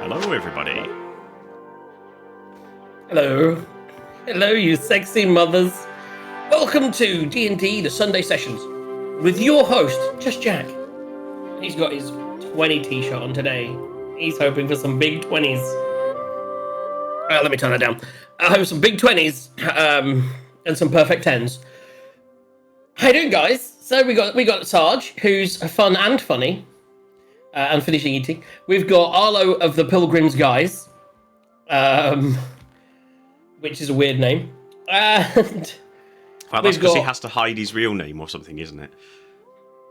Hello, everybody. Hello. Hello, you sexy mothers. Welcome to D&D, the Sunday Sessions, with your host, Just Jack. He's got his 20 t-shirt on today. He's hoping for some big 20s. Let me turn that down. I hope some big 20s and some perfect 10s. How you doing, guys? So we got Sarge, who's fun and funny, and finishing eating. We've got Arlo of the Pilgrims Guys, which is a weird name. And well, that's because he has to hide his real name or something, isn't it?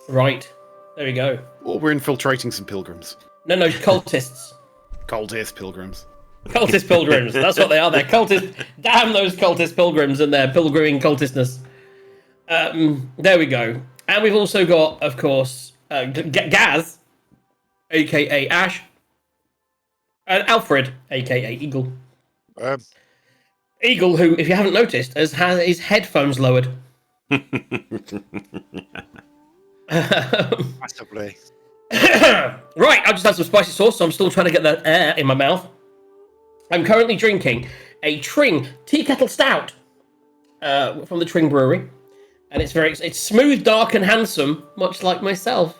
Right. There we go. Or we're infiltrating some pilgrims. No, cultists. Cultist pilgrims. Cultist pilgrims. That's what they are. They're cultists. Damn those cultist pilgrims and their pilgriming cultistness. There we go. And we've also got, of course, Gaz, a.k.a. Ash, and Alfred, a.k.a. Eagle. Eagle, who, if you haven't noticed, has his headphones lowered. Massively. Right, I just had some spicy sauce, so I'm still trying to get that air in my mouth. I'm currently drinking a Tring Tea Kettle Stout from the Tring Brewery. And it's smooth, dark, and handsome, much like myself.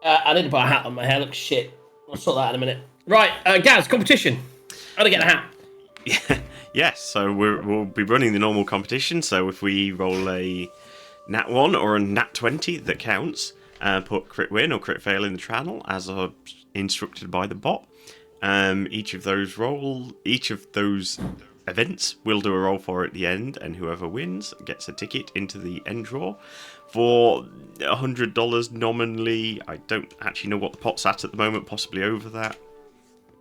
I need to buy a hat on. My hair looks shit. I'll sort that out in a minute. Right, Gaz, competition. How to get a hat? Yes, so we'll be running the normal competition. So if we roll a nat 1 or a nat 20, that counts. Put crit win or crit fail in the channel as are instructed by the bot. Each of those events, we'll do a roll for at the end, and whoever wins gets a ticket into the end draw for $100 nominally. I don't actually know what the pot's at the moment, possibly over that.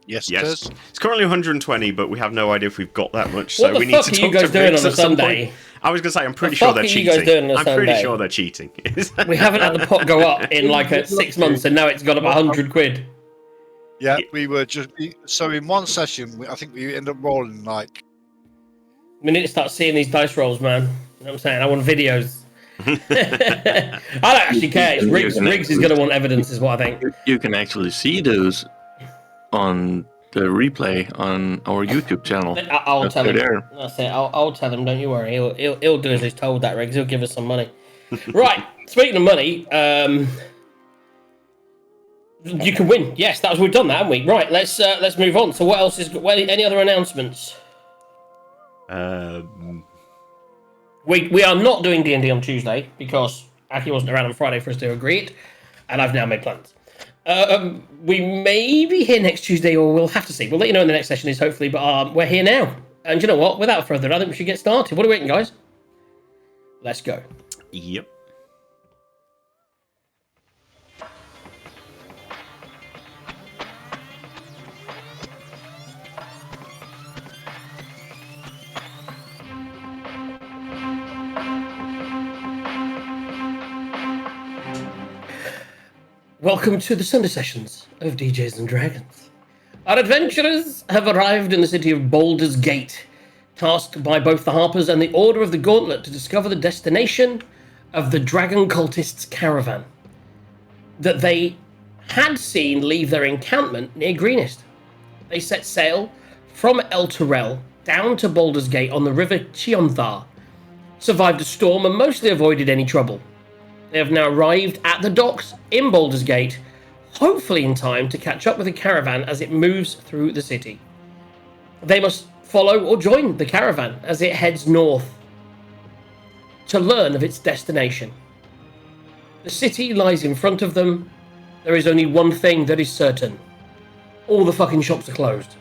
Yes. It's currently 120, but we have no idea if we've got that much. What so we need to talk to Briggs doing on a at some Sunday? point. I was going to say, I'm pretty The sure fuck they're are you cheating. guys doing on a I'm pretty Sunday? sure they're cheating. We haven't had the pot go up in like 6 months, and now it's gone up 100 quid. Yeah, we were just so in one session. I think we ended up rolling like We need to start seeing these dice rolls, man. You know what I'm saying? I want videos. I don't actually care. It's Riggs is going to want evidence, is what I think. You can actually see those on the replay on our YouTube channel. I'll tell him. There. That's it. I'll tell him. Don't you worry. He'll do as he's told. That Riggs. He'll give us some money. Right. Speaking of money, you can win. Yes, we've done that, haven't we? Right. Let's move on. So what else is? Any other announcements? We are not doing D&D on Tuesday because Aki wasn't around on Friday for us to agree it, and I've now made plans. We may be here next Tuesday, or we'll have to see. We'll let you know when the next session is, hopefully, but we're here now. And you know what? Without further ado, I think we should get started. What are we waiting, guys? Let's go. Yep. Welcome to the Sunday sessions of DJs and Dragons. Our adventurers have arrived in the city of Baldur's Gate, tasked by both the Harpers and the Order of the Gauntlet to discover the destination of the dragon cultists' caravan that they had seen leave their encampment near Greenest. They set sail from El Terrell down to Baldur's Gate on the river Chionthar, survived a storm and mostly avoided any trouble. They have now arrived at the docks in Baldur's Gate, hopefully in time to catch up with the caravan as it moves through the city. They must follow or join the caravan as it heads north to learn of its destination. The city lies in front of them. There is only one thing that is certain. All the fucking shops are closed.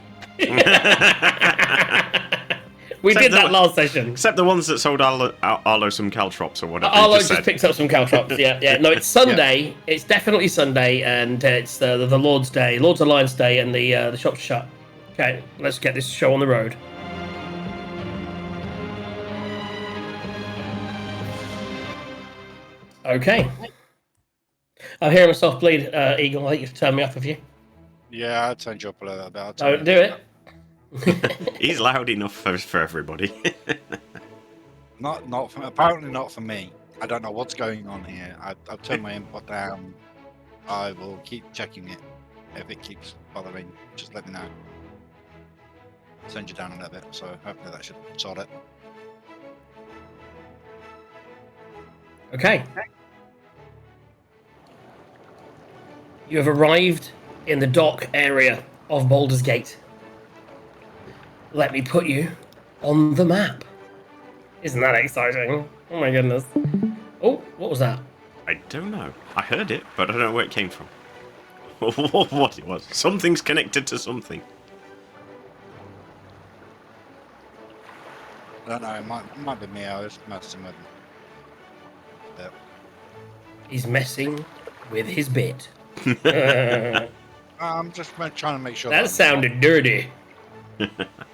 We Except did that last session. Except the ones that sold Arlo some caltrops or whatever. Arlo you just said. picked up some caltrops. Yeah. No, it's Sunday. Yeah. It's definitely Sunday, and it's the Lord's Day, Lord's Alliance Day, and the shops are shut. Okay, let's get this show on the road. Okay. I'm hearing myself bleed, Eagle. I think you've turned me off of you. yeah. I turned you up a little bit. Don't do it. He's loud enough for everybody. Not for, apparently not for me. I don't know what's going on here. I've turned my input down. I will keep checking it. If it keeps bothering, just let me know. Send you down a little bit, so hopefully that should sort it. Okay. You have arrived in the dock area of Baldur's Gate. Let me put you on the map. Isn't that exciting? Oh my goodness. Oh, what was that? I don't know. I heard it, but I don't know where it came from. What it was. Something's connected to something. I don't know. It might be me. I was messing with it. He's messing with his bit. I'm just trying to make sure. That sounded dirty.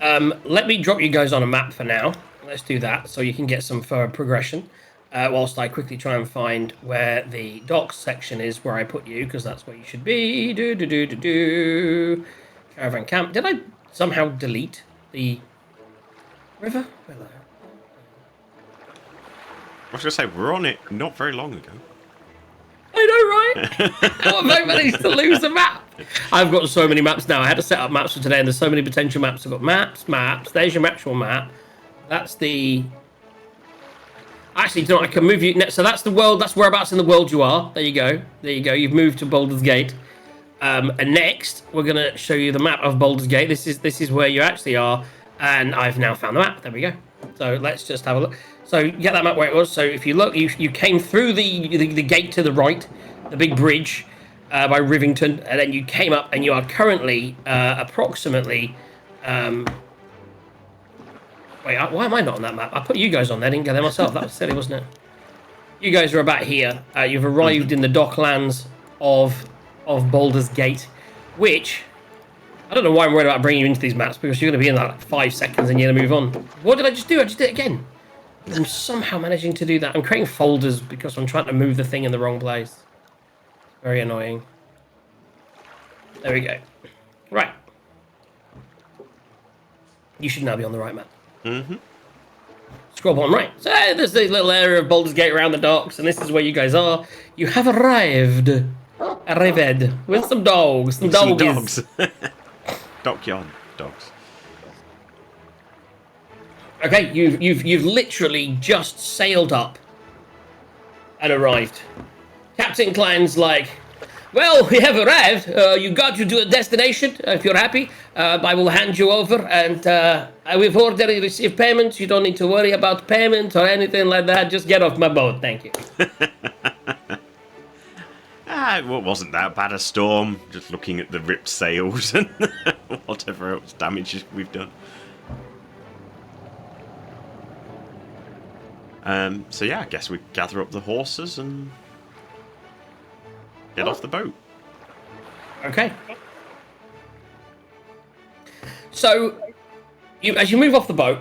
Let me drop you guys on a map for now. Let's do that so you can get some further progression. Whilst I quickly try and find where the docks section is, where I put you, because that's where you should be. Caravan camp. Did I somehow delete the river? Hello. I was going to say, we're on it not very long ago. I know, right? How have I managed to lose a map? I've got so many maps now. I had to set up maps for today, and there's so many potential maps. I've got maps. There's your actual map. That's the... Actually, you know, I can move you... So that's the world. That's whereabouts in the world you are. There you go. You've moved to Baldur's Gate. And next, we're going to show you the map of Baldur's Gate. This is where you actually are. And I've now found the map. There we go. So let's just have a look. So you get that map where it was. So if you look, you came through the gate to the right, the big bridge by Rivington, and then you came up, and you are currently approximately... Wait, why am I not on that map? I put you guys on there, didn't get there myself. That was silly, wasn't it? You guys are about here. You've arrived in the docklands of Baldur's Gate, which... I don't know why I'm worried about bringing you into these maps, because you're going to be in like 5 seconds and you're going to move on. What did I just do? I just did it again. I'm somehow managing to do that. I'm creating folders because I'm trying to move the thing in the wrong place. Very annoying. There we go. Right. You should now be on the right map. Mm-hmm. Scroll bottom right. So there's the little area of Baldur's Gate around the docks, and this is where you guys are. You have arrived. Arrived. With some dogs. Some doggies. dogs. Dockyard dogs. Okay, you've literally just sailed up and arrived. Captain Klein's like, well, we have arrived. You got you to a destination. If you're happy, I will hand you over, and we've already received payment. You don't need to worry about payment or anything like that. Just get off my boat, thank you. It wasn't that bad a storm. Just looking at the ripped sails and whatever else damage we've done. So yeah, I guess we gather up the horses and get off the boat. Okay. So, as you move off the boat,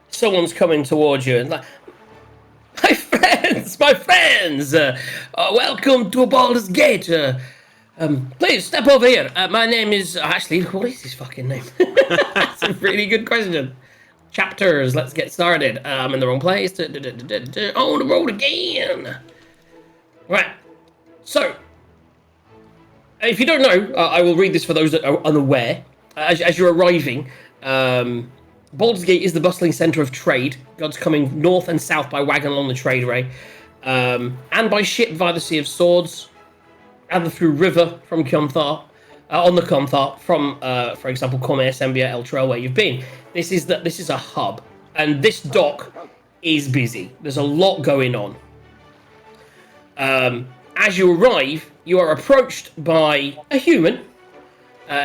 someone's coming towards you and like, my friends, welcome to Baldur's Gate. Please step over here. My name is actually, what is his fucking name? That's a really good question. Chapters. Let's get started. I'm in the wrong place. On the road again. Right. So, if you don't know, I will read this for those that are unaware. As you're arriving, Baldur's Gate is the bustling centre of trade. Gods coming north and south by wagon along the trade way, and by ship via the Sea of Swords, and through river from Comthar, on the Comthar from, for example, Cormair, Sembia, Eltrell, where you've been. This is a hub, and this dock is busy. There's a lot going on. As you arrive, you are approached by a human.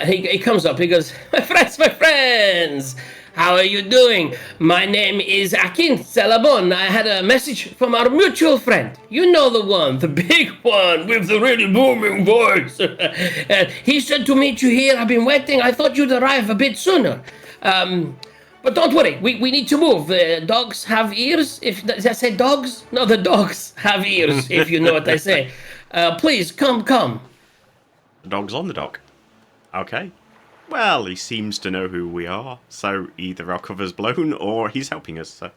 He comes up, he goes, my friends, how are you doing? My name is Akin Salabon. I had a message from our mutual friend. You know the one, the big one with the really booming voice. He said to meet you here. I've been waiting. I thought you'd arrive a bit sooner. But don't worry, we need to move. The dogs have ears. Did I say dogs? No, the dogs have ears, if you know what I say. Please, come. The dog's on the dock. Okay. Well, he seems to know who we are, so either our cover's blown or he's helping us, so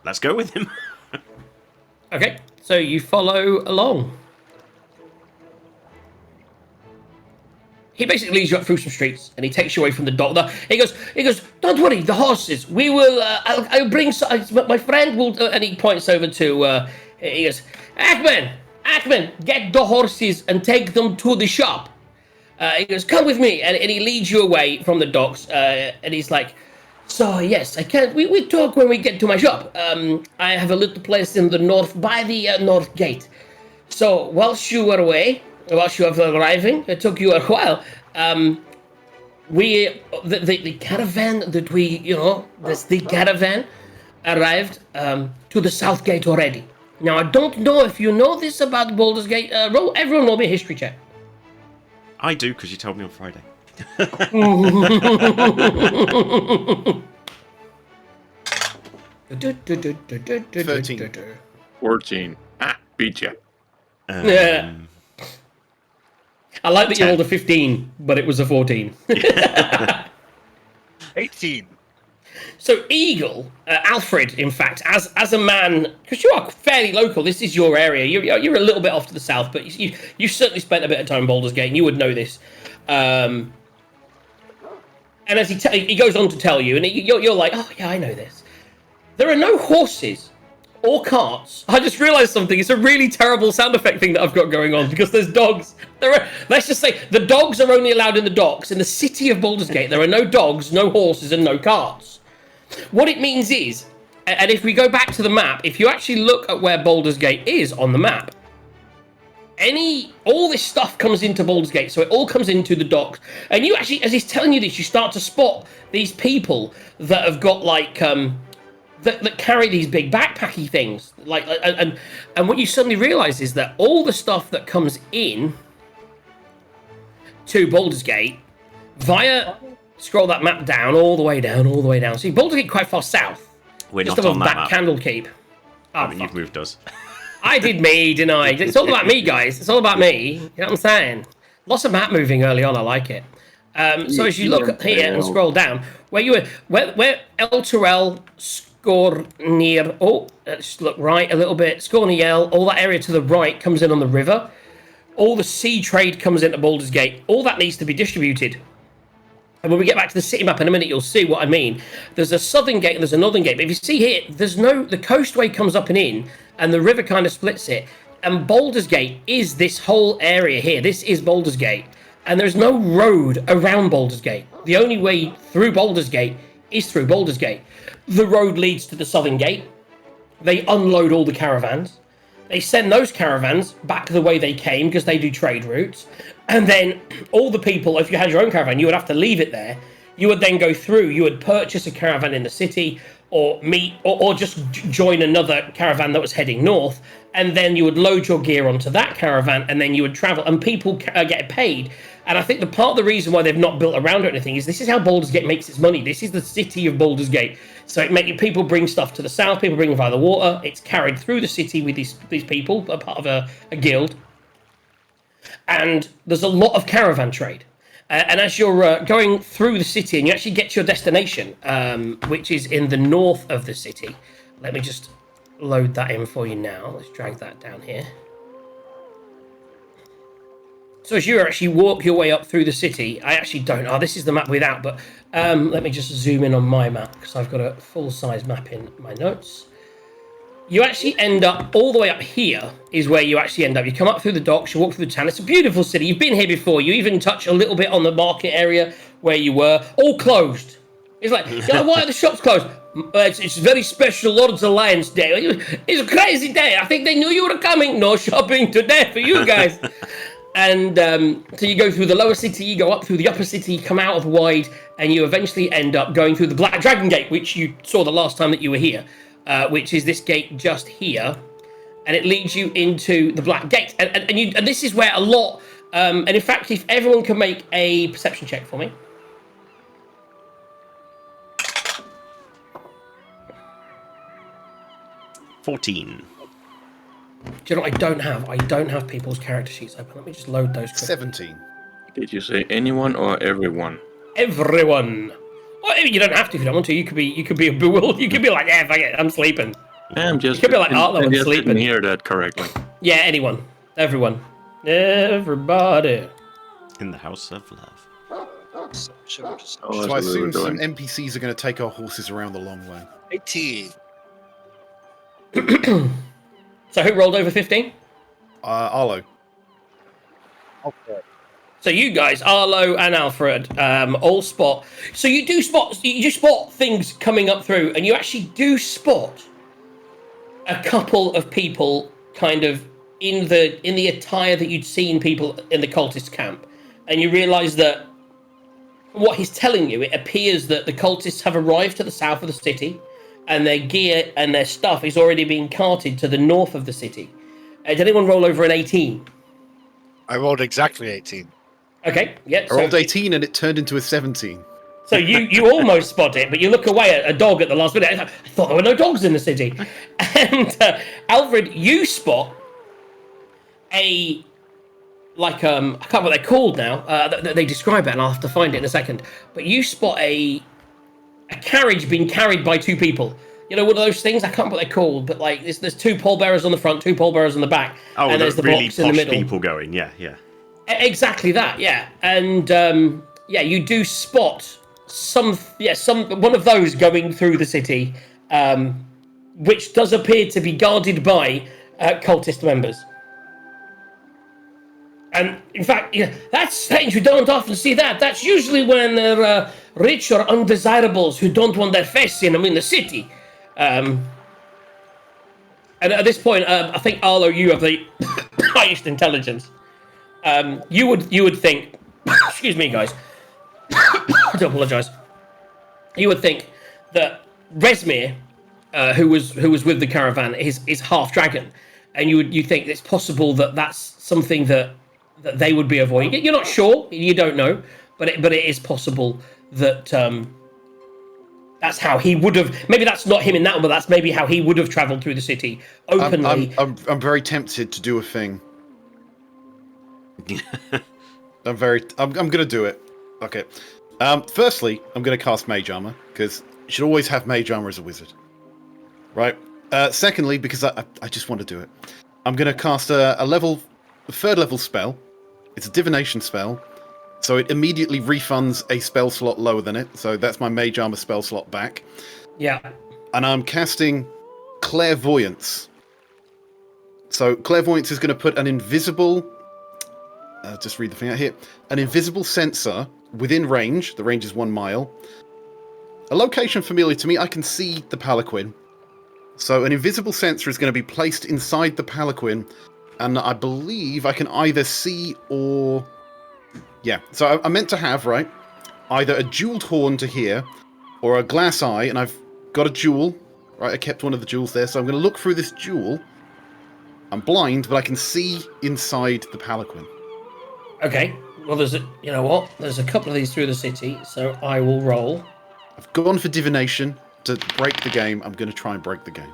let's go with him. Okay, so you follow along. He basically leads you up through some streets, and he takes you away from the dock. He goes, don't worry, the horses, we will, I'll bring, my friend will, and he points over to, he goes, Ackman, get the horses and take them to the shop. He goes, come with me, and he leads you away from the docks, and he's like, so yes, I can't, we talk when we get to my shop. I have a little place in the north, by the north gate. So, whilst you were away, whilst you were arriving, it took you a while, the caravan that the caravan arrived, to the south gate already. Now, I don't know if you know this about Baldur's Gate, everyone roll me a history check. I do, because you told me on Friday. 13. 14. Beat ya. Yeah. I like that you rolled a 15, but it was a 14. 18. So Eagle, Alfred, in fact, as a man, because you are fairly local, this is your area. You're a little bit off to the south, but you certainly spent a bit of time in Baldur's Gate, and you would know this. And as he goes on to tell you, and you're like, oh yeah, I know this. There are no horses or carts. I just realised something. It's a really terrible sound effect thing that I've got going on because there's dogs. Let's just say the dogs are only allowed in the docks. In the city of Baldur's Gate, there are no dogs, no horses, and no carts. What it means is, and if we go back to the map, if you actually look at where Baldur's Gate is on the map, all this stuff comes into Baldur's Gate, so it all comes into the docks. And you actually, as he's telling you this, you start to spot these people that have got like that carry these big backpacky things, and what you suddenly realise is that all the stuff that comes in to Baldur's Gate via, scroll that map down, all the way down. See, Baldur's Gate quite far south. We're Just not on above that that map. Candlekeep. Oh, I mean, you've fuck. moved us. I did me, didn't I? It's all about me, guys. It's all about me. You know what I'm saying? Lots of map moving early on. I like it. So as you look here and scroll down, where you were, where L to L, Scornier. Oh, let's look right a little bit. Scorniel. All that area to the right comes in on the river. All the sea trade comes into Baldur's Gate. All that needs to be distributed. And when we get back to the city map in a minute, you'll see what I mean. There's a southern gate and there's a northern gate. But if you see here, the coastway comes up and in, and the river kind of splits it. And Baldur's Gate is this whole area here. This is Baldur's Gate. And there's no road around Baldur's Gate. The only way through Baldur's Gate is through Baldur's Gate. The road leads to the southern gate. They unload all the caravans. They send those caravans back the way they came because they do trade routes. And then all the people, if you had your own caravan, you would have to leave it there. You would then go through, you would purchase a caravan in the city or meet or just join another caravan that was heading north. And then you would load your gear onto that caravan and then you would travel and people get paid. And I think the part of the reason why they've not built around or anything is this is how Baldur's Gate makes its money. This is the city of Baldur's Gate. So people bring stuff to the south, people bring it via the water. It's carried through the city with these people, a part of a guild. And there's a lot of caravan trade. And as you're going through the city and you actually get to your destination, which is in the north of the city. Let me just load that in for you now. Let's drag that down here. So as you actually walk your way up through the city, I actually don't. Oh, this is the map without, but let me just zoom in on my map because I've got a full-size map in my notes. You actually end up all the way up here is where you actually end up. You come up through the docks, you walk through the town. It's a beautiful city. You've been here before. You even touch a little bit on the market area where you were. All closed. It's like, why are the shops closed? It's a very special Lord's Alliance day. It's a crazy day. I think they knew you were coming. No shopping today for you guys. And so you go through the lower city, you go up through the upper city, you come out of wide, and you eventually end up going through the Black Dragon Gate, which you saw the last time that you were here, which is this gate just here. And it leads you into the Black Gate. And this is where a lot... and in fact, if everyone can make a perception check for me. $14. Do you know what I don't have people's character sheets open. Let me just load those quick. 17. Did you say anyone or everyone? Everyone. Well, you don't have to if you don't want to. You could be a bewildered. You could be like, yeah, fuck it, I'm sleeping. I'm just. You could be like Arlo and just sleeping. didn't hear that correctly. Yeah, anyone, everyone, everybody. In the House of Love. So, should we just... Oh, So that's I what we were assume some doing. NPCs are going to take our horses around the long way. 18. So who rolled over 15? Arlo. Okay. So you guys, Arlo and Alfred, all spot. So you do spot things coming up through, and you actually do spot a couple of people kind of in the attire that you'd seen people in the cultist camp, and you realise that what he's telling you, it appears that the cultists have arrived to the south of the city, and their gear and their stuff is already being carted to the north of the city. Did anyone roll over an 18? I rolled exactly 18. Okay, yeah. I rolled 18 and it turned into a 17. So you almost spot it, but you look away at a dog at the last minute. I thought there were no dogs in the city. And Alfred, you spot a I can't remember what they're called now. They describe it, and I'll have to find it in a second. But you spot a carriage being carried by two people. You know, one of those things, I can't remember what they're called, but like there's two pallbearers on the front, two pallbearers on the back, Oh, and there's the really box in the posh middle. people going, yeah. Exactly that, yeah. And you do spot one of those going through the city, which does appear to be guarded by cultist members. And in fact, that's strange. We don't often see that. That's usually when they're rich or undesirables who don't want their face in the city. And at this point, I think Arlo, you have the highest intelligence. You would think, excuse me, guys. I do apologise. You would think that Resmir, who was with the caravan, is half dragon, and you think it's possible that that's something that they would be avoiding. You're not sure, you don't know, but it is possible that That's how he would have. Maybe that's not him in that one, but that's maybe how he would have travelled through the city openly. I'm very tempted to do a thing. I'm gonna do it. Okay. Firstly, I'm gonna cast Mage Armor because you should always have Mage Armor as a wizard, right? Secondly, because I just want to do it, I'm gonna cast a third level spell. It's a divination spell, so it immediately refunds a spell slot lower than it. So that's my Mage Armor spell slot back. Yeah. And I'm casting Clairvoyance. So Clairvoyance is going to put an invisible. Just read the thing out here. An invisible sensor within range. The range is 1 mile. A location familiar to me. I can see the palanquin. So an invisible sensor is going to be placed inside the palanquin, and I believe I can either see or... Yeah, so I meant to have, right, either a jeweled horn to here, or a glass eye, and I've got a jewel. Right, I kept one of the jewels there, so I'm going to look through this jewel. I'm blind, but I can see inside the palanquin. Okay. Well, you know what? There's a couple of these through the city, so I will roll. I've gone for divination to break the game. I'm going to try and break the game.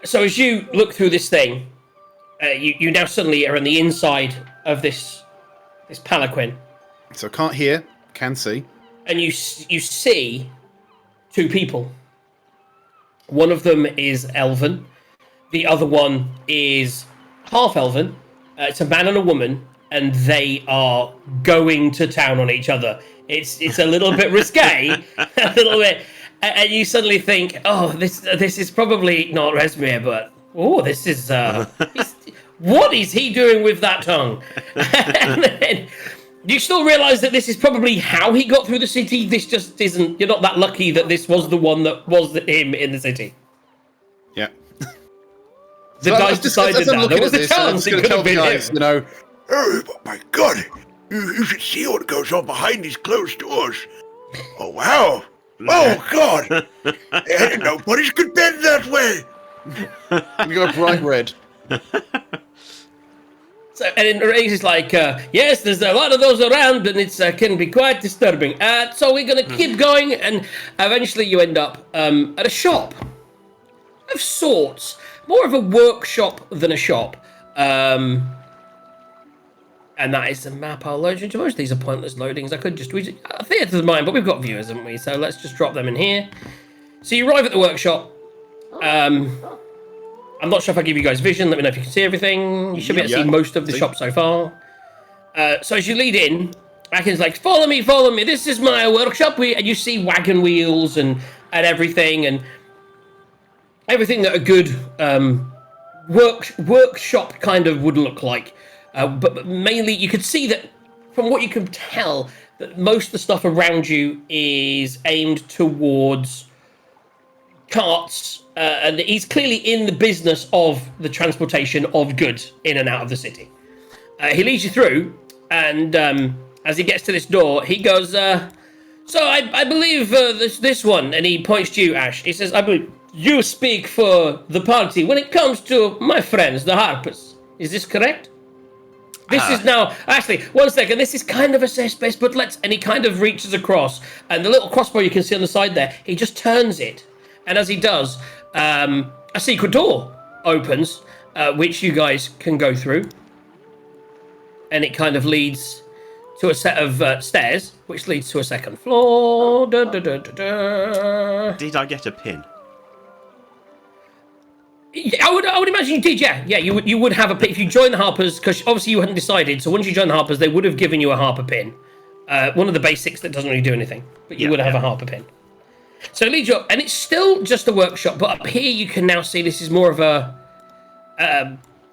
So as you look through this thing, you now suddenly are on the inside of this palanquin. So I can't hear, can see. And you see 2 people. One of them is elven. The other one is half elven. It's a man and a woman, and they are going to town on each other. It's a little bit risque, a little bit, and you suddenly think, oh, this is probably not Resmir, but this is what is he doing with that tongue? And then you still realise that this is probably how he got through the city. This just isn't. You're not that lucky that this was the one that was him in the city. Yeah. The dice decided that. There was a chance it could have been him. You know, Oh my God! You should see what goes on behind these closed doors. Oh wow! Oh God! I didn't know bodies could bend that way. you got bright red. So, and Ray's is like, yes, there's a lot of those around, and it can be quite disturbing. So we're going to keep going, and eventually you end up at a shop of sorts. More of a workshop than a shop. And that is the map I'll load into. Most of these are pointless loadings. I could just read it. Theatre's of mine, but we've got viewers, haven't we? So let's just drop them in here. So you arrive at the workshop. I'm not sure if I give you guys vision. Let me know if you can see everything. You should be able to see most of the shop so far. So as you lead in, Akin's like, follow me. This is my workshop. And you see wagon wheels and everything. And everything that a good workshop kind of would look like. But mainly, you could see that, from what you can tell, that most of the stuff around you is aimed towards carts, and he's clearly in the business of the transportation of goods in and out of the city. He leads you through, and as he gets to this door, he goes, so I believe this one, and he points to you, Ash. He says, I believe you speak for the party when it comes to my friends, the Harpers. Is this correct? This is now, actually, one second, this is kind of a safe space, but and he kind of reaches across, and the little crossbow you can see on the side there, he just turns it, and as he does, a secret door opens, which you guys can go through, and it kind of leads to a set of stairs, which leads to a second floor. Did I get a pin? I would imagine you did, yeah. Yeah, you would have a pin if you join the Harpers, because obviously you hadn't decided. So once you join the Harpers, they would have given you a Harper pin, one of the basics that doesn't really do anything, but you would have a Harper pin. So it leads you up, and it's still just a workshop. But up here, you can now see this is more of a.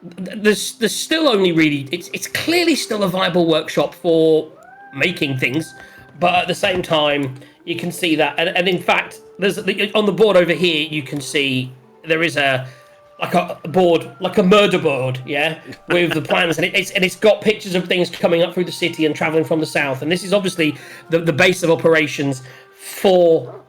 There's still only really it's clearly still a viable workshop for making things, but at the same time, you can see that, and in fact, there's on the board over here, you can see there is a board, like a murder board, with the plans, and it's got pictures of things coming up through the city and traveling from the south, and this is obviously the base of operations for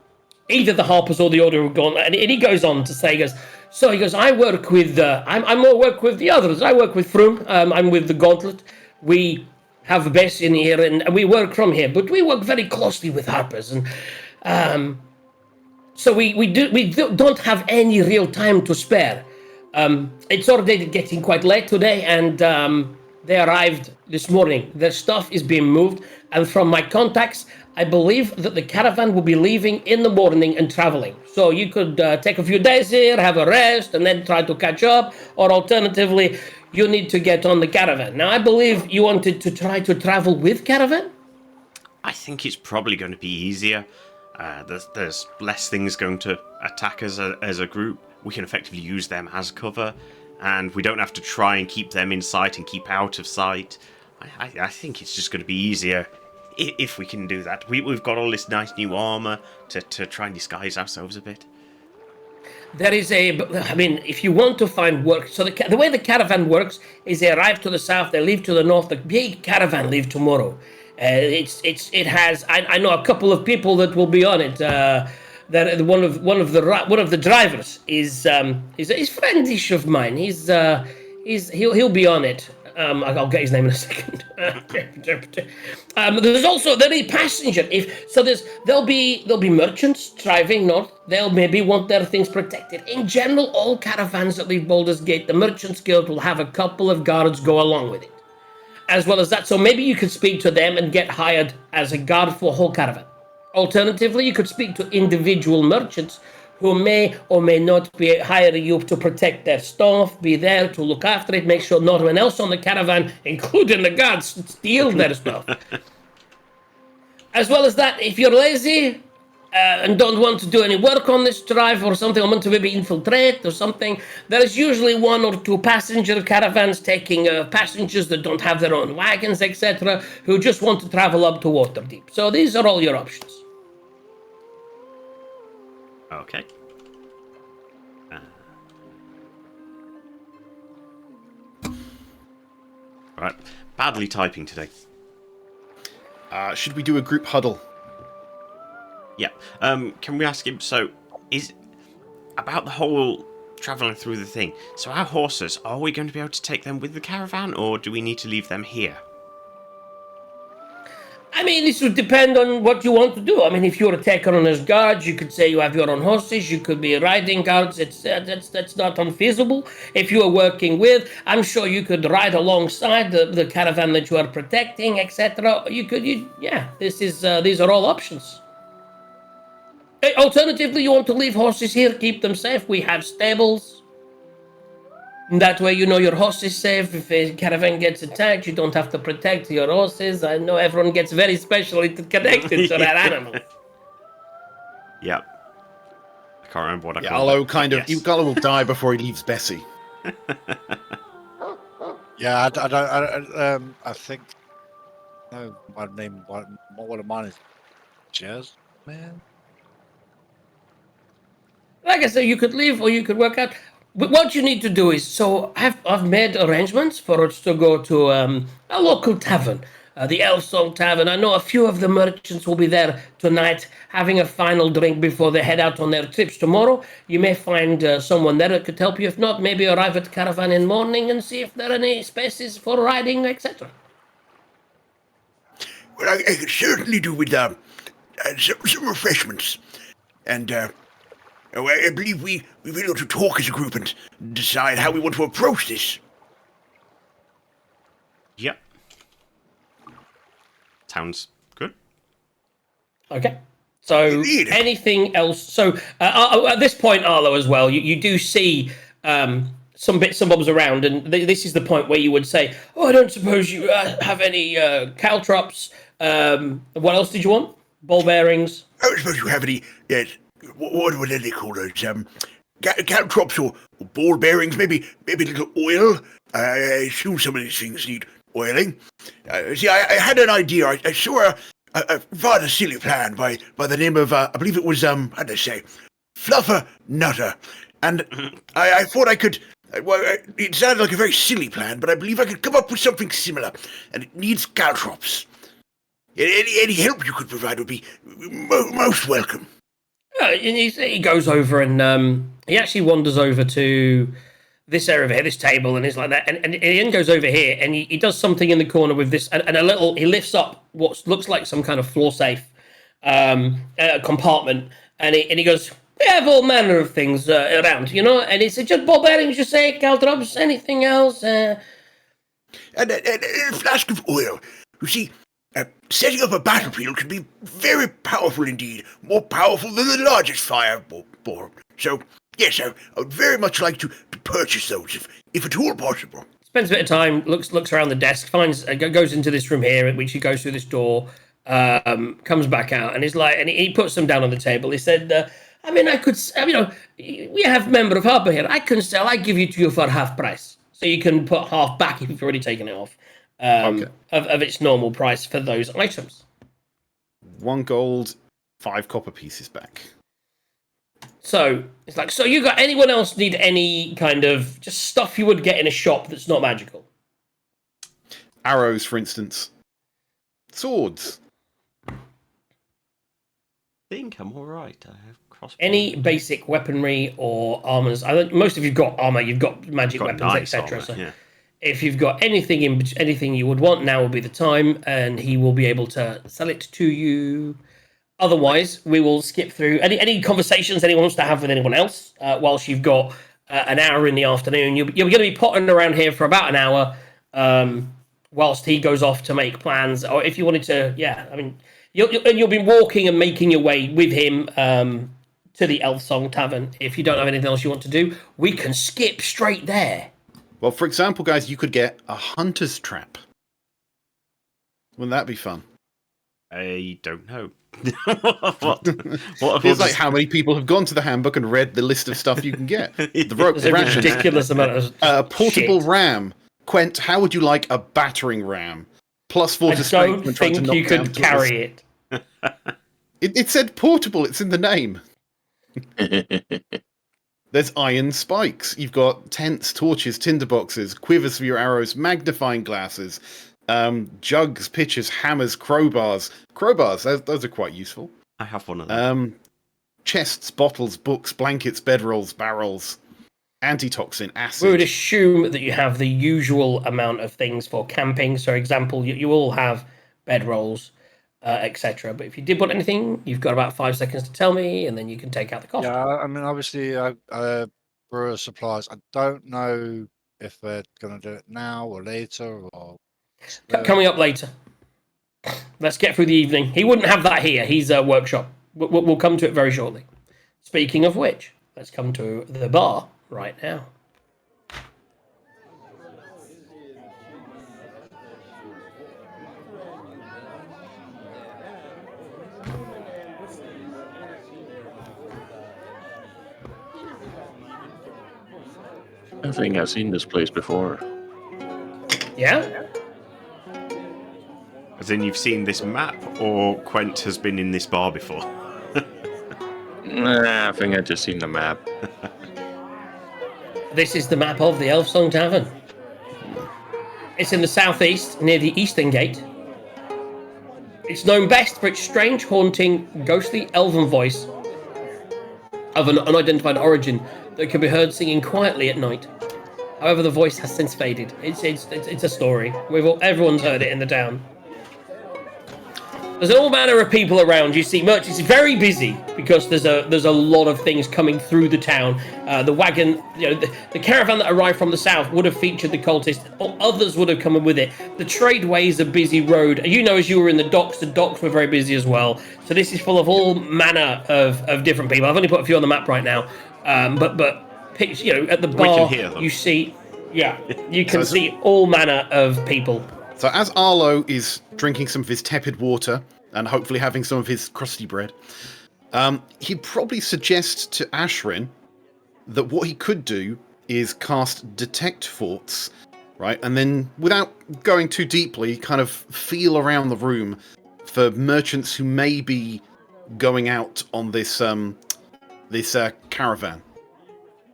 either the Harpers or the Order of Gauntlet. And he goes on to say, I work with, I more work with the others. I work with Froome. I'm with the Gauntlet. We have a base in here, and we work from here. But we work very closely with Harper's, and so we don't have any real time to spare. It's already getting quite late today, and they arrived this morning. Their stuff is being moved, and from my contacts, I believe that the caravan will be leaving in the morning and traveling. So you could take a few days here, have a rest, and then try to catch up, or alternatively, you need to get on the caravan. Now, I believe you wanted to try to travel with caravan? I think it's probably going to be easier. There's less things going to attack us as a group. We can effectively use them as cover, and we don't have to try and keep them in sight and keep out of sight. I think it's just going to be easier if we can do that. We've got all this nice new armor to try and disguise ourselves a bit. There is if you want to find work, so the way the caravan works is they arrive to the south, they leave to the north. The big caravan leave tomorrow. It has. I know a couple of people that will be on it. That one of the drivers is friendish of mine. He'll be on it. I'll get his name in a second. There's also the passenger. There'll be merchants driving north. They'll maybe want their things protected. In general, all caravans that leave Baldur's Gate, the Merchants Guild will have a couple of guards go along with it, as well as that. So maybe you could speak to them and get hired as a guard for a whole caravan. Alternatively, you could speak to individual merchants who may or may not be hiring you to protect their stuff, be there to look after it, make sure no one else on the caravan, including the guards, steal their stuff. As well as that, if you're lazy and don't want to do any work on this drive or something, or want to maybe infiltrate or something, there's usually 1 or 2 passenger caravans taking passengers that don't have their own wagons, etc., who just want to travel up to Waterdeep. So these are all your options. Okay. Right. Badly typing today. Should we do a group huddle? Yeah. Can we ask him, so, is about the whole travelling through the thing, so our horses, are we going to be able to take them with the caravan, or do we need to leave them here? I mean, this would depend on what you want to do. I mean, if you're a taker on as guards, you could say you have your own horses. You could be riding guards. That's not unfeasible. If you are working with, I'm sure you could ride alongside the caravan that you are protecting, etc. These are all options. Alternatively, you want to leave horses here, keep them safe. We have stables. That way, you know your horse is safe. If a caravan gets attacked, you don't have to protect your horses. I know everyone gets very specially connected to that animal. Yep. I can't remember what I called Gallo it, kind of. yes. Gallo will die before he leaves Bessie. Yeah, I think. No, my name. One of mine is Jazz Man. Like I said, you could leave or you could work out. But what you need to do is, so I've made arrangements for us to go to a local tavern, the Elsong Tavern. I know a few of the merchants will be there tonight having a final drink before they head out on their trips tomorrow. You may find someone there that could help you. If not, maybe arrive at the caravan in the morning and see if there are any spaces for riding, etc. Well, I could certainly do with some refreshments. And I believe we've been able to talk as a group and decide how we want to approach this. Yep. Sounds good. Okay. So Indeed. anything else? So at this point, Arlo, as well, you do see some bits and bobs around, and this is the point where you would say, "Oh, I don't suppose you have any caltrops." What else did you want? Ball bearings. I don't suppose you have any, what do they call those? Caltrops or ball bearings, maybe a little oil. I assume some of these things need oiling. See, I had an idea. I saw a rather silly plan by the name of, I believe it was, how'd they say, Fluffer Nutter. And I thought I could, well, it sounded like a very silly plan, but I believe I could come up with something similar. And it needs caltrops. Any help you could provide would be most welcome. And he goes over and he actually wanders over to this area over here, this table, and it's like that. And he then goes over here, and he does something in the corner with this, and a little. He lifts up what looks like some kind of floor safe compartment, and he goes, "We have all manner of things around, you know." And he said, "Just ball bearings, you say, caltrops, anything else?" And a flask of oil. You see, setting up a battlefield can be very powerful indeed, more powerful than the largest fireball. So, yes, I would very much like to purchase those, if at all possible. Spends a bit of time, looks around the desk, finds goes into this room here, which he goes through this door, comes back out, and he's like, and he puts them down on the table. He said, "I mean, we have member of Harbour here. I can sell. I give it to you for half price, so you can put half back if you've already taken it off of its normal price for those items." 1 gold, 5 copper pieces back. So it's like, so you got anyone else need any kind of just stuff you would get in a shop that's not magical? Arrows, for instance. Swords. I think I'm all right. I have crossbow. Any basic weaponry or armors. I think most of you've got armor, you've got magic Got weapons, nice etc. armor, So yeah. if you've got anything you would want, now will be the time, and he will be able to sell it to you. Otherwise, we will skip through any conversations anyone wants to have with anyone else whilst you've got an hour in the afternoon. You're going to be potting around here for about an hour whilst he goes off to make plans. Or if you wanted to, you'll be walking and making your way with him to the Elf Song Tavern. If you don't have anything else you want to do, we can skip straight there. Well, for example, guys, you could get a hunter's trap. Wouldn't that be fun? I don't know. what? It's like how many people have gone to the handbook and read the list of stuff you can get. The rope, There's a rations. ridiculous amount of Portable shit. ram. Quent, how would you like a battering ram? +4 I to strength don't when trying to think knock you down could dwarves. carry it. It said portable. It's in the name. There's iron spikes. You've got tents, torches, tinderboxes, quivers for your arrows, magnifying glasses, jugs, pitchers, hammers, crowbars. Those are quite useful. I have one of them. Chests, bottles, books, blankets, bedrolls, barrels, antitoxin, acid. We would assume that you have the usual amount of things for camping. So, example, you all have bedrolls, etc. But if you did want anything, you've got about 5 seconds to tell me, and then you can take out the cost. Yeah, I mean, obviously, brewer supplies. I don't know if they're going to do it now or later or Coming up later. Let's get through the evening. He wouldn't have that here. He's a workshop. We'll come to it very shortly. Speaking of which, let's come to the bar right now. I think I've seen this place before. Yeah? As in, you've seen this map, or Quent has been in this bar before? Nah, I think I've just seen the map. This is the map of the Elf Song Tavern. It's in the southeast, near the Eastern Gate. It's known best for its strange, haunting, ghostly elven voice of an unidentified origin that can be heard singing quietly at night. However, the voice has since faded. It's a story. Everyone's heard it in the town. There's all manner of people around. You see merchants. It's very busy because there's a lot of things coming through the town. The wagon, the caravan that arrived from the south would have featured the cultists, or others would have come in with it. The tradeway is a busy road. As you were in the docks were very busy as well. So this is full of all manner of different people. I've only put a few on the map right now, but at the bar can hear them. you see, you can see all manner of people. So as Arlo is drinking some of his tepid water and hopefully having some of his crusty bread, he'd probably suggest to Ashrin that what he could do is cast Detect Thoughts, right? And then, without going too deeply, kind of feel around the room for merchants who may be going out on this caravan,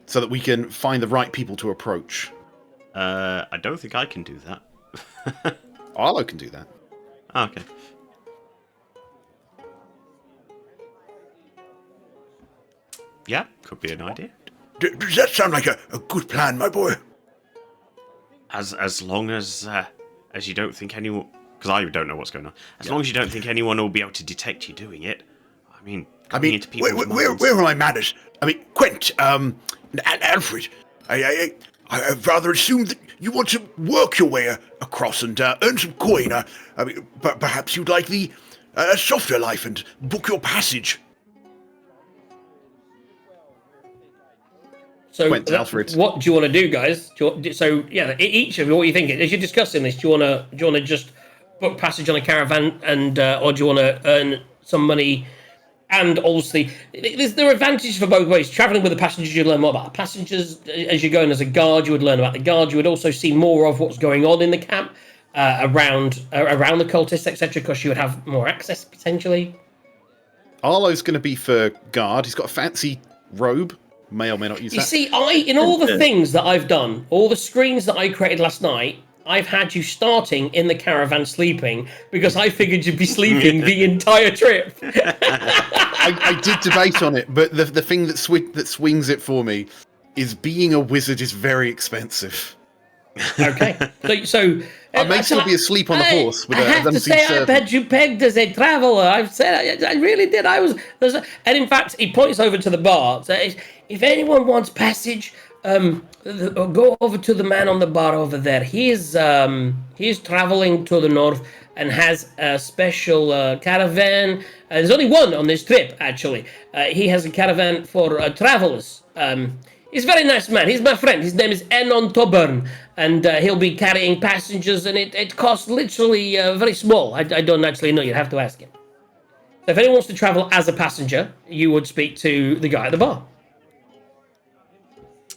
so that we can find the right people to approach. I don't think I can do that. Arlo can do that. Okay. Yeah, could be an idea. Does that sound like a good plan, my boy? As long as you don't think anyone, because I don't know what's going on. As long as you don't think anyone will be able to detect you doing it. I mean, into people's minds. where are my manners? I mean, Quent, and Alfred, I've rather assumed that you want to work your way across and earn some coin. I mean, perhaps you'd like the softer life and book your passage. So, Quent, Alfred. what do you want to do, guys? Each of you, what are you thinking? As you're discussing this, do you want to just book passage on a caravan, and or do you want to earn some money? And obviously, there are advantages for both ways. Traveling with the passengers, you learn more about the passengers. As you're going as a guard, you would learn about the guard. You would also see more of what's going on in the camp around the cultists, etc. Because you would have more access potentially. Arlo's going to be for guard. He's got a fancy robe. May or may not use that. You see, in all the things that I've done, all the screens that I created last night, I've had you starting in the caravan sleeping because I figured you'd be sleeping the entire trip. I did debate on it, but the thing that swings it for me is being a wizard is very expensive. Okay, so I may still be asleep on the horse with I have to say, I've had you pegged as a traveller. I've said I really did. And in fact, he points over to the bar. So if anyone wants passage, go over to the man on the bar over there. He's traveling to the north and has a special caravan. There's only one on this trip, actually. He has a caravan for travelers. He's a very nice man. He's my friend. His name is Enon Toburn, and he'll be carrying passengers, and it costs literally very small. I don't actually know. You'd have to ask him. So if anyone wants to travel as a passenger, you would speak to the guy at the bar.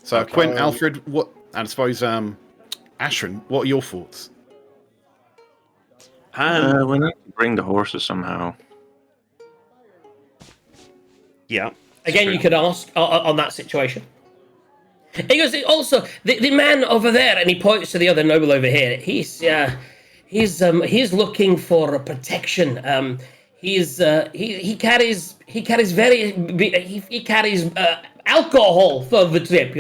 So, okay. Quent, Alfred, what? And I suppose, Ashrin, what are your thoughts? We need to bring the horses somehow. Yeah. Again, you could ask on that situation. He goes, also, the man over there, and he points to the other noble over here, he's looking for protection. He carries alcohol for the trip,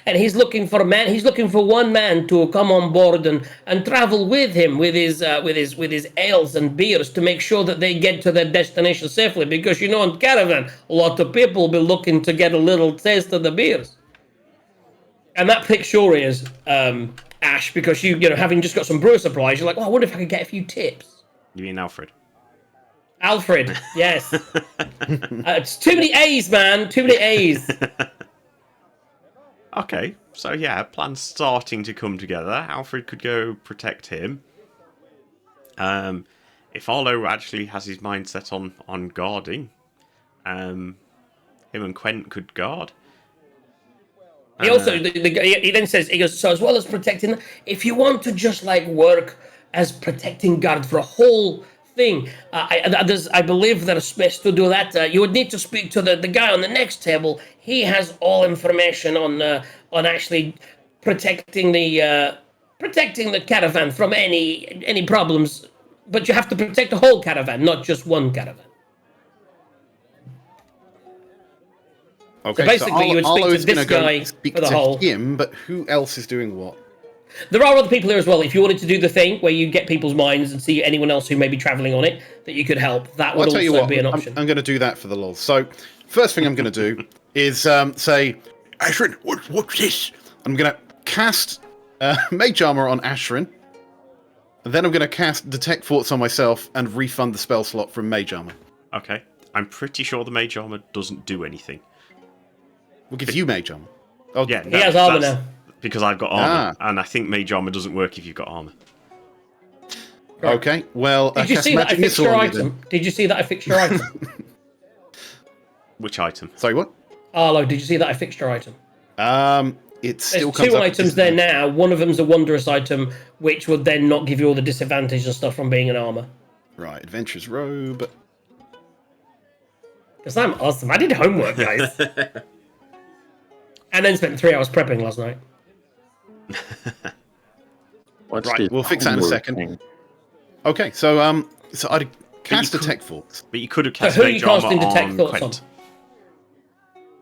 and he's looking for one man to come on board and travel with him with his ales and beers to make sure that they get to their destination safely, because in caravan a lot of people will be looking to get a little taste of the beers. And that picks your ears, Ash, because you having just got some brewer supplies, you're like, I wonder if I could get a few tips. You mean Alfred? Alfred, yes. It's too many A's, man. Too many A's. Okay, so yeah, plan's starting to come together. Alfred could go protect him. If Arlo actually has his mind set on guarding, him and Quent could guard. He also, he then says, he goes, so as well as protecting, if you want to just work as protecting guard for a whole thing, I believe there's space to do that. You would need to speak to the guy on the next table. He has all information on actually protecting the caravan from any problems. But you have to protect the whole caravan, not just one caravan. Okay, so basically, you would speak to this guy for the whole. Him, but who else is doing what? There are other people here as well. If you wanted to do the thing where you get people's minds and see anyone else who may be traveling on it, that you could help, that would also be an option. I'm going to do that for the lols. So, first thing I'm going to do is say, Ashrin, what's this? I'm going to cast Mage Armor on Ashrin, and then I'm going to cast Detect Thoughts on myself and refund the spell slot from Mage Armor. Okay. I'm pretty sure the Mage Armor doesn't do anything. We'll give you Mage Armor. Oh, yeah, he has armor now. Because I've got armor, and I think Mage Armor doesn't work if you've got armor. Right. Okay, well, Did you see that I fixed your item? Did you see that I fixed your item? Which item? Sorry, what? Arlo, did you see that I fixed your item? It still There's two items there now. One of them's a wondrous item, which would then not give you all the disadvantage and stuff from being an armor. Right, Adventurer's Robe. Because I'm awesome. I did homework, guys. And then spent 3 hours prepping last night. Right, we'll fix that in a second. Thing? Okay, so I'd cast Detect Thoughts. But you could have cast Mage Armor on Quent.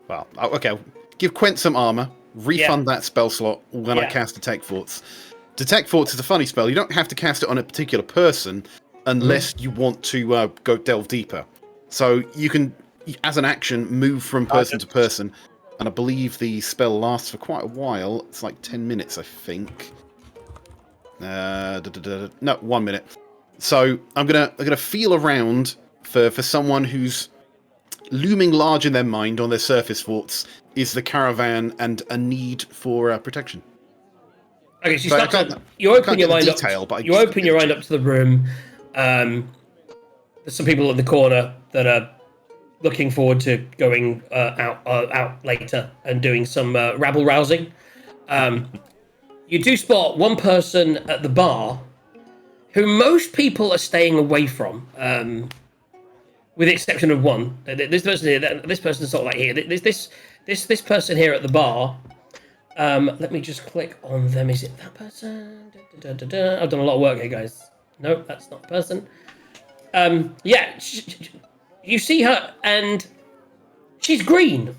Well, okay, give Quent some armor, refund that spell slot when I cast Detect Thoughts. Detect Thoughts is a funny spell. You don't have to cast it on a particular person unless you want to go delve deeper. So you can, as an action, move from person to person. And I believe the spell lasts for quite a while. It's like 10 minutes, I think. No, 1 minute. So I'm gonna feel around for someone who's looming large in their mind on their surface thoughts is the caravan and a need for protection. Okay, so you open your mind up. You open your mind up to the room. There's some people in the corner that are looking forward to going out later and doing some rabble rousing. You do spot one person at the bar who most people are staying away from, with the exception of one. This person here, this person's sort of like here. This person here at the bar. Let me just click on them. Is it that person? I've done a lot of work here, guys. No, that's not the person. Yeah, you see her, and she's green.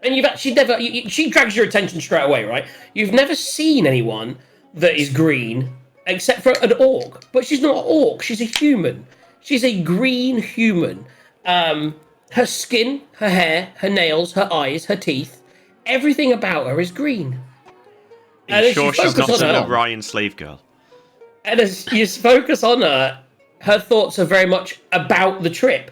And you've actually never... she drags your attention straight away, right? You've never seen anyone that is green, except for an orc. But she's not an orc, she's a human. She's a green human. Her skin, her hair, her nails, her eyes, her teeth, everything about her is green. Are you sure she's not an Orion slave girl? And as you focus on her, her thoughts are very much about the trip,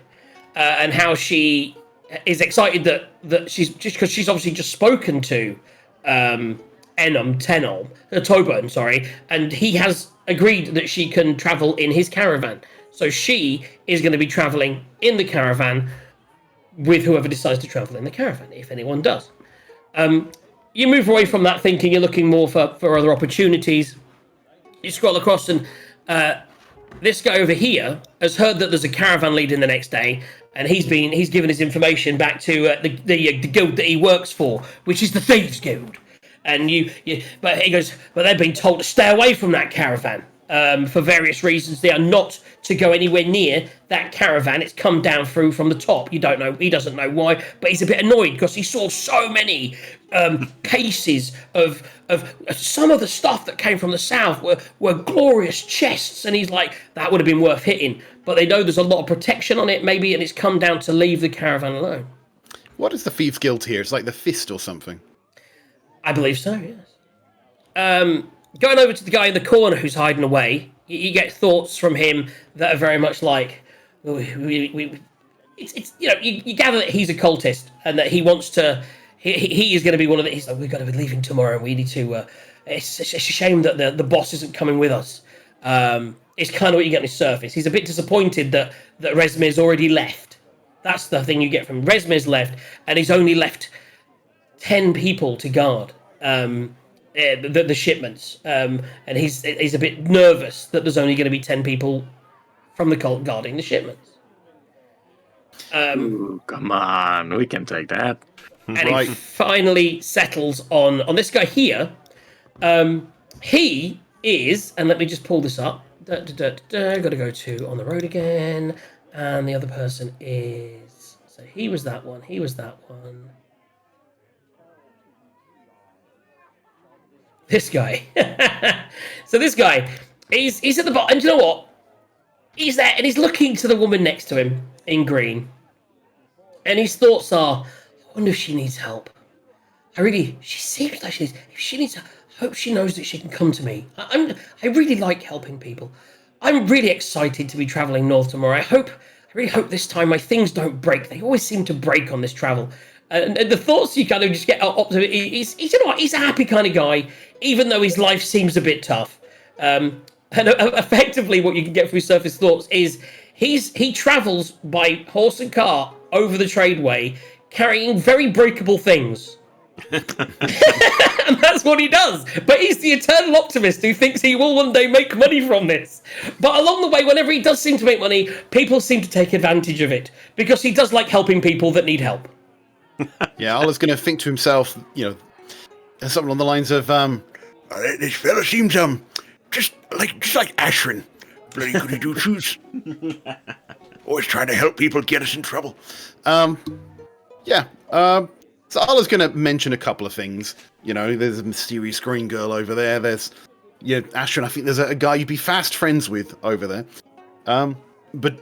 and how she is excited that she's just because she's obviously just spoken to Toburn, sorry, and he has agreed that she can travel in his caravan. So she is going to be traveling in the caravan with whoever decides to travel in the caravan, if anyone does. You move away from that thinking you're looking more for other opportunities. You scroll across and this guy over here has heard that there's a caravan leading the next day, and he's given his information back to the guild that he works for, which is the Thieves Guild. And but he goes, but they've been told to stay away from that caravan for various reasons. They are not to go anywhere near that caravan. It's come down through from the top. You don't know. He doesn't know why, but he's a bit annoyed because he saw so many cases of some of the stuff that came from the south were glorious chests, and he's like, that would have been worth hitting. But they know there's a lot of protection on it, maybe, and it's come down to leave the caravan alone. What is the Thieves Guild here? It's like the Fist or something. I believe so, yes. Going over to the guy in the corner who's hiding away, you get thoughts from him that are very much like, it's you gather that he's a cultist and that he wants to, he is going to be one of the, he's like, we've got to be leaving tomorrow and we need to, it's a shame that the boss isn't coming with us. It's kind of what you get on his surface. He's a bit disappointed that Resmir's already left. That's the thing you get from Resmir's left, and he's only left 10 people to guard the shipments, and he's a bit nervous that there's only going to be 10 people from the cult guarding the shipments. Ooh, come on, we can take that. And he finally settles on this guy here. He is, and let me just pull this up. Got to go to on the road again, and the other person is. So he was that one. He was that one. This guy. So this guy, he's at the bottom, and you know what? He's there, and he's looking to the woman next to him in green. And his thoughts are, I wonder if she needs help. She seems like if she needs help, I hope she knows that she can come to me. I really like helping people. I'm really excited to be traveling north tomorrow. I really hope this time my things don't break. They always seem to break on this travel. And the thoughts you kind of just get up to, he's you know what, he's a happy kind of guy, even though his life seems a bit tough. And effectively what you can get from his surface thoughts is he travels by horse and cart over the tradeway, carrying very breakable things. And that's what he does. But he's the eternal optimist who thinks he will one day make money from this. But along the way, whenever he does seem to make money, people seem to take advantage of it, because he does like helping people that need help. Yeah, Allah's going to think to himself, something along the lines of, this fella seems just like Ashrin, bloody goody two shoes. Always trying to help people get us in trouble. So Arlo's going to mention a couple of things. You know, there's a mysterious green girl over there. There's, Ashton, I think there's a guy you'd be fast friends with over there. But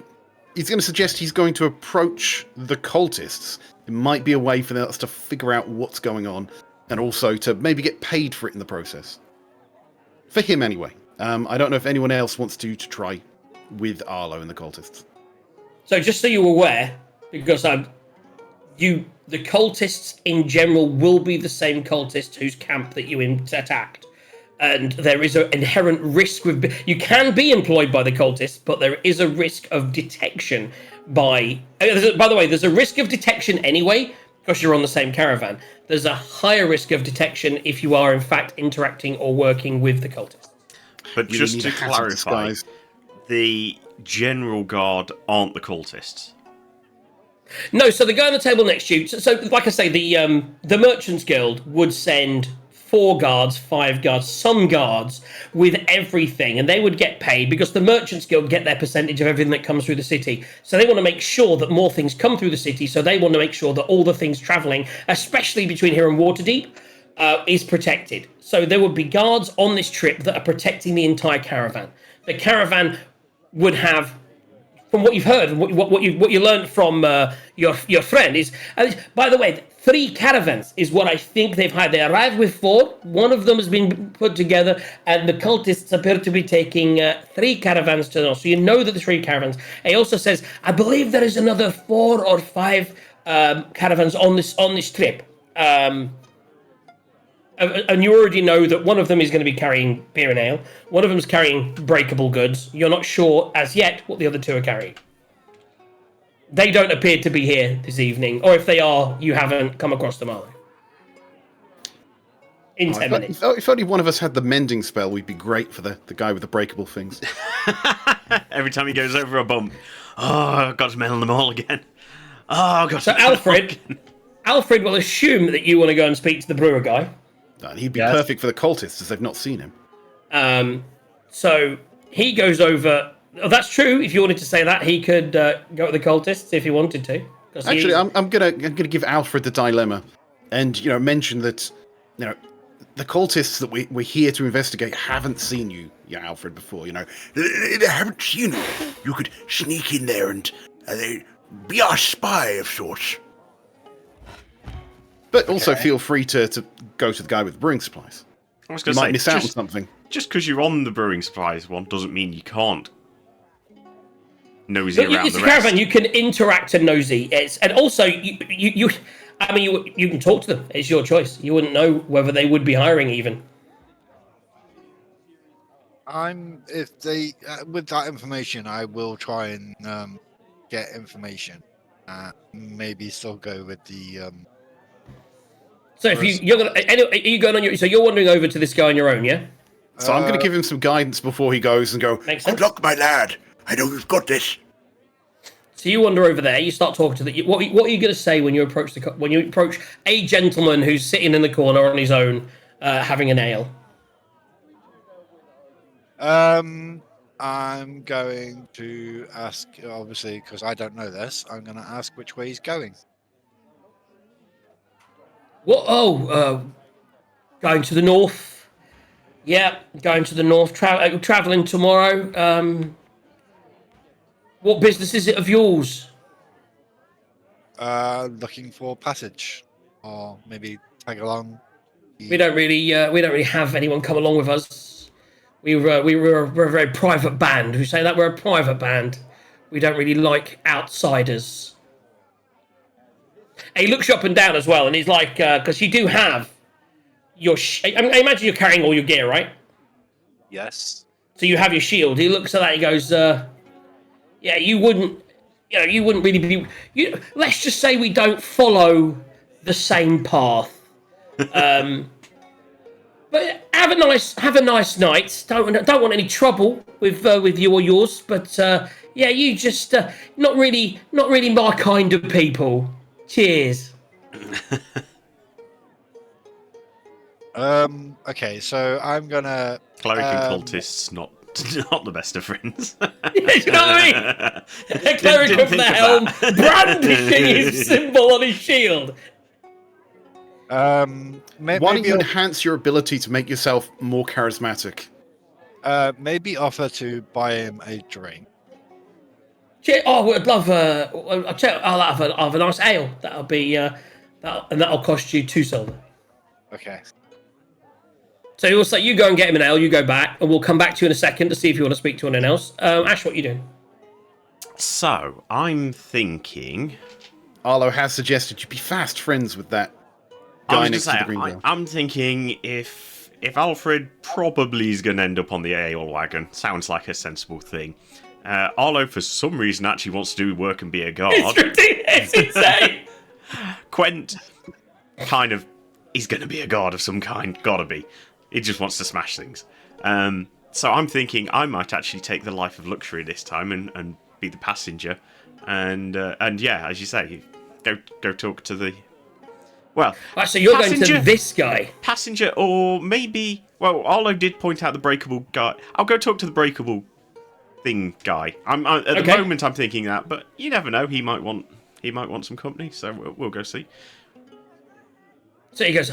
he's going to suggest he's going to approach the cultists. It might be a way for us to figure out what's going on, and also to maybe get paid for it in the process. For him, anyway. I don't know if anyone else wants to try with Arlo and the cultists. So just so you're aware, because the cultists in general will be the same cultists whose camp that you attacked. And there is an inherent risk with... You can be employed by the cultists, but there is a risk of detection by... By the way, there's a risk of detection anyway, because you're on the same caravan. There's a higher risk of detection if you are, in fact, interacting or working with the cultists. But just to clarify, the general guard aren't the cultists. No, so the guy on the table next to you... So like I say, the Merchants Guild would send 4 guards, 5 guards, some guards with everything, and they would get paid because the Merchants Guild get their percentage of everything that comes through the city. So they want to make sure that more things come through the city, so they want to make sure that all the things travelling, especially between here and Waterdeep, is protected. So there would be guards on this trip that are protecting the entire caravan. The caravan would have, from what you've heard, what you learned from your friend is, by the way, 3 caravans is what I think they've had. They arrived with 4. One of them has been put together, and the cultists appear to be taking 3 caravans to the north. So you know that the 3 caravans. He also says, I believe there is another 4 or 5 caravans on this trip. And you already know that one of them is going to be carrying beer and ale. One of them is carrying breakable goods. You're not sure as yet what the other 2 are carrying. They don't appear to be here this evening, or if they are, you haven't come across them, are they? In 10 minutes. If only one of us had the mending spell, we'd be great for the guy with the breakable things. Every time he goes over a bump, I've got to mend them all again. I've got So to Alfred will assume that you want to go and speak to the brewer guy. And he'd be perfect for the cultists, as they've not seen him. So he goes over... Oh, that's true. If you wanted to say that, he could go with the cultists if he wanted to. Actually, I'm gonna give Alfred the dilemma, and mention that the cultists that we're here to investigate haven't seen you, Alfred, before. They haven't seen you. You could sneak in there and be our spy of sorts. But also feel free to go to the guy with the brewing supplies. I was You going to might say, miss out on something. just because you're on the brewing supplies one doesn't mean you can't nosy But around it's the a rest. caravan. You can interact and nosy. And also, you can talk to them. It's your choice. You wouldn't know whether they would be hiring even. If they with that information, I will try and get information. Maybe still go with the. So if you're gonna, are you going on your? So you're wandering over to this guy on your own, yeah? So I'm going to give him some guidance before he goes and go, Makes Good sense. luck, my lad. I know you've got this. So you wander over there. You start talking to the. What are you going to say when you approach a gentleman who's sitting in the corner on his own, having an ale? I'm going to ask, obviously, because I don't know this. I'm going to ask which way he's going. What? Oh, going to the north. Yeah, going to the north. Traveling tomorrow. What business is it of yours? Looking for passage, or maybe tag along. We don't really have anyone come along with us. We're a very private band. We say that we're a private band. We don't really like outsiders. And he looks you up and down as well, and he's like, because you do have your. I imagine you're carrying all your gear, right? Yes. So you have your shield. He looks at that. He goes, "Yeah, you wouldn't really be. Let's just say we don't follow the same path. But have a nice night. Don't want any trouble with you or yours. But yeah, you just not really my kind of people. Cheers." Okay, so I'm gonna. Cleric and cultists, not the best of friends. You know what I mean? The cleric Didn't of the think of helm that. brandishing his symbol on his shield. Why don't Maybe, you enhance your ability to make yourself more charismatic? maybe offer to buy him a drink. Oh, I'd love. I'll have a nice ale. That'll be. That'll cost you 2 silver. Okay. So you'll say you go and get him an ale. You go back, and we'll come back to you in a second to see if you want to speak to anyone else. Ash, what are you doing? So, I'm thinking... Arlo has suggested you be fast friends with that I guy was next to gonna the say, green girl. I'm thinking if Alfred probably is going to end up on the ale wagon, sounds like a sensible thing. Arlo, for some reason, actually wants to do work and be a guard. It's ridiculous. It's insane. Quent, kind of, he's going to be a guard of some kind. Gotta be. He just wants to smash things. So I'm thinking I might actually take the life of luxury this time and be the passenger. And yeah, as you say, go talk to the... Well, Right, so you're passenger, going to this guy. passenger, or maybe... Well, Arlo did point out the breakable guy. I'll go talk to the breakable thing guy. At the Okay. moment, I'm thinking that, but you never know. He might want some company, so we'll go see. So he goes,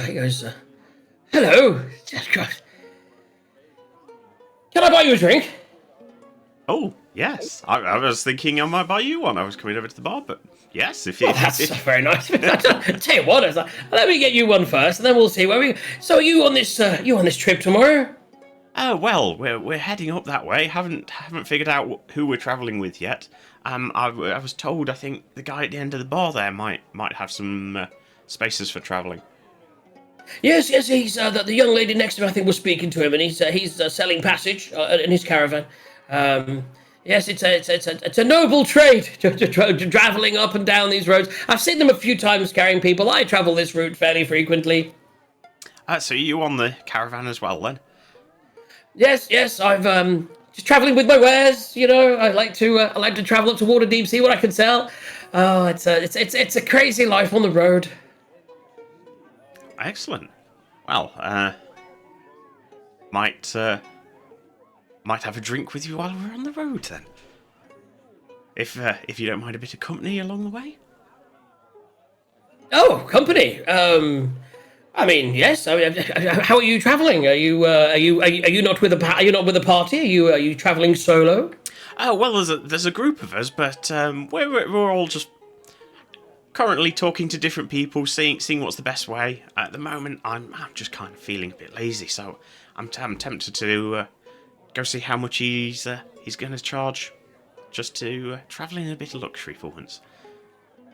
hello. Can I buy you a drink? Oh, yes. I was thinking I might buy you one. I was coming over to the bar, but yes, if you... Oh, that's very nice. Tell you what, I was like, let me get you one first, and then we'll see where we. So are you on this? You on this trip tomorrow? Oh, well, we're heading up that way. Haven't figured out who we're travelling with yet. I was told, I think, the guy at the end of the bar there might have some spaces for travelling. Yes. He's the young lady next to me. I think was speaking to him, and he's selling passage in his caravan. Yes, it's a noble trade traveling up and down these roads. I've seen them a few times carrying people. I travel this route fairly frequently. So you on the caravan as well, then? Yes. I've just traveling with my wares. You know, I like to travel up to Waterdeep, see what I can sell. Oh, it's a crazy life on the road. Excellent. Well, might have a drink with you while we're on the road, then. If you don't mind a bit of company along the way. Oh, company. I mean, yes. I mean, how are you traveling? Are you not with a party? Are you traveling solo? Oh well, there's a group of us, but we're all just currently talking to different people, seeing what's the best way. At the moment, I'm just kind of feeling a bit lazy, so I'm tempted to go see how much he's going to charge just to travel in a bit of luxury for once.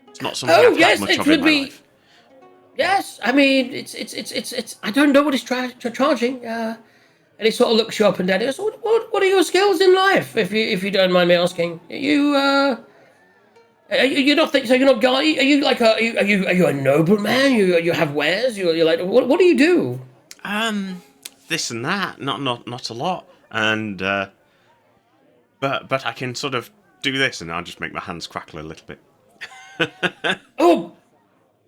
It's not something I've had much of in my life. Yes, I mean it's. I don't know what he's charging. And he sort of looks you up and down. He goes, "What are your skills in life, if you don't mind me asking? You're not so you're not guy. Are you like are you a nobleman? You have wares. You're like what do you do? This and that. Not a lot. And but I can sort of do this, and I'll just make my hands crackle a little bit. Oh,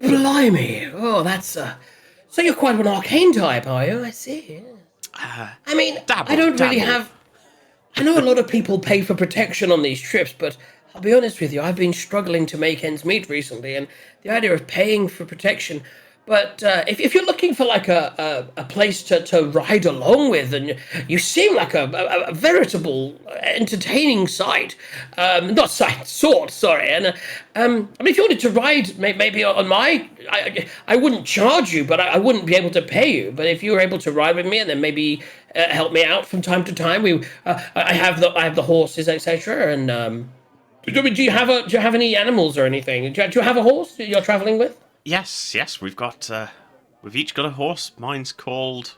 blimey! Oh, that's so you're quite an arcane type, are you? I see. I mean, I don't really have. I know a lot of people pay for protection on these trips, but I'll be honest with you, I've been struggling to make ends meet recently, and the idea of paying for protection. But if you're looking for like a place to ride along with, and you seem like a veritable entertaining sight, not sight, sort, sorry. And I mean, if you wanted to ride, maybe on my, I wouldn't charge you, but I wouldn't be able to pay you. But if you were able to ride with me and then maybe help me out from time to time, I have the horses, etc. And do you have any animals or anything? Do you have a horse you're traveling with? Yes, we've each got a horse. Mine's called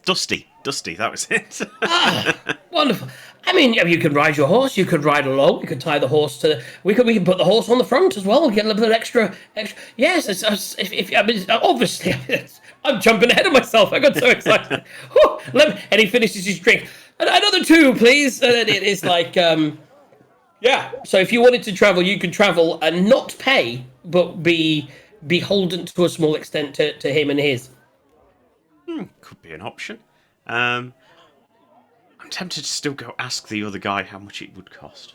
Dusty, that was it. Wonderful. I mean, you can ride your horse. You could ride along. You could tie the horse to. We can put the horse on the front as well. Get a little bit extra. Yes, I mean, obviously, I'm jumping ahead of myself. I got so excited. And he finishes his drink. Another 2, please. And it's like, yeah. So if you wanted to travel, you could travel and not pay, but be beholden to a small extent to him and his. Could be an option. I'm tempted to still go ask the other guy how much it would cost.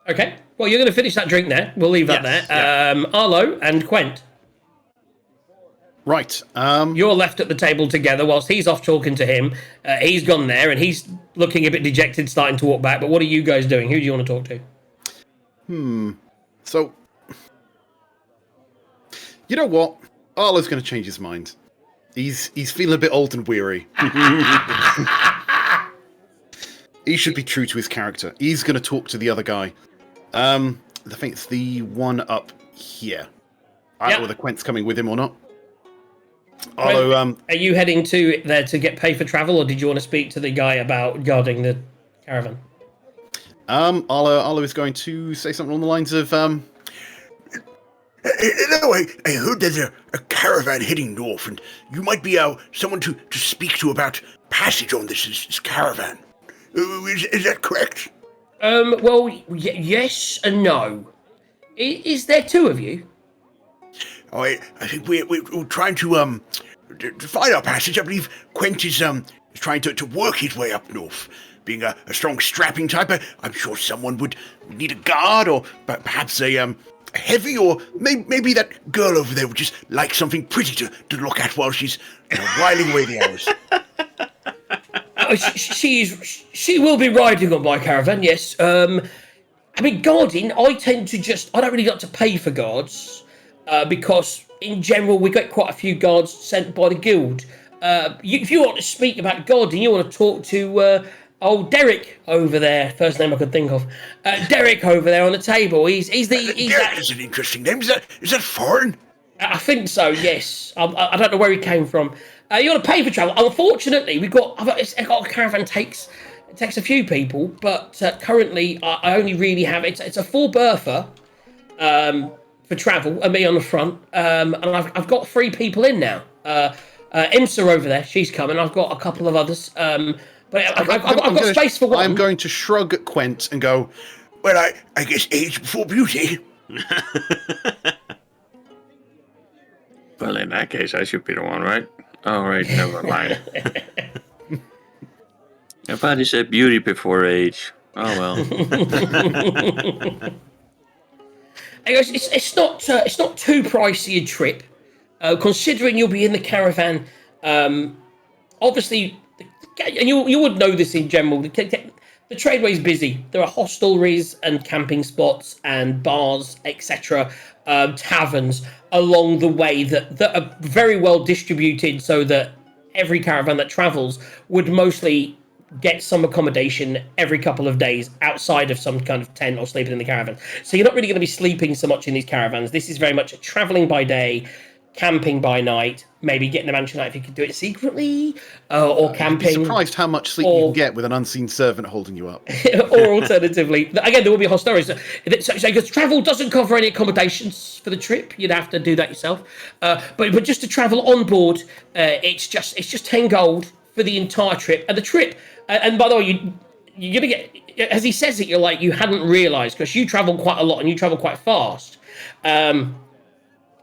Okay. Well, you're going to finish that drink there. We'll leave that Yes, there. Arlo and Quent, Right. you're left at the table together whilst he's off talking to him. He's gone there and he's looking a bit dejected, starting to walk back. But what are you guys doing? Who do you want to talk to? So, you know what? Arlo's going to change his mind. He's feeling a bit old and weary. He should be true to his character. He's going to talk to the other guy. I think it's the one up here. I don't know whether Quent's coming with him or not. Arlo, Are you heading to there to get paid for travel, or did you want to speak to the guy about guarding the caravan? Arlo is going to say something along the lines of, No, I heard there's a caravan heading north, and you might be someone to speak to about passage on this caravan. Is that correct? Well, yes and no. Is there two of you? Oh, I think we're trying to find our passage. I believe Quent is trying to work his way up north. Being a strong, strapping type, I'm sure someone would need a guard, or perhaps a heavy, or maybe that girl over there would just like something pretty to look at while she's whiling away the hours. She will be riding on my caravan, yes. I mean, guarding, I don't really like to pay for guards, because in general we get quite a few guards sent by the guild. If you want to speak about guarding, you want to talk to old Derek over there, first name I could think of. Derek over there on the table. He's Derek is an interesting name. Is that foreign? I think so, yes. I don't know where he came from. You want to pay for travel. Unfortunately, I've got a caravan takes a few people, but currently I only really have it's a 4-berther for travel, and me on the front. And I've got 3 people in now. Imsa over there, she's coming. I've got a couple of others. But I've got space for one. I'm going to shrug at Quent and go, Well, I guess age before beauty. Well, in that case, I should be the one, right? All right, never mind. I thought he said beauty before age. Oh well. Anyways, it's not too pricey a trip, considering you'll be in the caravan. Obviously, and you would know this in general. The tradeway's busy. There are hostelries and camping spots and bars, etc., taverns along the way that are very well distributed, so that every caravan that travels would mostly get some accommodation every couple of days outside of some kind of tent or sleeping in the caravan. So you're not really going to be sleeping so much in these caravans. This is very much traveling by day, camping by night, maybe getting a mansion night if you could do it secretly, or camping. I'd be surprised how much sleep you can get with an unseen servant holding you up. Or alternatively, again, there will be hostels. So because travel doesn't cover any accommodations for the trip, you'd have to do that yourself. But just to travel on board, it's just 10 gold for the entire trip. And the trip, and by the way, you're gonna get, as he says it, you're like you hadn't realised, because you travel quite a lot and you travel quite fast.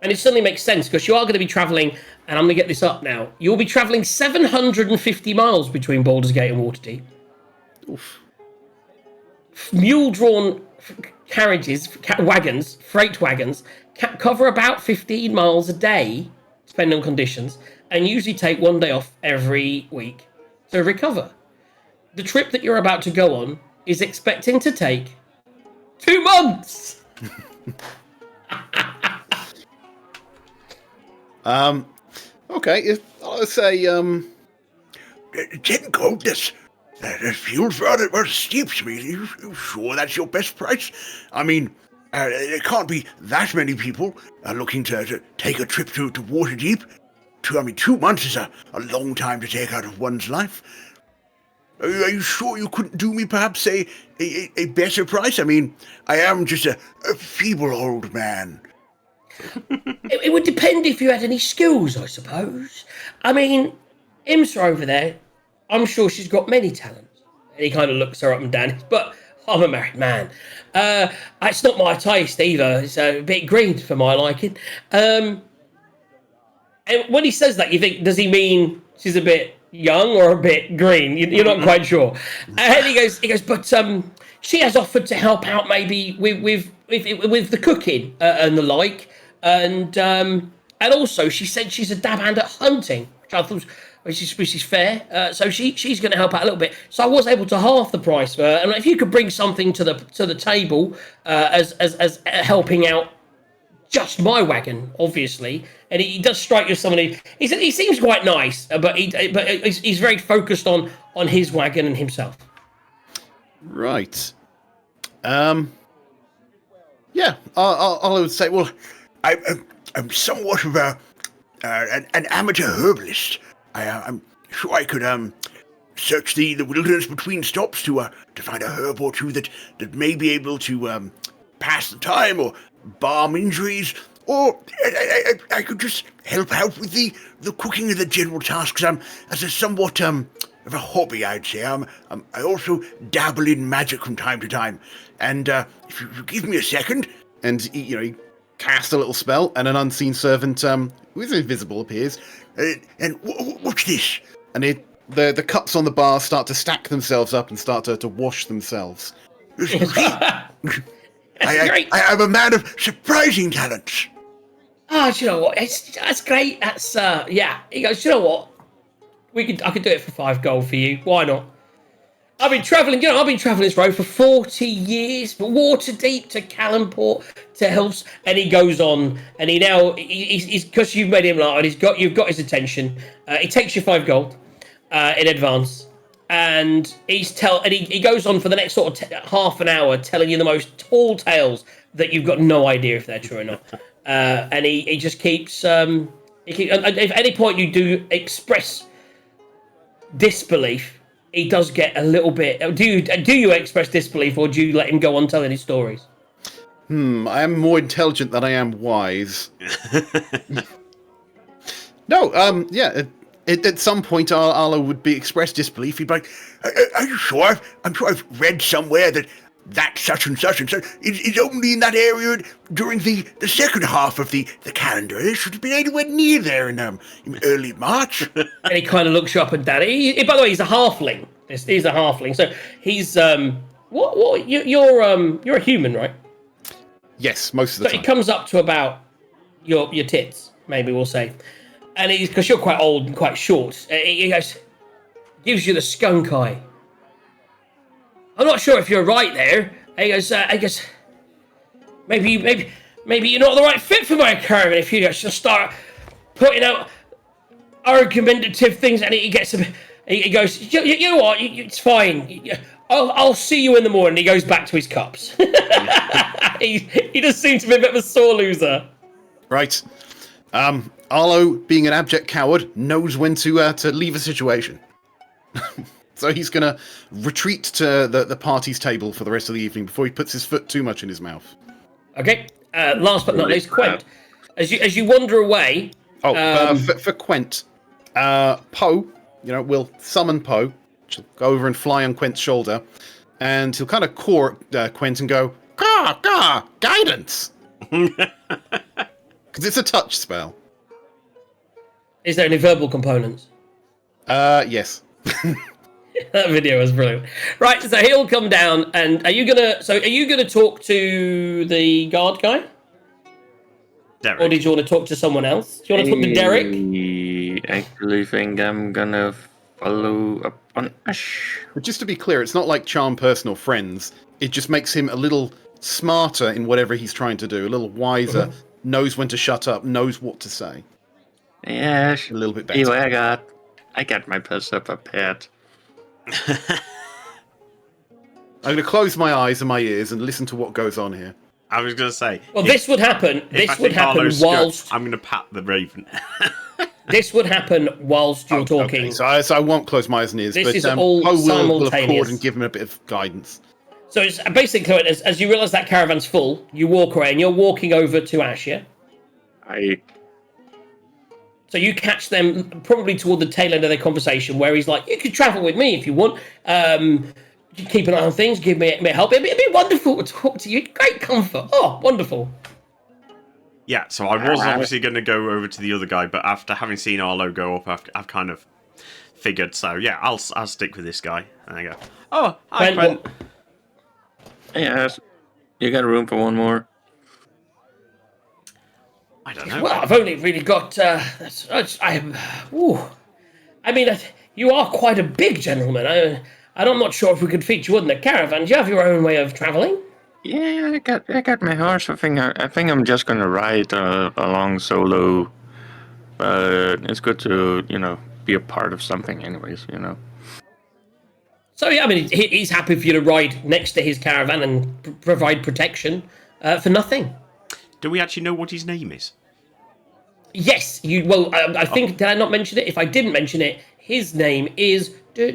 And it certainly makes sense, because you are going to be travelling, and I'm going to get this up now, you'll be travelling 750 miles between Baldur's Gate and Waterdeep. Oof. Mule-drawn carriages, wagons, freight wagons, cover about 15 miles a day, depending on conditions, and usually take 1 day off every week to recover. The trip that you're about to go on is expecting to take 2 months! Okay, if I'll say, 10 gold, that feels rather steep to me. You sure that's your best price? I mean, there can't be that many people looking to take a trip to Waterdeep. 2 months is a long time to take out of one's life. Are you sure you couldn't do me perhaps a better price? I mean, I am just a feeble old man. It would depend if you had any skills, I suppose. I mean, Imsa over there, I'm sure she's got many talents. And he kind of looks her up and down. But I'm a married man. It's not my taste either. It's a bit green for my liking. And when he says that, you think, does he mean she's a bit young or a bit green. You're not quite sure. And he goes, but she has offered to help out maybe with the cooking and the like, and also she said she's a dab hand at hunting, which I thought which is fair. So she's going to help out a little bit. So I was able to half the price for her, and if you could bring something to the table as helping out. Just my wagon, obviously, and he does strike you as somebody. He seems quite nice, but he's very focused on his wagon and himself. Right. Yeah. I would say. Well, I'm somewhat of an amateur herbalist. I'm sure I could search the wilderness between stops to find a herb or two that may be able to pass the time or balm injuries, or I could just help out with the cooking of the general tasks. As a somewhat of a hobby, I'd say. I also dabble in magic from time to time, and if you give me a second, and he cast a little spell, and an unseen servant who is invisible appears, and what's this? and the cups on the bar start to stack themselves up and start to wash themselves. I'm a man of surprising talents. Oh, do you know what? That's great. That's yeah. He goes, you know what? I could do it for 5 gold for you. Why not? I've been travelling. I've been travelling this road for 40 years, from Waterdeep to Callumport to Hills, and he goes on, and he's because you've made him laugh, and you've got his attention. He takes you 5 gold in advance. And he goes on for the next sort of half an hour telling you the most tall tales that you've got no idea if they're true or not. And he just keeps if at any point you do express disbelief, he does get a little bit. Do you express disbelief, or do you let him go on telling his stories? I am more intelligent than I am wise. No, yeah. At some point, Arlo would be expressed disbelief. He'd be like, Are you sure? I'm sure I've read somewhere that such and such is only in that area during the second half of the calendar. It should have been anywhere near there in early March. And he kind of looks you up and down. By the way, he's a halfling. He's a halfling. So he's you're a human, right? yes, most of the So time. he comes up to about your tits, maybe we'll say. And he's, because you're quite old and quite short, he goes, gives you the skunk eye. I'm not sure if you're right there. He goes, maybe you're not the right fit for my caravan if you just start putting out argumentative things. And he gets a bit, he goes, you know what, it's fine. I'll see you in the morning. He goes back to his cups. he just seems to be a bit of a sore loser. Right. Arlo, being an abject coward, knows when to leave a situation. So he's going to retreat to the party's table for the rest of the evening before he puts his foot too much in his mouth. Okay. Last but not least, Quent. As you wander away. For Quent, Poe, will summon Poe. She'll go over and fly on Quent's shoulder, and he'll kind of caw at Quent and go, "Gah, guidance," because it's a touch spell. Is there any verbal components? Yes. That video was brilliant. Right, so he'll come down, and are you gonna talk to the guard guy? Derek. Or did you want to talk to someone else? Do you want to talk to Derek? I actually think I'm gonna follow up on Ash. But just to be clear, it's not like charm person or friends. It just makes him a little smarter in whatever he's trying to do, a little wiser, knows when to shut up, knows what to say. Yes. A little bit better. Anyway, I got my pistol prepared. I'm going to close my eyes and my ears and listen to what goes on here. I was going to say. Well, this would happen. This would happen whilst I'm going to pat the raven. this would happen whilst you're talking. Okay, so I won't close my eyes and ears. This but is all Poe will have simultaneous. called and give him a bit of guidance. So it's basically as you realise that caravan's full, you walk away and you're walking over to Ash, yeah? So you catch them probably toward the tail end of their conversation where he's like, you could travel with me if you want. Keep an eye on things, give me help. It'd be wonderful to talk to you. Great comfort. Oh, wonderful. Yeah, so I was obviously going to go over to the other guy, but after having seen Arlo go up, I've kind of figured. So yeah, I'll stick with this guy. And I go, oh, hi, Quent, Quent. Yes, you got room for one more. I don't know. well, I've only really got. Ooh. I mean, you are quite a big gentleman. I'm not sure if we could fit you in the caravan. Do you have your own way of traveling? Yeah, I got my horse. I think I'm just gonna ride along solo. It's good to be a part of something, anyways. So yeah, I mean, he's happy for you to ride next to his caravan and provide protection for nothing. Do we actually know what his name is? Yes, you. Well, I think did I not mention it? If I didn't mention it, his name is. No,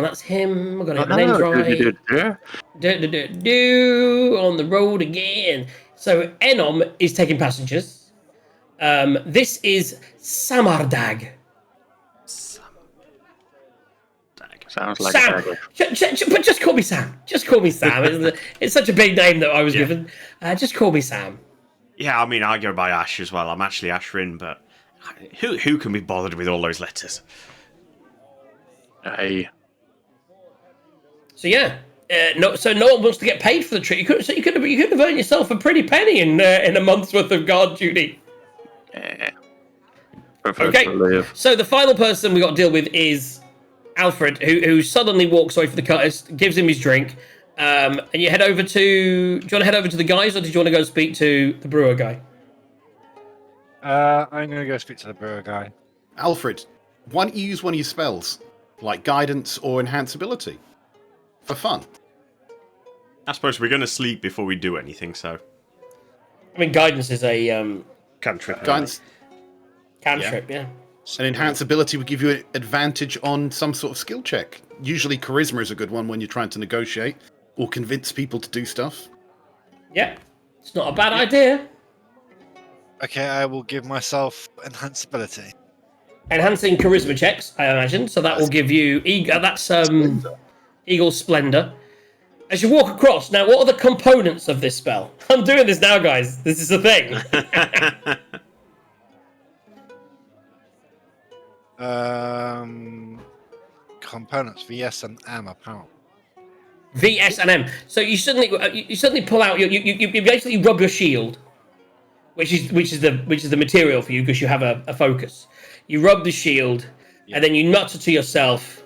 that's him. I gotta get the names right. On the road again. So Enom is taking passengers. This is Samardag. Sounds like Sam, a dagger. but just call me Sam. Just call me Sam. It's such a big name that I was given. Just call me Sam. Yeah, I mean, I go by Ash as well. I'm actually Ashrin, but who can be bothered with all those letters? Aye. So yeah, so no one wants to get paid for the trip. You could have earned yourself a pretty penny in a month's worth of guard duty. Prefer Okay, to live. so the final person we got to deal with is Alfred, who suddenly walks away from the cutlass, gives him his drink, and you head over to. Do you want to head over to the guys, or did you want to go speak to the brewer guy? I'm going to go speak to the brewer guy. Alfred, why don't you use one of your spells, like guidance or enhance ability, for fun? I suppose we're going to sleep before we do anything, so I mean, guidance is a cantrip. Guidance, cantrip, yeah. and enhance ability would give you an advantage on some sort of skill check. Usually, charisma is a good one when you're trying to negotiate or convince people to do stuff. Yeah, it's not a bad idea. Okay, I will give myself enhanced ability. Enhancing charisma checks, I imagine. So that will give you Eagle Splendor. As you walk across, now what are the components of this spell? I'm doing this now, guys. This is the thing. Components VS and M apparently. VS and M. So you suddenly pull out you basically rub your shield, which is the material for you because you have a focus. You rub the shield, and then you mutter to yourself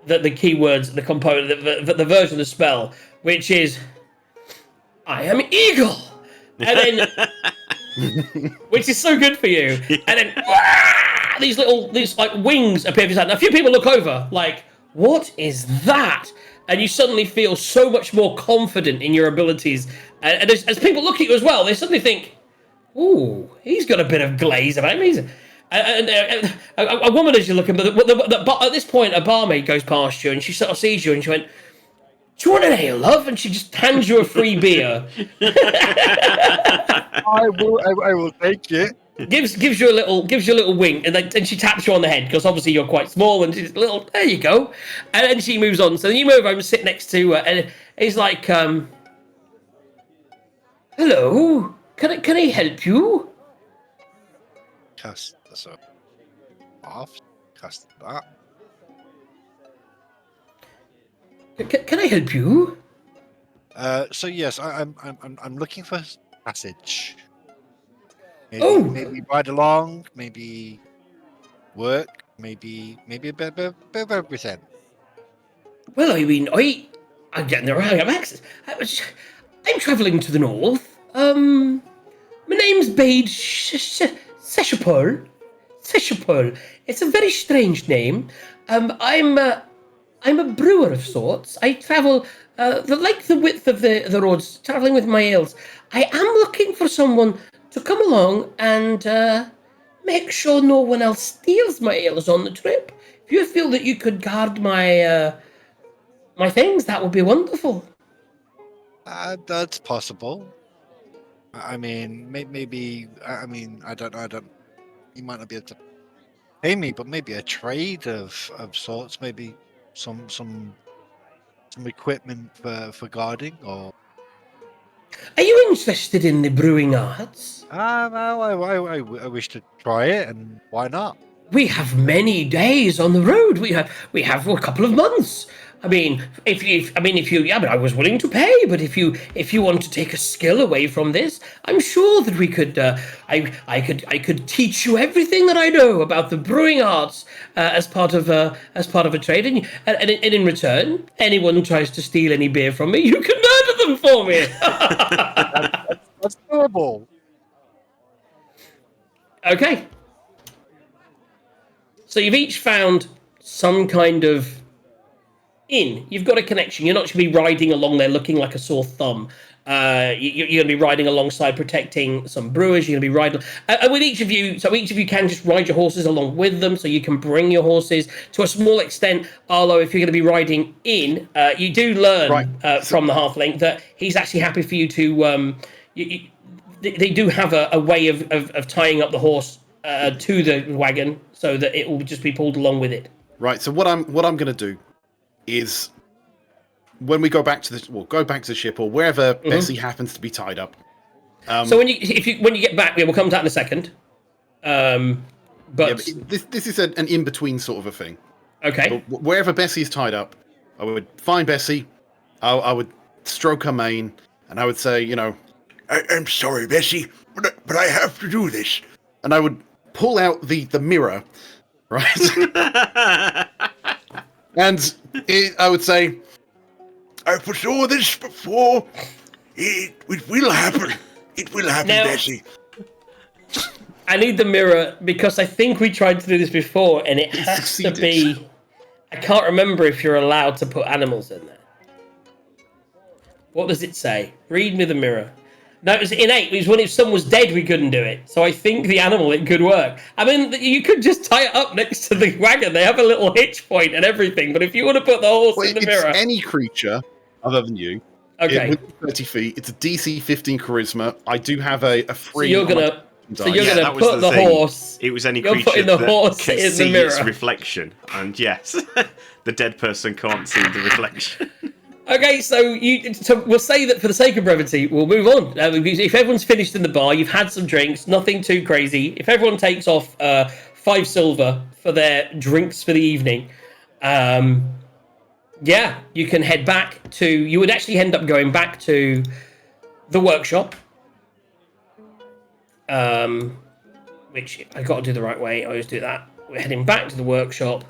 the keywords, the component, the version of the spell, which is I am eagle, and then which is so good for you, and then these like wings appear beside. Now, a few people look over, like, what is that? And you suddenly feel so much more confident in your abilities. And as people look at you as well, they suddenly think, ooh, he's got a bit of glaze about him. A woman as you're looking, but at this point, a barmaid goes past you and she sort of sees you and she went, do you want an ale, love? And she just hands you a free beer. I will take it. gives you a little wink, and then she taps you on the head because obviously you're quite small, and she's little. There you go, and then she moves on. So then you move over and sit next to her, and he's like, "Hello, can I help you?" Cast this up. Off. Cast that. Can I help you? So yes, I'm looking for passage. Maybe ride along, maybe work, maybe a bit of everything. Well, I mean, I'm getting the wrong access. I'm travelling to the north. My name's Bade Seshapol. Seshapol. It's a very strange name. I'm a brewer of sorts. I travel the width of the roads, travelling with my ales. I am looking for someone to come along and make sure no one else steals my ales on the trip. If you feel that you could guard my my things, that would be wonderful. That's possible. I mean, maybe. I mean, I don't. You might not be able to pay me, but maybe a trade of sorts. Maybe some equipment for guarding, or Are you interested in the brewing arts? Well, I wish to try it, and why not? We have many days on the road. We have a couple of months. I mean, if you, yeah, but I was willing to pay. But if you want to take a skill away from this, I'm sure that we could. I could teach you everything that I know about the brewing arts as part of a trade, and in return, anyone who tries to steal any beer from me, you can murder them for me. That's horrible. Okay. So you've each found some kind of inn. You've got a connection. You're not going to be riding along there looking like a sore thumb. You're going to be riding alongside protecting some brewers. You're going to be riding. And with each of you, so each of you can just ride your horses along with them. So you can bring your horses to a small extent. Arlo, if you're going to be riding in, you do learn from the halfling that he's actually happy for you to. They do have a way of tying up the horse to the wagon so that it will just be pulled along with it. Right. So what I'm going to do is when we go back to the ship or wherever Bessie happens to be tied up. So when you get back, we'll come to that in a second. But this is an in between sort of a thing. Okay. But wherever Bessie's tied up, I would find Bessie. I would stroke her mane, and I would say, I'm sorry, Bessie, but I have to do this. And I would pull out the mirror, right? And I would say, I foresaw this before. It will happen. It will happen, Now- Bessie. I need the mirror because I think we tried to do this before, and it has to succeeded. be. I can't remember if you're allowed to put animals in there. What does it say? Read me the mirror. No, it was innate. It was when if someone was dead, we couldn't do it. So I think the animal, it could work. I mean, you could just tie it up next to the wagon. They have a little hitch point and everything. But if you want to put the horse in the it's mirror, any creature other than you. okay. Within 30 feet. It's a DC 15 charisma. I do have a So free. you're gonna that was put the thing. horse. It was any You're creature putting the that horse can in the see mirror. its reflection. And yes, the dead person can't see the reflection. Okay, so we'll say that for the sake of brevity, we'll move on. If everyone's finished in the bar, you've had some drinks, nothing too crazy. If everyone takes off 5 silver for their drinks for the evening, yeah, you can head back to. You would actually end up going back to the workshop, which I got to do the right way. I always do that. We're heading back to the workshop,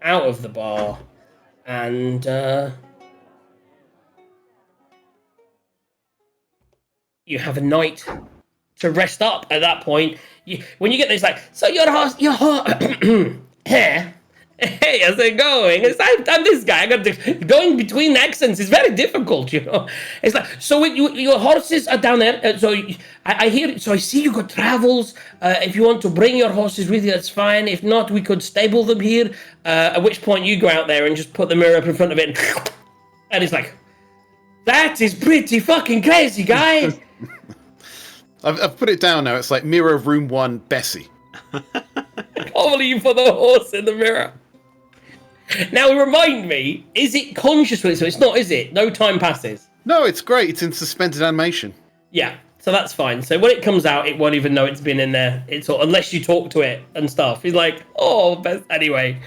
out of the bar, and. You have a night to rest up at that point. When you get this, like, so your horse, hey, how's it going? I'm this guy. I got going between accents is very difficult, It's like, so your horses are down there. So I hear, so I see you got travels. If you want to bring your horses with you, that's fine. If not, we could stable them here. At which point you go out there and just put the mirror up in front of it, and it's like, that is pretty fucking crazy, guy. I've put it down now. It's like mirror room 1, Bessie. Probably you put the horse in the mirror. Now remind me, is it conscious when it's not, is it? No time passes. No, it's great. It's in suspended animation. Yeah, so that's fine. So when it comes out, it won't even know it's been in there. Unless you talk to it and stuff. He's like, oh, best. Anyway.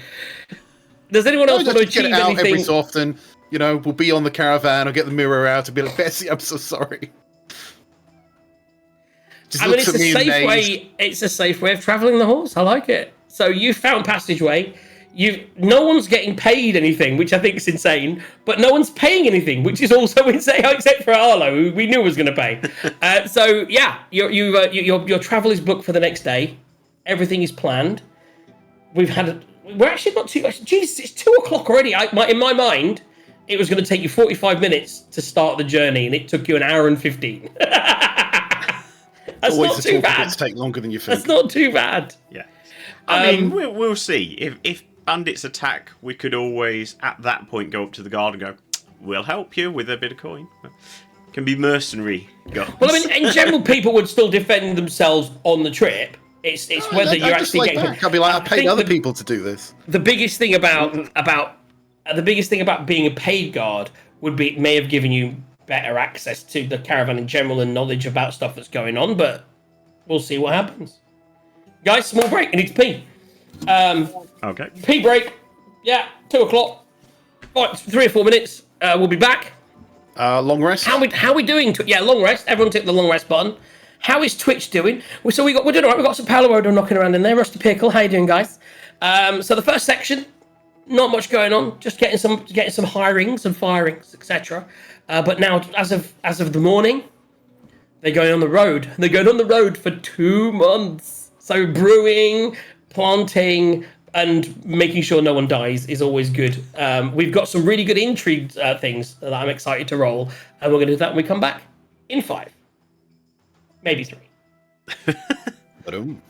Does anyone else want to Just get achieve it out anything? every so often. We'll be on the caravan. I'll get the mirror out and be like, Bessie, I'm so sorry. Just looks it's at a me safe amazed. way. It's a safe way of traveling the horse. I like it. So you found passageway. No one's getting paid anything, which I think is insane. But no one's paying anything, which is also insane, except for Arlo, who we knew was going to pay. So yeah, your travel is booked for the next day. Everything is planned. We're actually not too. Jesus, it's 2:00 already. In my mind, it was going to take you 45 minutes to start the journey, and it took you an hour and 15. That's Always not the too talking bad. bits take longer than you think. That's not too bad. Yeah. I mean, we'll see. If bandits attack, we could always, at that point, go up to the guard and go, we'll help you with a bit of coin. Can be mercenary guards. Well, I mean, in general, people would still defend themselves on the trip. It's whether you're just actually like getting. that. I'll be like, I paid think other people to do this. The biggest thing about being a paid guard would be it may have given you better access to the caravan in general and knowledge about stuff that's going on, but we'll see what happens. Guys, small break. I need to pee. Okay. Pee break. Yeah, 2 o'clock. Right, 3 or 4 minutes. We'll be back. Long rest. How we doing? Yeah, long rest. Everyone tick the long rest button. How is Twitch doing? We're doing all right. We've got some Palo Rodo knocking around in there. Rusty Pickle, how you doing, guys? So the first section, not much going on. Just getting some hirings and firings, etc. But now, as of the morning, they're going on the road. They're going on the road for 2 months. So brewing, planting, and making sure no one dies is always good. We've got some really good intrigue things that I'm excited to roll, and we're going to do that when we come back in 5, maybe 3. Ba-dum.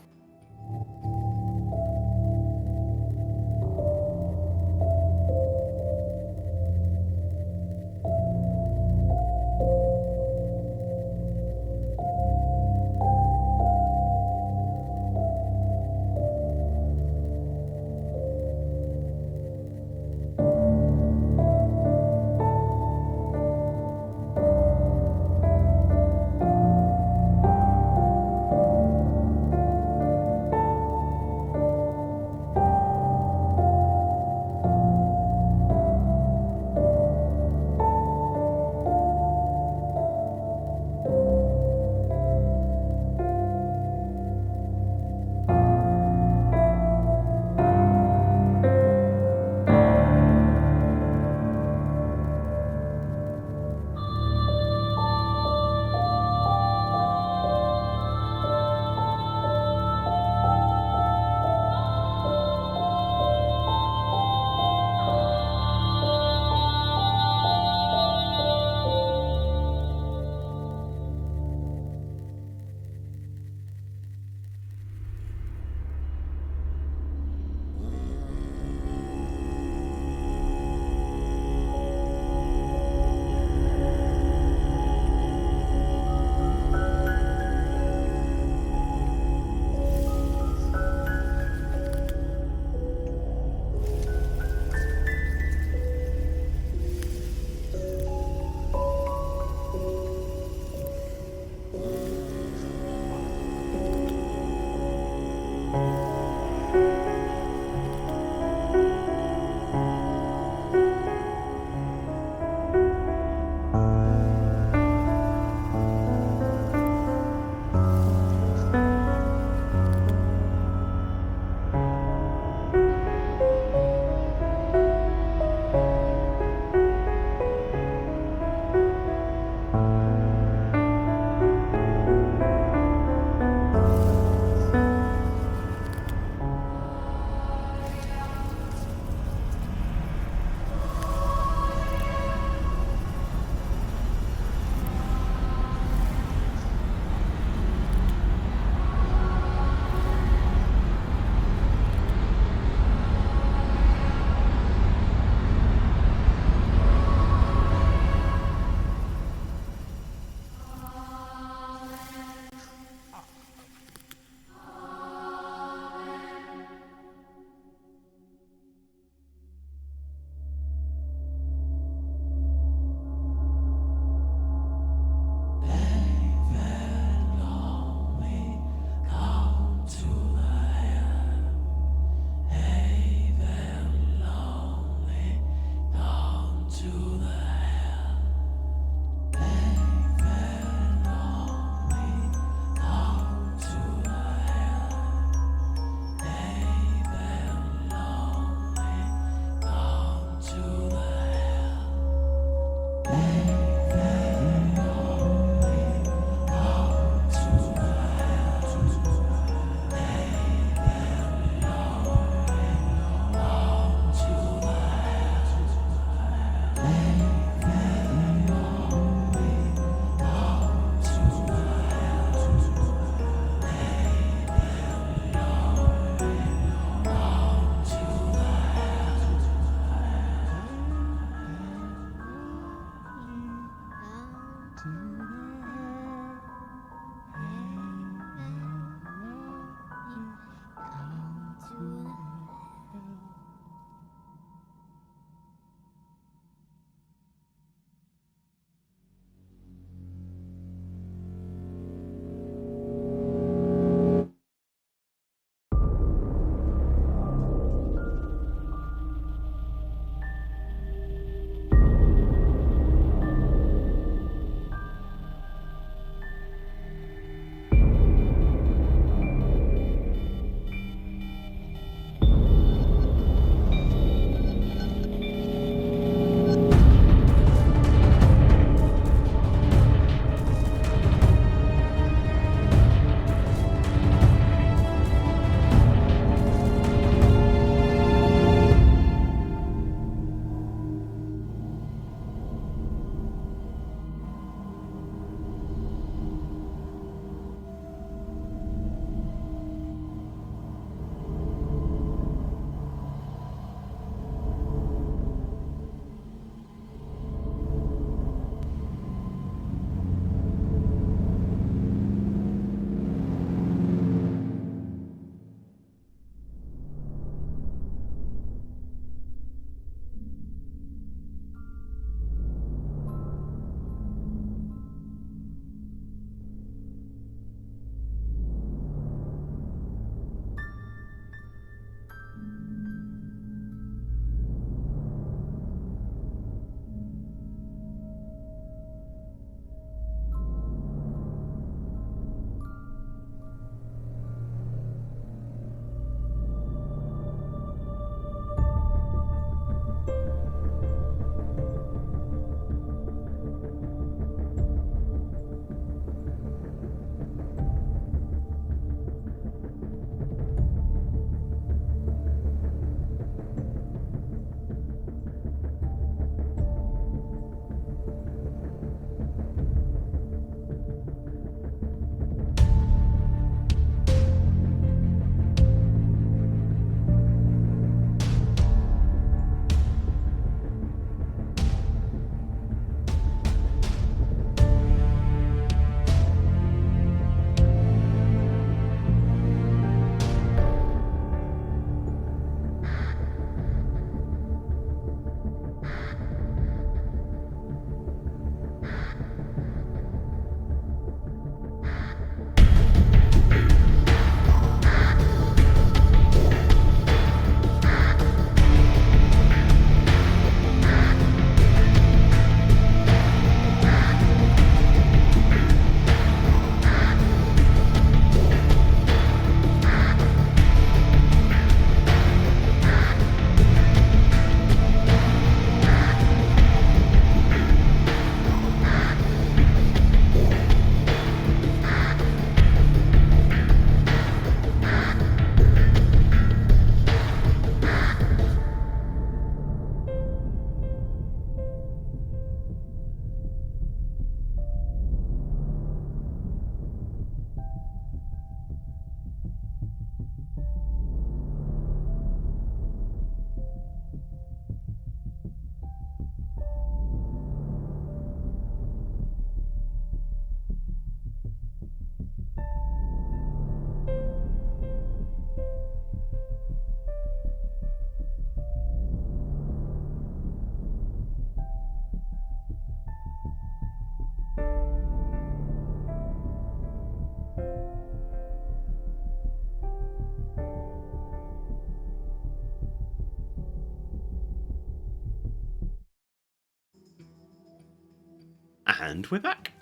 And we're back.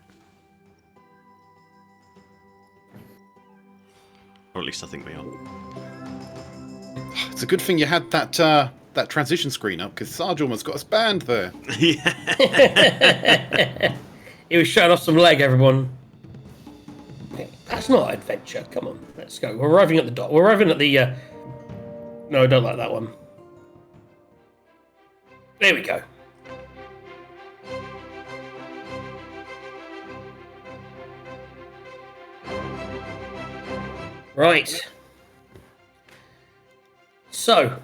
Or at least I think we are. It's a good thing you had that that transition screen up, because Sarge almost got us banned there. Yeah. He was showing off some leg, everyone. That's not adventure. Come on, let's go. We're arriving at the dock. We're arriving at the... No, I don't like that one. There we go. Right. So,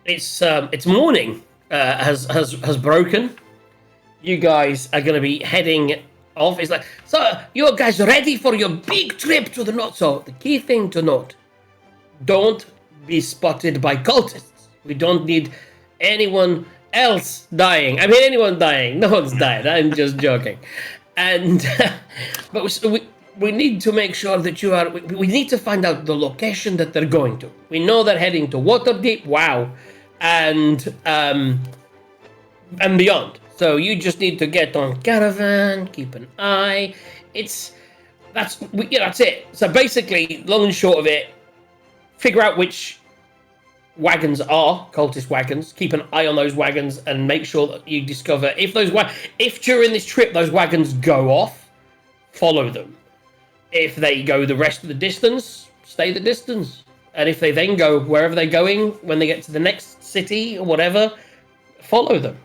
it's morning. Has broken. You guys are going to be heading off. It's like, so you guys ready for your big trip to the North? So the key thing to note: don't be spotted by cultists. We don't need anyone else dying. I mean, anyone dying. No one's died. I'm just joking. And but we need to make sure that you are. We need to find out the location that they're going to. We know they're heading to Waterdeep. Wow, and beyond. So you just need to get on Caravan, keep an eye. That's it. So basically, long and short of it, figure out which wagons are cultist wagons. Keep an eye on those wagons and make sure that you discover if during this trip those wagons go off, follow them. If they go the rest of the distance, stay the distance. And if they then go wherever they're going when they get to the next city or whatever, follow them.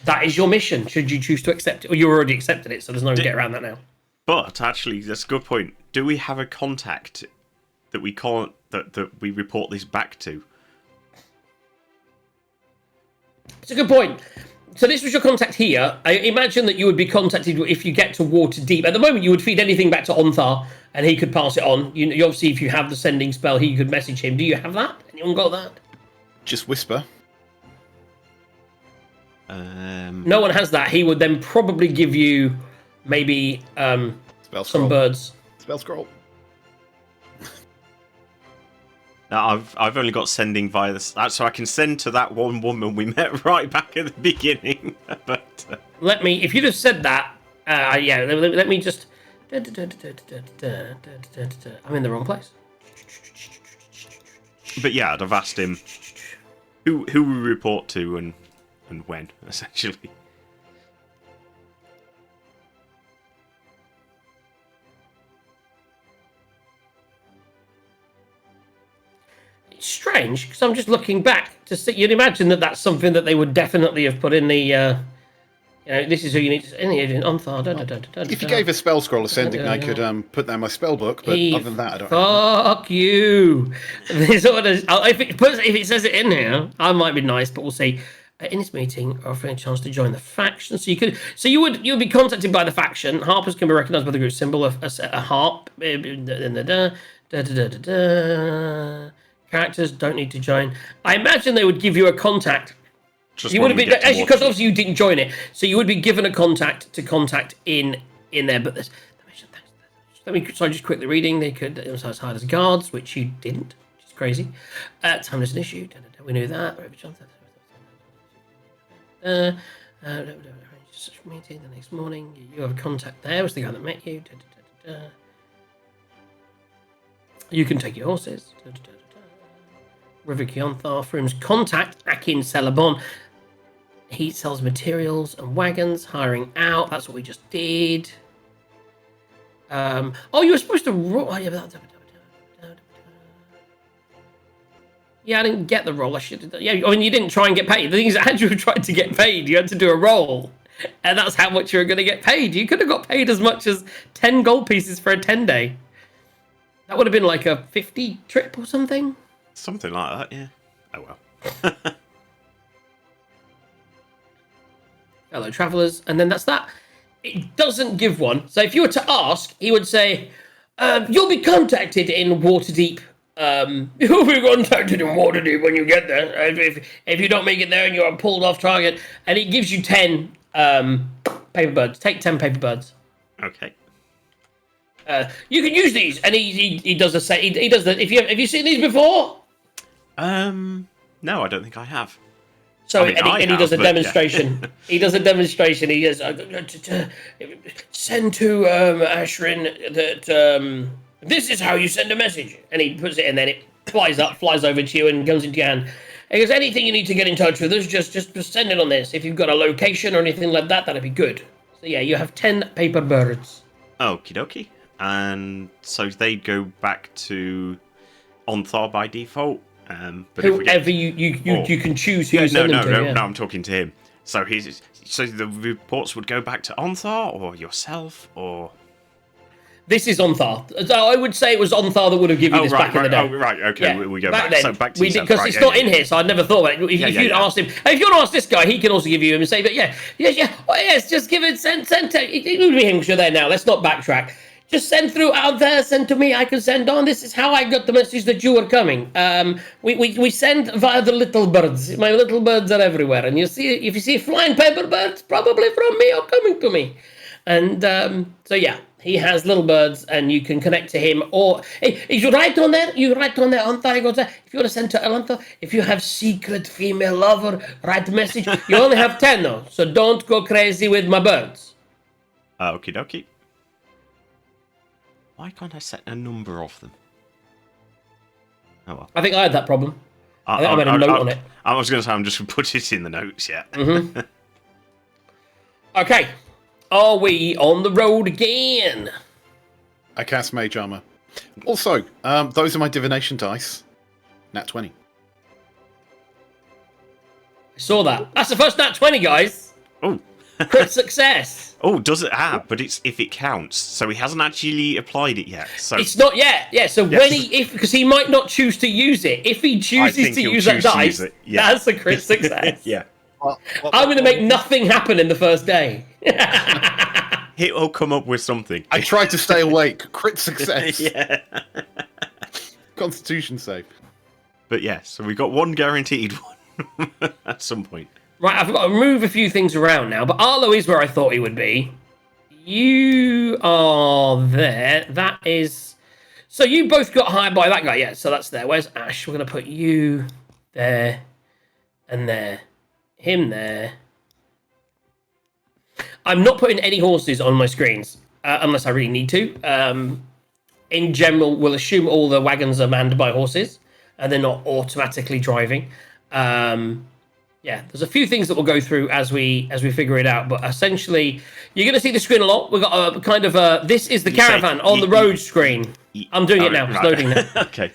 That is your mission, should you choose to accept it. Well, you already accepted it, so there's no get around that now. But actually, that's a good point. Do we have a contact that we can't that we report this back to? It's a good point. So this was your contact here. I imagine that you would be contacted if you get to Waterdeep. At the moment, you would feed anything back to Onthar, and he could pass it on. You obviously, if you have the sending spell, he could message him. Do you have that? Anyone got that? Just whisper. No one has that. He would then probably give you maybe Spell scroll. some birds. Spell scroll. Now, I've only got sending via the... So I can send to that one woman we met right back at the beginning. But Let me... If you'd have said that... yeah, let me just... I'm in the wrong place. But yeah, I'd have asked him who we report to and when, essentially. It's strange, because I'm just looking back to see... You'd imagine that that's something that they would definitely have put in the... this is who you need to... If you gave a spell scroll ascending, I could put that in my spell book, but other than that, I don't know. Fuck you. This orders, if it says it in here, I might be nice, but we'll see. In this meeting, offering a chance to join the faction, so you would be contacted by the faction. Harpers can be recognised by the group symbol of a harp. Characters don't need to join. I imagine they would give you a contact. You would have been, actually, because obviously you didn't join it, so you would be given a contact to contact in there. But there's, so I'm just quickly reading. They could as hard as guards, which you didn't, which is crazy. Time is an issue. We knew that. Such meeting the next morning. You have a contact there. Was the guy that met you. You can take your horses. River Kionthar, Froom's contact, Akin Celebon. He sells materials and wagons, hiring out. That's what we just did. Oh, you were supposed to roll. Yeah, I didn't get the roll. I should have. Yeah, I mean, you didn't try and get paid. The thing is, as you were trying to get paid, you had to do a roll. And that's how much you were going to get paid. You could have got paid as much as 10 gold pieces for a 10-day. That would have been like a 50 trip or something. Something like that, yeah. Oh well. Fellow travellers, and then that's that. It doesn't give one. So if you were to ask, he would say, you'll be contacted in Waterdeep. You'll be contacted in Waterdeep when you get there. If you don't make it there and you're pulled off target. And it gives you 10 paper birds. Take 10 paper birds. Okay. You can use these, and he does the same. He does the. Have you seen these before? No, I don't think I have. So I mean, and he does a but, yeah. demonstration. He does a demonstration. He goes, send to Ashrin that this is how you send a message, and he puts it, and then it flies over to you and comes into your hand. He goes, anything you need to get in touch with us, just send it on this. If you've got a location or anything like that, that'd be good. So yeah, you have 10 paper birds. Okie dokie. And so they'd go back to Onthar by default. But Whoever you can choose who you send them to. No, I'm talking to him. So the reports would go back to Onthar or yourself or. This is Onthar. So I would say it was Onthar that would have given you this back in the day. Oh, right, okay, Yeah. we go back. back. Then, So back to because yourself, it's not in here, so I'd never thought about it. If you'd asked him, if you want to ask this guy, he can also give you him and say, but oh, yes, just give it, send. It would be him, because you're there now. Let's not backtrack. Just send through out there, send to me, I can send on. This is how I got the message that you were coming. We send via the little birds. My little birds are everywhere. And if you see flying paper birds, probably from me or coming to me. And so yeah, he has little birds and you can connect to him. Or if you write on there, Onthar, he goes there. If you want to send to Onthar, if you have secret female lover, write message. You only have 10 though, so don't go crazy with my birds. Okie dokie. Why can't I set a number of them? Oh well. I think I had that problem. I think I made a note on it. I was going to say I'm just going to put it in the notes, yeah. Mm-hmm. Okay. Are we on the road again? I cast Mage Armor. Also, those are my divination dice. Nat 20. I saw that. That's the first nat 20, guys. Oh. Crit success. Oh, does it have? But it's if it counts. So he hasn't actually applied it yet. So it's not yet. Yeah. So when because he might not choose to use it. If he chooses to use that dice, that's a crit success. Yeah. I'm going to make nothing happen in the first day. He'll come up with something. I tried to stay awake. Crit success. Yeah. Constitution save. But yeah, so we got one guaranteed one at some point. Right, I've got to move a few things around now, but Arlo is where I thought he would be. You are there. That is... So you both got hired by that guy, yeah, so that's there. Where's Ash? We're going to put you there and there. Him there. I'm not putting any horses on my screens, unless I really need to. In general, we'll assume all the wagons are manned by horses, and they're not automatically driving. Yeah, there's a few things that we'll go through as we figure it out, but essentially, you're going to see the screen a lot. We've got a kind of a, this is the caravan on the road screen. I'm doing it now, it's loading now. Okay.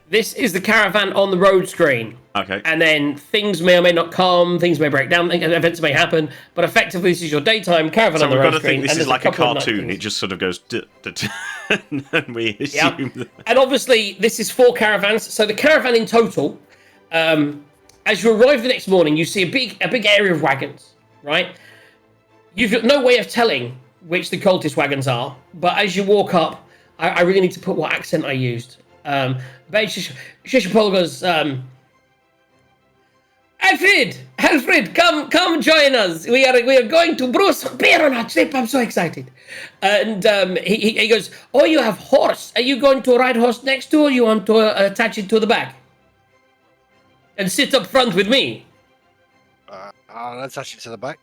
This is the caravan on the road screen. Okay. And then things may or may not come, things may break down, events may happen, but effectively this is your daytime caravan on the road screen. So we've got to think this is like a cartoon, it just sort of goes, and we assume that. And obviously, this is 4 caravans, so the caravan in total, as you arrive the next morning, you see a big area of wagons, right? You've got no way of telling which the cultist wagons are, but as you walk up, I really need to put what accent I used. But Shishapol goes, Alfred, come join us. We are going to brew some beer on our trip. I'm so excited. And he goes, oh, you have horse. Are you going to ride horse next to, or you want to attach it to the back? And sit up front with me. Let's attach it to the back.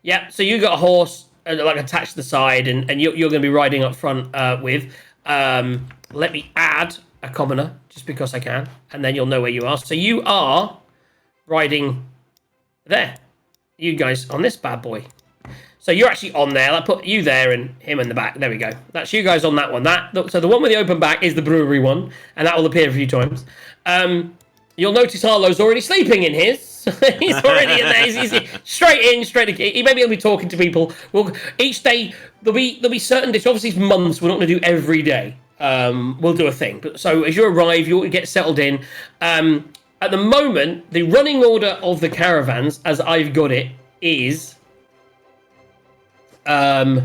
Yeah, so you got a horse like attached to the side, and you're going to be riding up front with. Let me add a commoner just because I can, and then you'll know where you are. So you are riding there. You guys on this bad boy. So you're actually on there. I put you there and him in the back. There we go. That's you guys on that one. So the one with the open back is the brewery one, and that will appear a few times. You'll notice Arlo's already sleeping in his. He's already in there. He's straight in, straight again. Maybe he'll be talking to people. Each day there'll be certain days. Obviously, it's months. We're not going to do every day. We'll do a thing. But so as you arrive, you'll get settled in. At the moment, the running order of the caravans, as I've got it, is so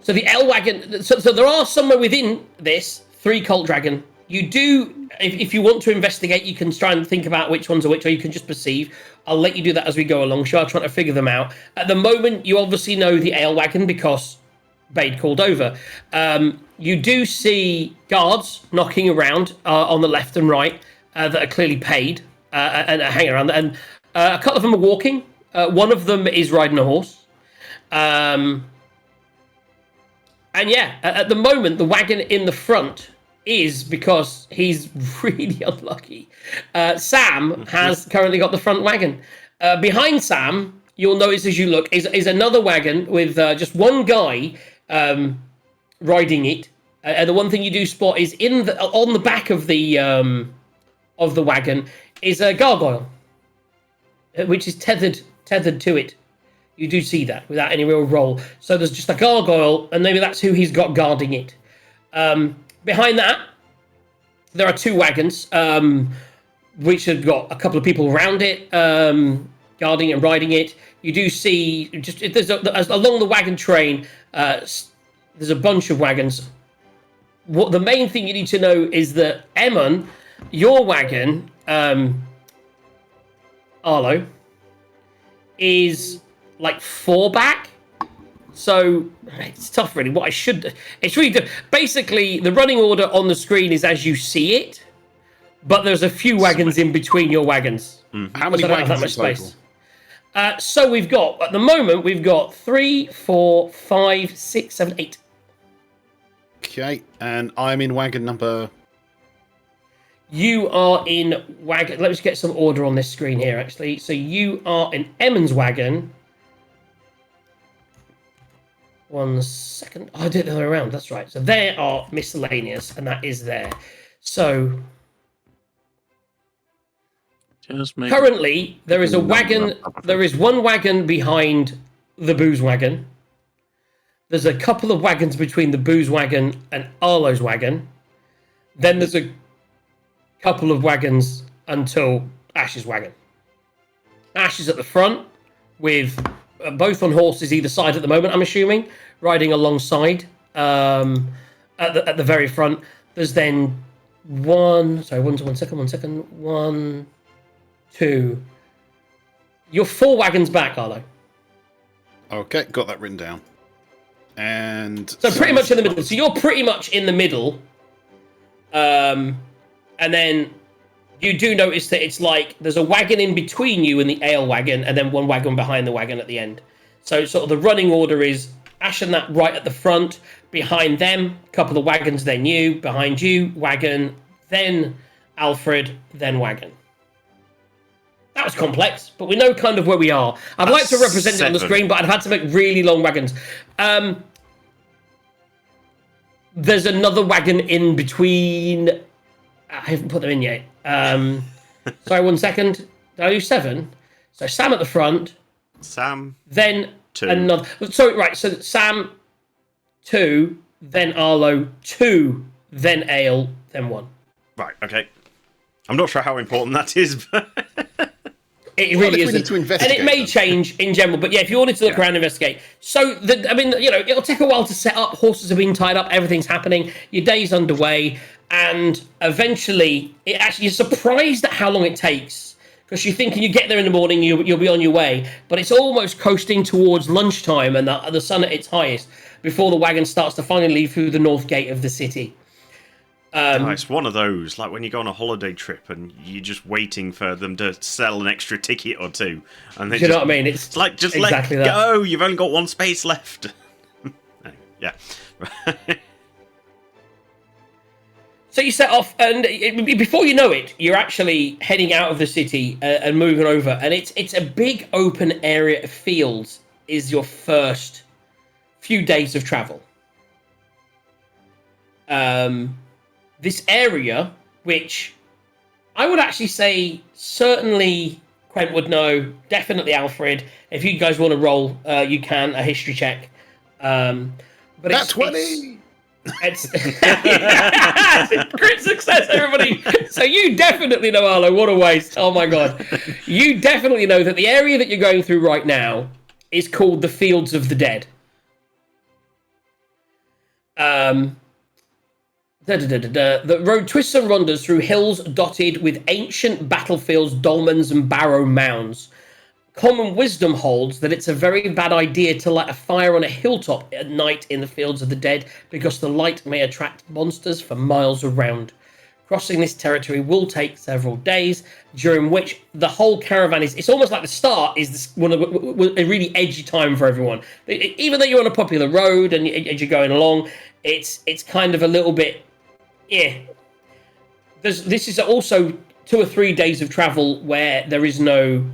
the L wagon. So there are somewhere within this 3 cult dragon. You do, if you want to investigate, you can try and think about which ones are which, or you can just perceive. I'll let you do that as we go along. Sure, I'm trying to figure them out. At the moment, you obviously know the ale wagon because Bade called over. You do see guards knocking around on the left and right that are clearly paid and hang around. And A couple of them are walking. One of them is riding a horse. And yeah, at the moment, the wagon in the front is, because he's really unlucky, Sam has currently got the front wagon. Behind Sam, you'll notice as you look, is another wagon with just one guy riding it. And the one thing you do spot is on the back of the wagon is a gargoyle, which is tethered to it. You do see that without any real roll. So there's just a gargoyle, and maybe that's who he's got guarding it. Behind that, there are two wagons, which have got a couple of people around it, guarding and riding it. You do see, along the wagon train, there's a bunch of wagons. What the main thing you need to know is that Emmon, your wagon, Arlo, is like 4 back. So it's tough, really. It's really basically the running order on the screen is as you see it, but there's a few wagons in between your wagons. How many wagons in total? So we've got, at the moment, 3, 4, 5, 6, 7, 8. Okay, and I'm in wagon number... You are in wagon... Let me just get some order on this screen here, actually. So you are in Emmon's wagon. 1 second. Oh, I did it the other way around. That's right. So there are miscellaneous, and that is there. So... currently, there is a wagon... There is one wagon behind the booze wagon. There's a couple of wagons between the booze wagon and Arlo's wagon. Then there's a couple of wagons until Ash's wagon. Ash is at the front with both on horses either side at the moment, I'm assuming, riding alongside at the very front. There's then one second. 1, 2. You're 4 wagons back, Arlo. Okay, got that written down. And so pretty much in the middle. So you're pretty much in the middle. And then you do notice that it's like there's a wagon in between you and the ale wagon, and then one wagon behind the wagon at the end. So sort of the running order is Ash and that right at the front, behind them, a couple of wagons, then you, behind you, wagon, then Alfred, then wagon. That was complex, but we know kind of where we are. I'd like to represent it on the screen, but I'd had to make really long wagons. There's another wagon in between. I haven't put them in yet. Sorry, 1 second. Did I do 7? So Sam at the front. Sam. Then 2. Another. Sorry, right. So Sam 2, then Arlo 2, then Ale, then 1. Right. Okay. I'm not sure how important that is, but it really isn't. And it may change in general, but yeah, if you wanted to look around and investigate. So, it'll take a while to set up. Horses are being tied up. Everything's happening. Your day's underway. And eventually, you're surprised at how long it takes. Because you're thinking you get there in the morning, you'll be on your way. But it's almost coasting towards lunchtime and the sun at its highest before the wagon starts to finally leave through the north gate of the city. It's one of those, like when you go on a holiday trip and you're just waiting for them to sell an extra ticket or two, and they you know what I mean? It's like just exactly let that. go. You've only got 1 space left. Yeah. So you set off, and before you know it, you're actually heading out of the city and moving over, and it's a big open area of fields. Is your first few days of travel. This area, which I would actually say certainly Quent would know, definitely Alfred. If you guys want to roll, you can, a history check. But that's 20! It's crit success, everybody. So you definitely know, Arlo, what a waste. Oh my god. You definitely know that the area that you're going through right now is called the Fields of the Dead. The road twists and wanders through hills dotted with ancient battlefields, dolmens, and barrow mounds. Common wisdom holds that it's a very bad idea to light a fire on a hilltop at night in the Fields of the Dead because the light may attract monsters for miles around. Crossing this territory will take several days, during which the whole caravan is... It's almost like the start is a really edgy time for everyone. Even though you're on a popular road and you're going along, it's kind of a little bit... Yeah. This is also 2 or 3 days of travel where there is no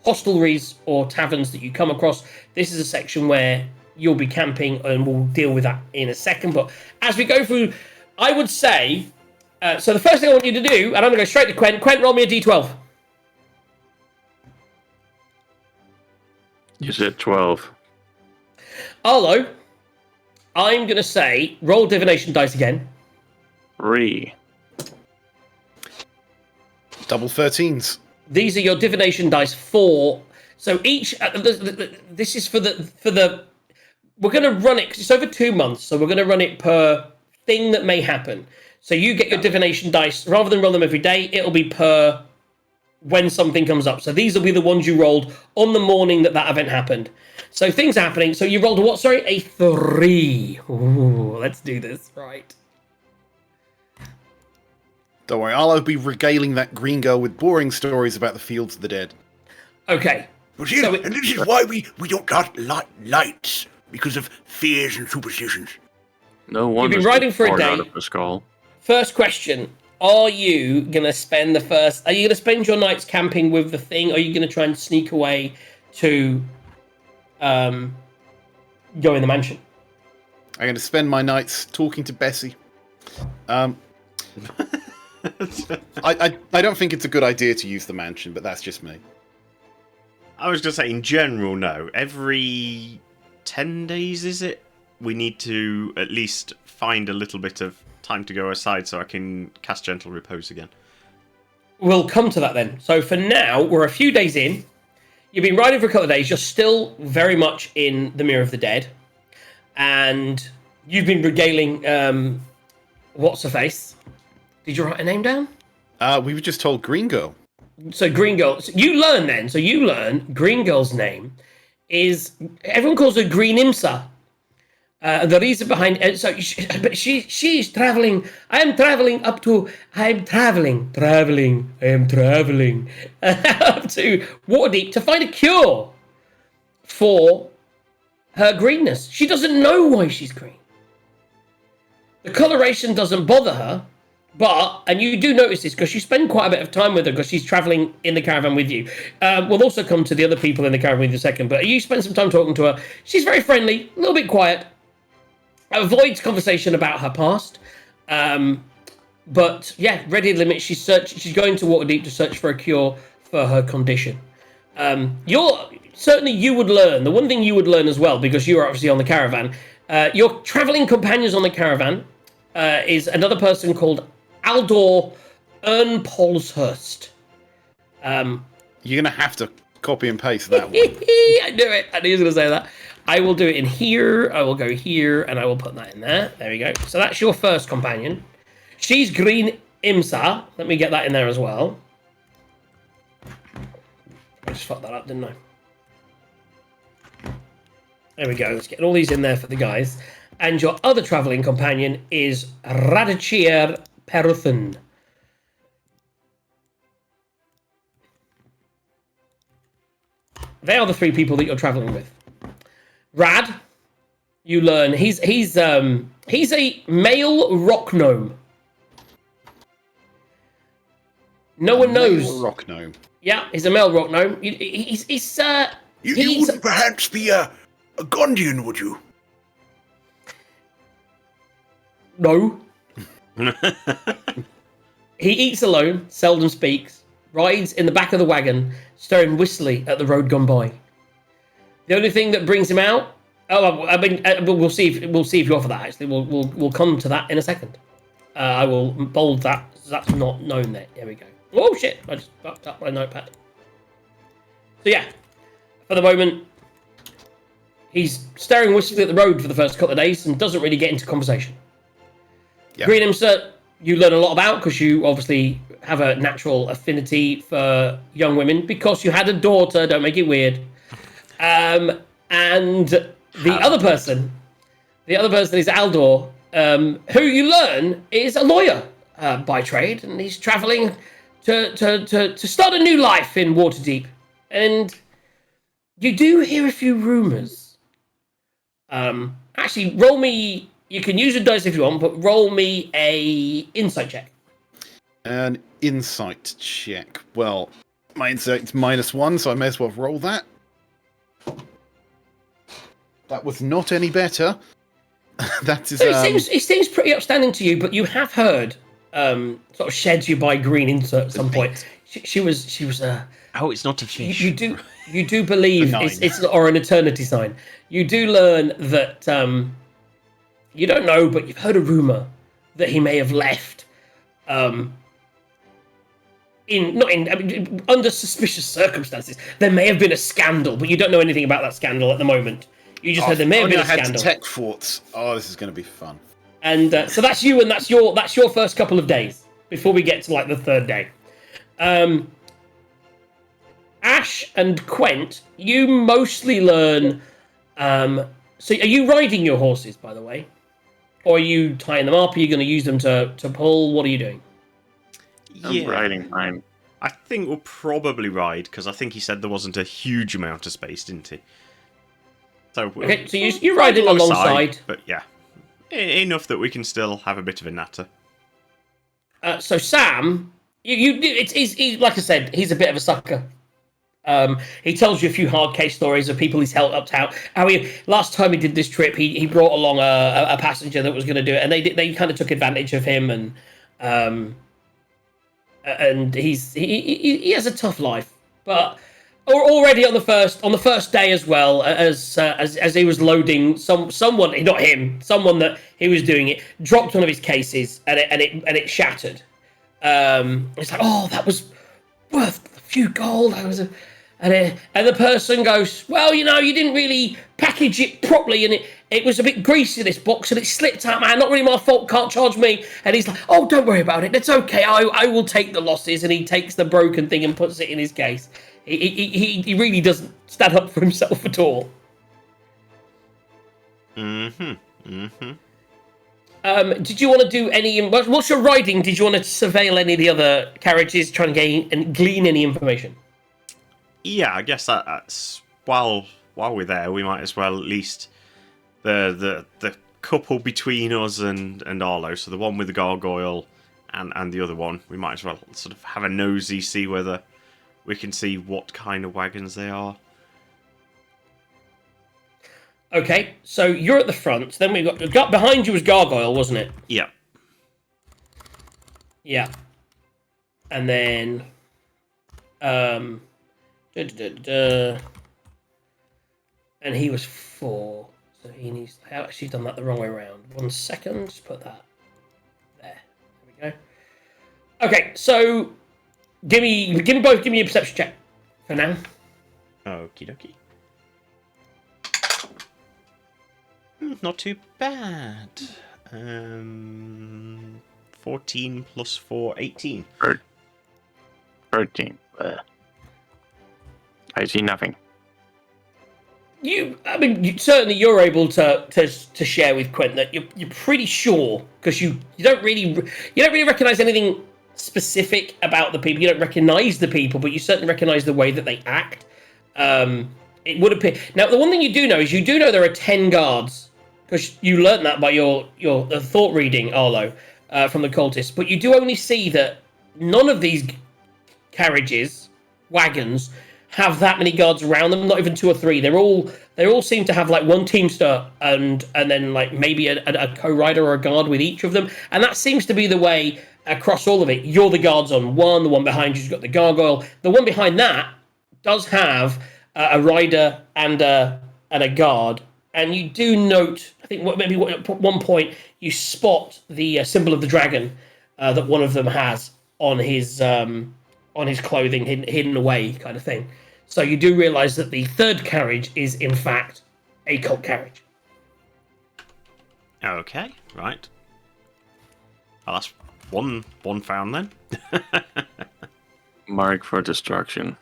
hostelries or taverns that you come across. This is a section where you'll be camping, and we'll deal with that in a second. But as we go through, I would say... so the first thing I want you to do, and I'm going to go straight to Quent. Quent, roll me a d12. You said 12. Arlo, I'm going to say roll divination dice again. 3. Double 13s. These are your divination dice for... So each... this is for the... We're going to run it, because it's over 2 months, so we're going to run it per thing that may happen. So you get your divination dice, rather than roll them every day, it'll be per when something comes up. So these will be the ones you rolled on the morning that event happened. So things are happening. So you rolled a what? Sorry, a 3. Ooh, let's do this, right. Don't worry, I'll be regaling that green girl with boring stories about the fields of the dead. Okay. Well, see, So and this is why we don't light lights, because of fears and superstitions. No wonder. been riding for a day. Out of the skull. First question. Are you going to spend Are you going to spend your nights camping with the thing? Or are you going to try and sneak away to go in the mansion? I'm going to spend my nights talking to Bessie. I don't think it's a good idea to use the mansion, but that's just me. I was going to say, in general, no. Every 10 days, is it? We need to at least find a little bit of time to go aside so I can cast Gentle Repose again. We'll come to that then. So for now, we're a few days in. You've been riding for a couple of days. You're still very much in the Mirror of the Dead. And you've been regaling... What's-her-face? Did you write a name down? We were just told Green Girl. So Green Girl... So you learn then. So you learn Green Girl's name is... Everyone calls her Green Imsa. The reason behind but she's traveling. I am traveling up to up to Waterdeep to find a cure for her greenness. She doesn't know why she's green. The coloration doesn't bother her, and you do notice this because you spend quite a bit of time with her because she's traveling in the caravan with you. We'll also come to the other people in the caravan in a second, but you spend some time talking to her. She's very friendly, a little bit quiet. Avoids conversation about her past, but yeah, ready to limit. She's going to Waterdeep to search for a cure for her condition. You would learn the one thing you would learn as well, because you are obviously on the caravan. Your traveling companions on the caravan is another person called Aldor Ernpolshurst. You're gonna have to copy and paste that one. I knew it. I knew he was going to say that. I will do it in here. I will go here, and I will put that in there. There we go. So that's your first companion. She's Green Imsa. Let me get that in there as well. I just fucked that up, didn't I? There we go. Let's get all these in there for the guys. And your other travelling companion is Radachir Peruthan. They are the 3 people that you're travelling with. Rad, you learn he's a male rock gnome. No one knows. Male rock gnome. Yeah, he's a male rock gnome. You wouldn't perhaps be a Gondian, would you? No. He eats alone, seldom speaks, rides in the back of the wagon, staring wistfully at the road gone by. The only thing that brings him out... we'll see if you offer that, actually. We'll come to that in a second. I will bold that, so that's not known there. There we go. Oh, shit. I just fucked up my notepad. So, yeah. For the moment, he's staring wistfully at the road for the first couple of days and doesn't really get into conversation. Yep. Green Imsa, you learn a lot about because you obviously have a natural affinity for young women because you had a daughter. Don't make it weird. And the other person is Aldor, who you learn is a lawyer. by trade, and he's traveling to start a new life in Waterdeep. And you do hear a few rumors. Actually, roll me. You can use a dice if you want, but roll me a insight check. An insight check. Well, my insight's -1, so I may as well roll that. That was not any better. That is. So it seems pretty upstanding to you, but you have heard sort of sheds you by green insert at some point. She was. Oh, it's not a fish. You do believe it's or an eternity sign. You do learn that you don't know, but you've heard a rumor that he may have left. Under suspicious circumstances. There may have been a scandal, but you don't know anything about that scandal at the moment. You just heard there may have been a scandal. tech forts. Oh, this is going to be fun. And so that's you, and that's your first couple of days before we get to like the third day. Ash and Quent, you mostly learn. So, are you riding your horses, by the way, or are you tying them up? Are you going to use them to pull? What are you doing? I'm riding mine. I think we'll probably ride, because I think he said there wasn't a huge amount of space, didn't he? So Okay, so you're riding alongside. But yeah, enough that we can still have a bit of a natter. So Sam, he's like I said, he's a bit of a sucker. He tells you a few hard case stories of people he's helped out. Last time he did this trip, he brought along a passenger that was going to do it, and they kind of took advantage of him, and he has a tough life. But already on the first day as well, as he was loading, someone that he was doing it dropped one of his cases, and it shattered. It's like, oh, that was worth a few gold. And the person goes, well, you didn't really package it properly, and it was a bit greasy, this box, and it slipped out, man. Not really my fault, can't charge me. And he's like, oh, don't worry about it. It's okay. I will take the losses. And he takes the broken thing and puts it in his case. He really doesn't stand up for himself at all. Did you want to do any... What's your riding? Did you want to surveil any of the other carriages, trying to glean any information? Yeah, I guess that's while we're there, we might as well at least the couple between us and Arlo, so the one with the gargoyle and the other one, we might as well sort of have a nosy, see whether we can see what kind of wagons they are. Okay, so you're at the front. Then we got behind you was gargoyle, wasn't it? Yeah. Yeah. And then and he was 4, so he needs. I have actually done that the wrong way around. 1 second, just put that there. There we go. Okay, so give me a perception check for now. Okie dokie. Not too bad. 14 plus 4, 18. 13. I see nothing. Certainly you're able to share with Quent that you're pretty sure, because you don't really recognize anything specific about the people. You don't recognize the people, but you certainly recognize the way that they act. It would appear. Now, the one thing you do know is there are 10 guards, because you learnt that by your thought reading, Arlo, from the cultists. But you do only see that none of these wagons, have that many guards around them. Not even 2 or 3. They all seem to have like one teamster and then like maybe a co-rider or a guard with each of them. And that seems to be the way across all of it. You're the guards on one. The one behind you's got the gargoyle. The one behind that does have a rider and a guard. And you do note, I think at one point you spot the symbol of the dragon that one of them has on his clothing, hidden away, kind of thing. So you do realise that the third carriage is in fact a cult carriage. Okay, right. Well, that's one found then. Mark for destruction.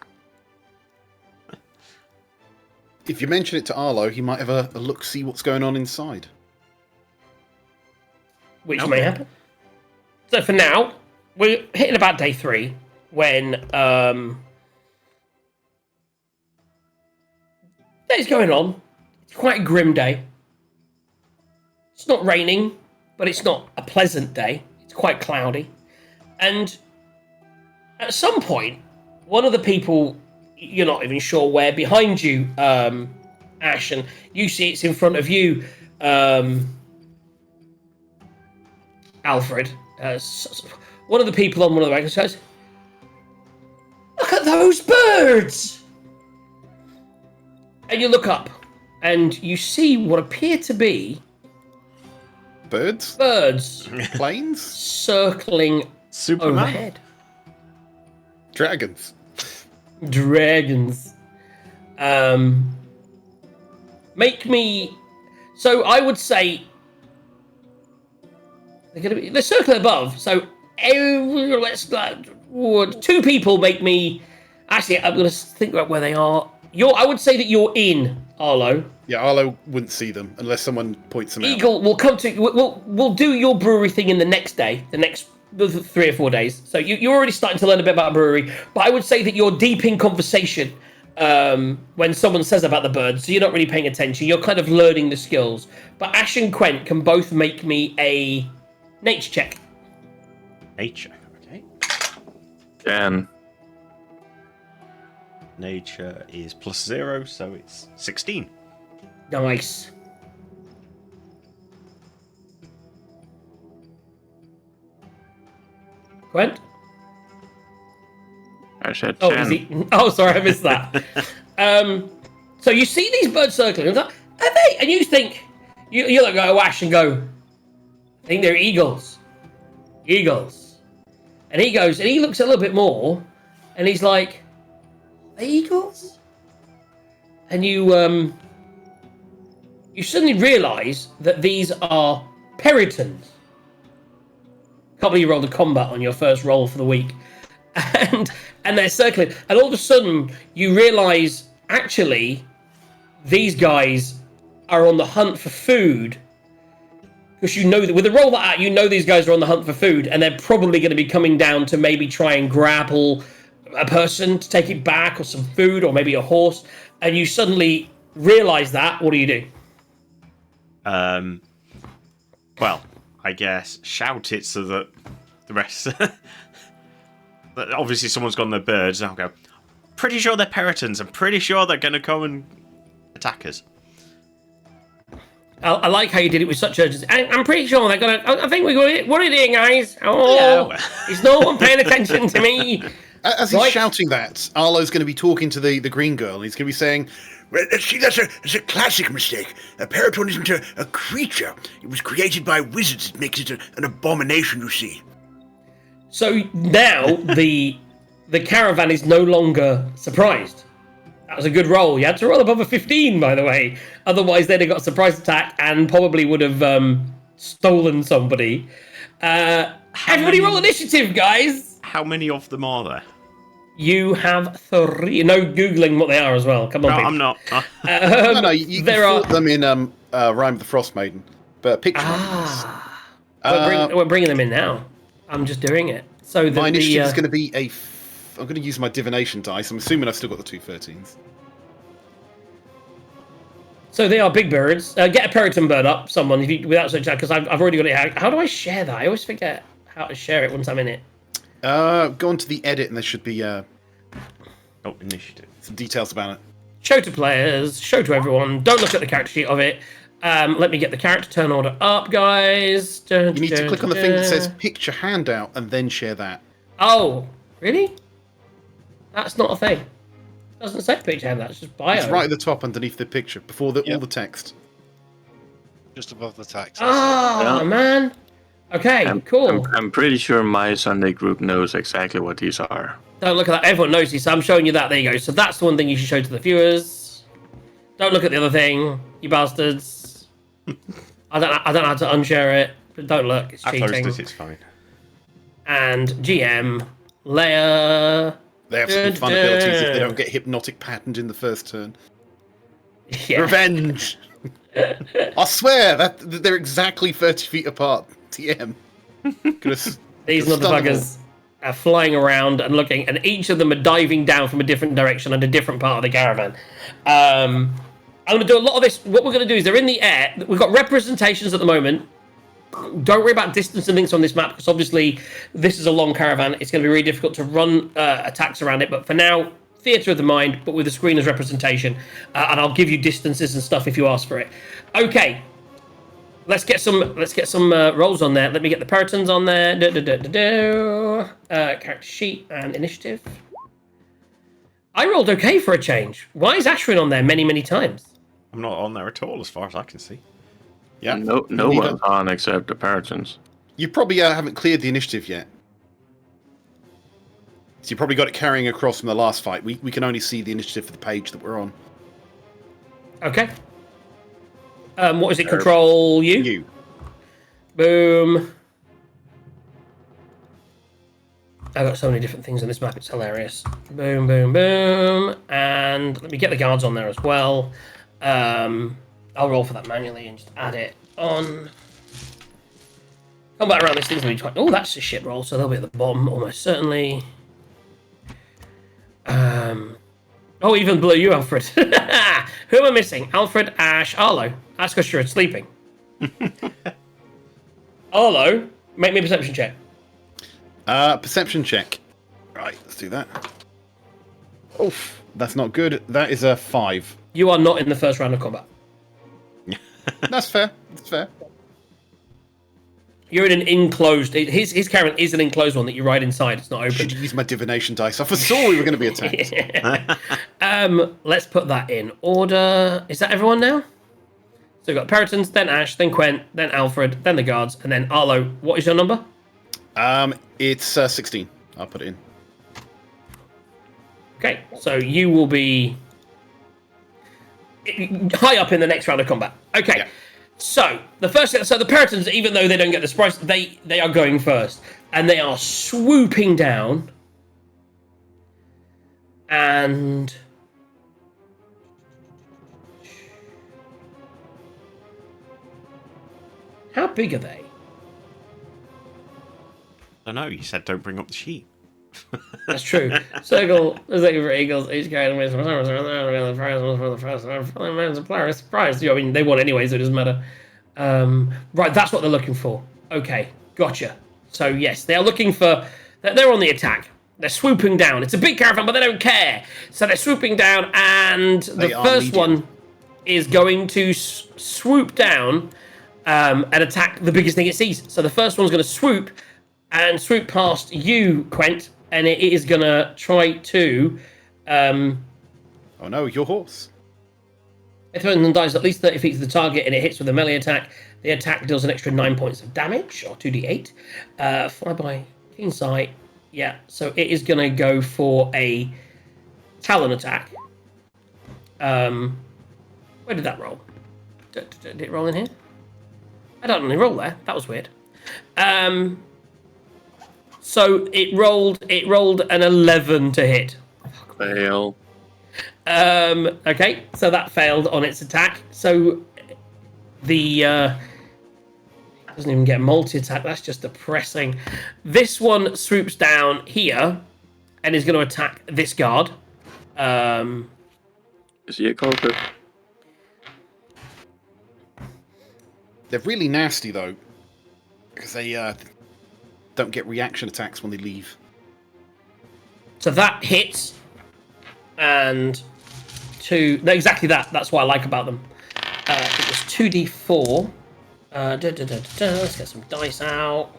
If you mention it to Arlo, he might have a look, see what's going on inside. Which Okay. may happen. So for now, we're hitting about day 3 when day's going on. It's quite a grim day. It's not raining, but it's not a pleasant day. It's quite cloudy. And at some point, one of the people, you're not even sure where, behind you, Ash, and you see it's in front of you, Alfred. One of the people on one of the wagons goes, "Look at those birds!" And you look up, and you see what appear to be Birds? Planes? circling Superman. overhead. Dragons? Dragons. Make me. So I would say they're circling above. So let's 2 people make me. Actually, I'm gonna think about where they are. I would say that you're in Arlo. Yeah, Arlo wouldn't see them unless someone points them out. Eagle will come to. We'll do your brewery thing in the next day. The next 3 or 4 days. So you're already starting to learn a bit about a brewery. But I would say that you're deep in conversation when someone says about the birds. So you're not really paying attention. You're kind of learning the skills. But Ash and Quent can both make me a nature check. Nature. Okay. And Nature is +0, so it's 16. Nice. Quent? I said Oh, 10. is he? Oh, sorry, I missed that. So you see these birds circling. Are they? And you think you look at Ash and go, I think they're eagles. Eagles. And he goes and he looks a little bit more, and he's like, eagles? And you suddenly realise that these are peritons. Can't believe you rolled a combat on your first roll for the week. And they're circling. And all of a sudden, you realise, actually, these guys are on the hunt for food. Because you know that with a roll that out, you know these guys are on the hunt for food. And they're probably going to be coming down to maybe try and grapple a person to take it back, or some food, or maybe a horse. And you suddenly realise that. What do you do? Well, I guess shout it so that the rest. But obviously, someone's gone their birds. And I'll go. Pretty sure they're peritons. I'm pretty sure they're going to come and attack us. I like how you did it with such urgency. I'm pretty sure they're gonna. I think we're going. What are you doing, guys? Oh, is no one paying attention to me? As he's shouting that, Arlo's going to be talking to the green girl, and he's going to be saying, Well, see, that's a classic mistake. A periton isn't a creature. It was created by wizards. It makes it an abomination, you see. So now the caravan is no longer surprised. That was a good roll. You had to roll above a 15, by the way. Otherwise, they'd have got a surprise attack and probably would have stolen somebody. Everybody roll initiative, guys. How many of them are there? You have 3. No Googling what they are as well. Come on, No, people. I'm not. no, you there fought are... them in Rime of the Frost Maiden. But picture We're bringing them in now. I'm just doing it. So my initiative is going to be I'm going to use my divination dice. I'm assuming I've still got the 2 13s. So they are big birds. Get a periton bird up, someone, without such because I've already got it. How do I share that? I always forget how to share it once I'm in it. Go on to the edit, and there should be Initiative. some details about it. Show to players, show to everyone. Don't look at the character sheet of it. Let me get the character turn order up, guys. You need to click on the thing that says picture handout, and then share that. Oh, really? That's not a thing. It doesn't say picture handout, it's just bio. It's right at the top underneath the picture, before all the text. Just above the text. Oh, man. Okay, cool. I'm pretty sure my Sunday group knows exactly what these are. Don't look at that. Everyone knows this. So I'm showing you that. There you go. So that's the one thing you should show to the viewers. Don't look at the other thing, you bastards. I don't know how to unshare it, but don't look. It's I cheating. closed it, it's fine. And GM, Leia. They have some fun abilities if they don't get hypnotic patterned in the first turn. Yeah. Revenge! I swear that they're exactly 30 feet apart. TM. These You'll stun them motherfuckers are flying around and looking, and each of them are diving down from a different direction and a different part of the caravan. I'm going to do a lot of this. What we're going to do is they're in the air. We've got representations at the moment. Don't worry about distance and things on this map, because obviously this is a long caravan. It's going to be really difficult to run attacks around it. But for now, theatre of the mind, but with the screen as representation. And I'll give you distances and stuff if you ask for it. Okay. Let's get some rolls on there. Let me get the Puritans on there. Character sheet and initiative. I rolled okay for a change. Why is Ashrin on there many times? I'm not on there at all, as far as I can see. Yeah. No You one's on except the Puritans. You probably haven't cleared the initiative yet. So you probably got it carrying across from the last fight. We can only see the initiative for the page that we're on. Okay. What is it? Control U? You. Boom. I've got so many different things on this map, it's hilarious. Boom, boom, boom. And let me get the guards on there as well. I'll roll for that manually and just add it on. Combat around this thing's going to be quite... Oh, that's a shit roll, so they'll be at the bottom, almost certainly. Oh, even below you, Alfred. Who am I missing? Alfred, Ash, Arlo. That's because you're sleeping. Arlo, make me a perception check. Perception check. Right, let's do that. Oof, that's not good. That is a 5. You are not in the first round of combat. That's fair. That's fair. You're in an enclosed... His caravan is an enclosed one that you ride inside. It's not open. Should use my divination dice. I foresaw we were going to be attacked. Let's put that in order. Is that everyone now? So we've got Puritans, then Ash, then Quent, then Alfred, then the guards, and then Arlo. What is your number? It's 16. I'll put it in. Okay, so you will be high up in the next round of combat. Okay, Yeah. so the Puritans, even though they don't get the surprise, they are going first, and they are swooping down, and how big are they? I know, you said don't bring up the sheet. That's true. Circle is looking for eagles. Each guy wins for the first prize. I mean, they won anyway, so it doesn't matter. Right, that's what they're looking for. Okay, gotcha. So yes, they are looking for. They're on the attack. They're swooping down. It's a big caravan, but they don't care. So they're swooping down, and the first one is going to swoop down and attack the biggest thing it sees. So the first one's going to swoop and swoop past you, Quent, and it is going to try to... Oh no, your horse. If it dies at least 30 feet to the target and it hits with a melee attack, the attack deals an extra 9 points of damage, or 2d8. Fly by, keen sight. Yeah, so it is going to go for a Talon attack. Where did that roll? Did it roll in here? I don't really roll there. That was weird. So it rolled an 11 to hit. Fail. Okay, so that failed on its attack. So the doesn't even get multi-attack. That's just depressing. This one swoops down here and is going to attack this guard. Is he a culprit? They're really nasty though, because they don't get reaction attacks when they leave. So that hits, and no, exactly that. That's what I like about them. It was 2d4. Let's get some dice out.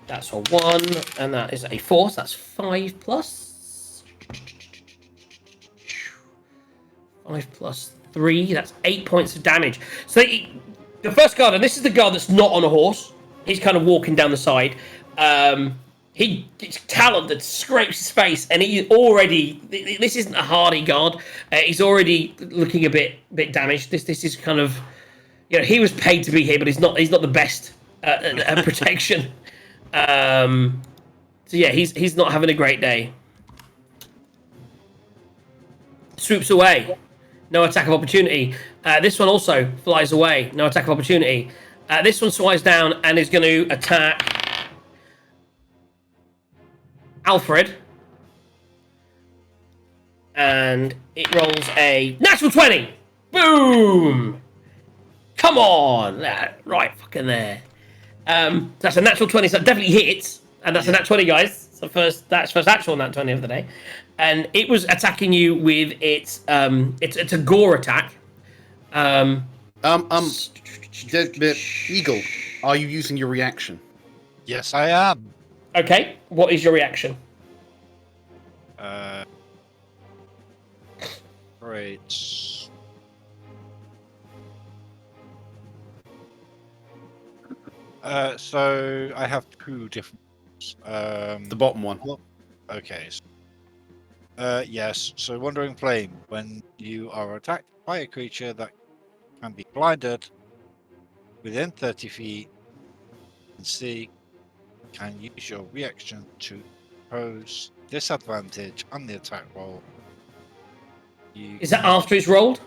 That's a 1, and that is a 4. So that's 5 plus. 5 plus 3. That's 8 points of damage. So the first guard, and this is the guard that's not on a horse. He's kind of walking down the side. It's Talon that scrapes his face, and he already. This isn't a hardy guard. He's already looking a bit damaged. This is kind of, he was paid to be here, but he's not the best at protection. So yeah, he's not having a great day. Swoops away, no attack of opportunity. This one also flies away, no attack of opportunity. This one flies down and is going to attack Alfred. And it rolls a natural 20. Boom! Come on! Right, fucking there. That's a natural 20, so that definitely hits. And that's a nat 20, guys. So that's first actual nat 20 of the day. And it was attacking you with its it's a gore attack. Eagle, are you using your reaction? Yes, I am. Okay, what is your reaction? Great. So I have two different. The bottom one. Okay. Yes. So Wandering Flame. When you are attacked by a creature that can be blinded within 30 feet and see, can use your reaction to impose disadvantage on the attack roll. Is that after it's rolled?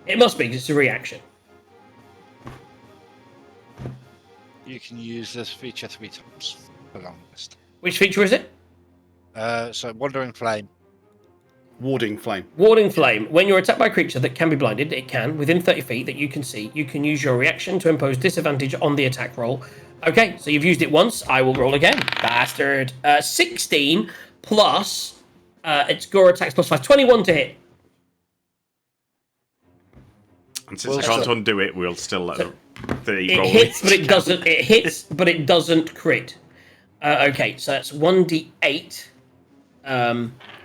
It must be, because it's a reaction. You can use this feature 3 times for longest. Which feature is it? So Wandering Flame. Warding flame. Warding Flame. When you're attacked by a creature that can be blinded, it can, within 30 feet that you can see, you can use your reaction to impose disadvantage on the attack roll. Okay, so you've used it once. I will roll again. Bastard. 16 plus its gore attacks plus 5. 21 to hit. And since I can't undo it, we'll still let the roll. It hits, but it doesn't. It hits, but it doesn't crit. Okay, so that's 1d8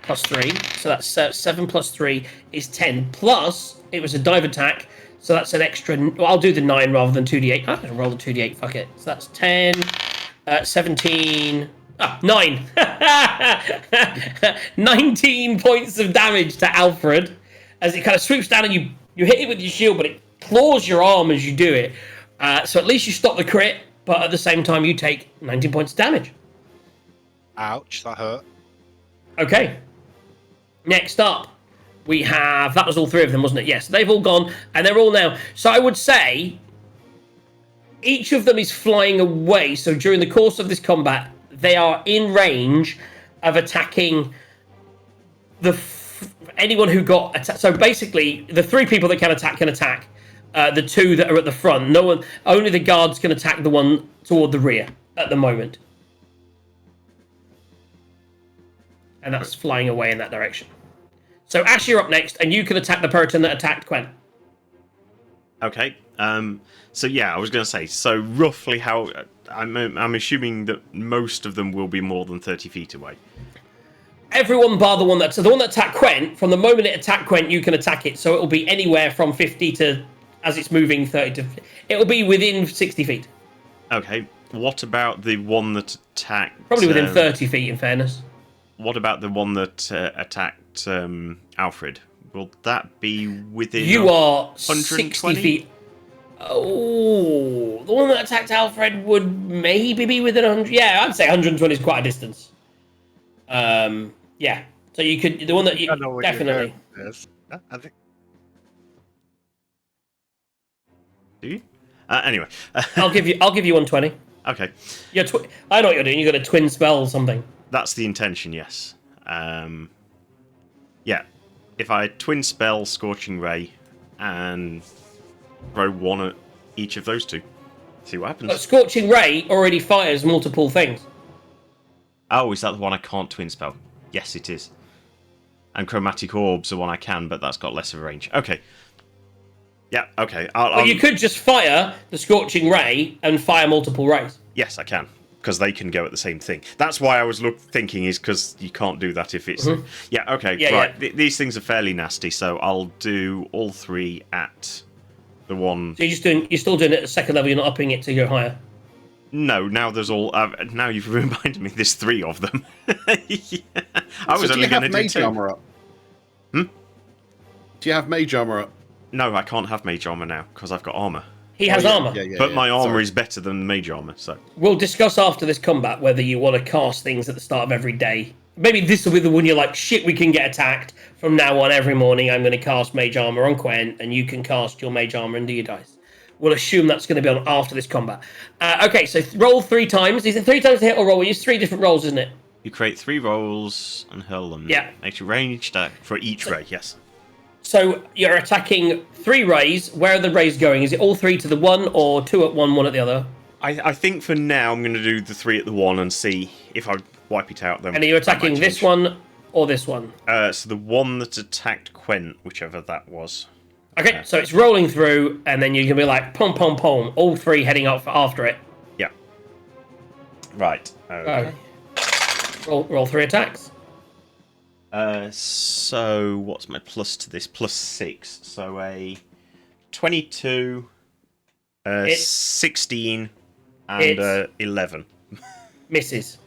plus 3. So that's 7 plus 3 is 10. Plus, it was a dive attack, so that's an extra. Well, I'll do the 9 rather than 2d8. I'm going to roll the 2d8. Fuck it. So that's 10, 17. 9. 19 points of damage to Alfred as it kind of swoops down and you hit it with your shield, but it claws your arm as you do it. So at least you stop the crit, but at the same time you take 19 points of damage. Ouch, that hurt. Okay. Next up, we have... That was all 3 of them, wasn't it? Yes, they've all gone, and they're all now... So I would say each of them is flying away, so during the course of this combat, they are in range of attacking anyone who got attacked. So basically, the 3 people that can attack. The 2 that are at the front. Only the guards can attack the one toward the rear at the moment. And that's flying away in that direction. So Ash, you're up next, and you can attack the Puritan that attacked Quen. Okay. So yeah, I was going to say. So roughly, how I'm assuming that most of them will be more than 30 feet away. Everyone bar the one that... So the one that attacked Quen, from the moment it attacked Quen, you can attack it. So it will be anywhere from 50 to... As it's moving 30 to... It will be within 60 feet. Okay. What about the one that attacked... Probably within 30 feet, in fairness. What about the one that attacked Alfred? Will that be within... You are 120? 60 feet... Oh, the one that attacked Alfred would maybe be within 100... Yeah, I'd say 120 is quite a distance. Yeah. So you could... The one that you... Definitely. Yes. I think... Do you? Anyway. I'll give you 120. Okay. I know what you're doing. You got a twin spell or something. That's the intention, yes. Yeah. If I twin spell Scorching Ray and throw one at each of those 2, see what happens. But Scorching Ray already fires multiple things. Oh, is that the one I can't twin spell? Yes, it is. And Chromatic Orb's the one I can, but that's got less of a range. Okay. Yeah, okay. But you could just fire the Scorching Ray and fire multiple rays. Yes, I can. Because they can go at the same thing. That's why I was thinking is because you can't do that if it's... Yeah, okay, Yeah, right. yeah. These things are fairly nasty, so I'll do all 3 at the one... So you're still doing it at second level, you're not upping it to go higher? No, now there's all... now you've reminded me there's 3 of them. Yeah. I was only going to do 2. Mage Armor up? Hmm? Do you have Mage Armor up? No, I can't have Mage Armor now, because I've got armor. He has armor. But my armor is better than Mage Armor, so... We'll discuss after this combat whether you want to cast things at the start of every day Maybe this will be the one you're like, shit, we can get attacked. From now on, every morning, I'm going to cast Mage Armor on Quen, and you can cast your Mage Armor into your dice. We'll assume that's going to be on after this combat. Okay, so roll 3 times. Is it 3 times to hit or roll? We use 3 different rolls, isn't it? You create 3 rolls and hurl them. Yeah. Makes you ranged for each ray, yes. So you're attacking 3 rays. Where are the rays going? Is it all 3 to the one, or 2 at one at the other? I think for now I'm going to do the 3 at the one and see if I wipe it out. Then And are you attacking this one or this one? So the one that attacked Quen, whichever that was. Okay, so it's rolling through, and then you're going to be like, pom, pom, pom, all 3 heading up after it. Yeah. Right. Okay. Roll 3 attacks. So what's my plus to this? Plus 6. So a 22, 16, and 11. Misses.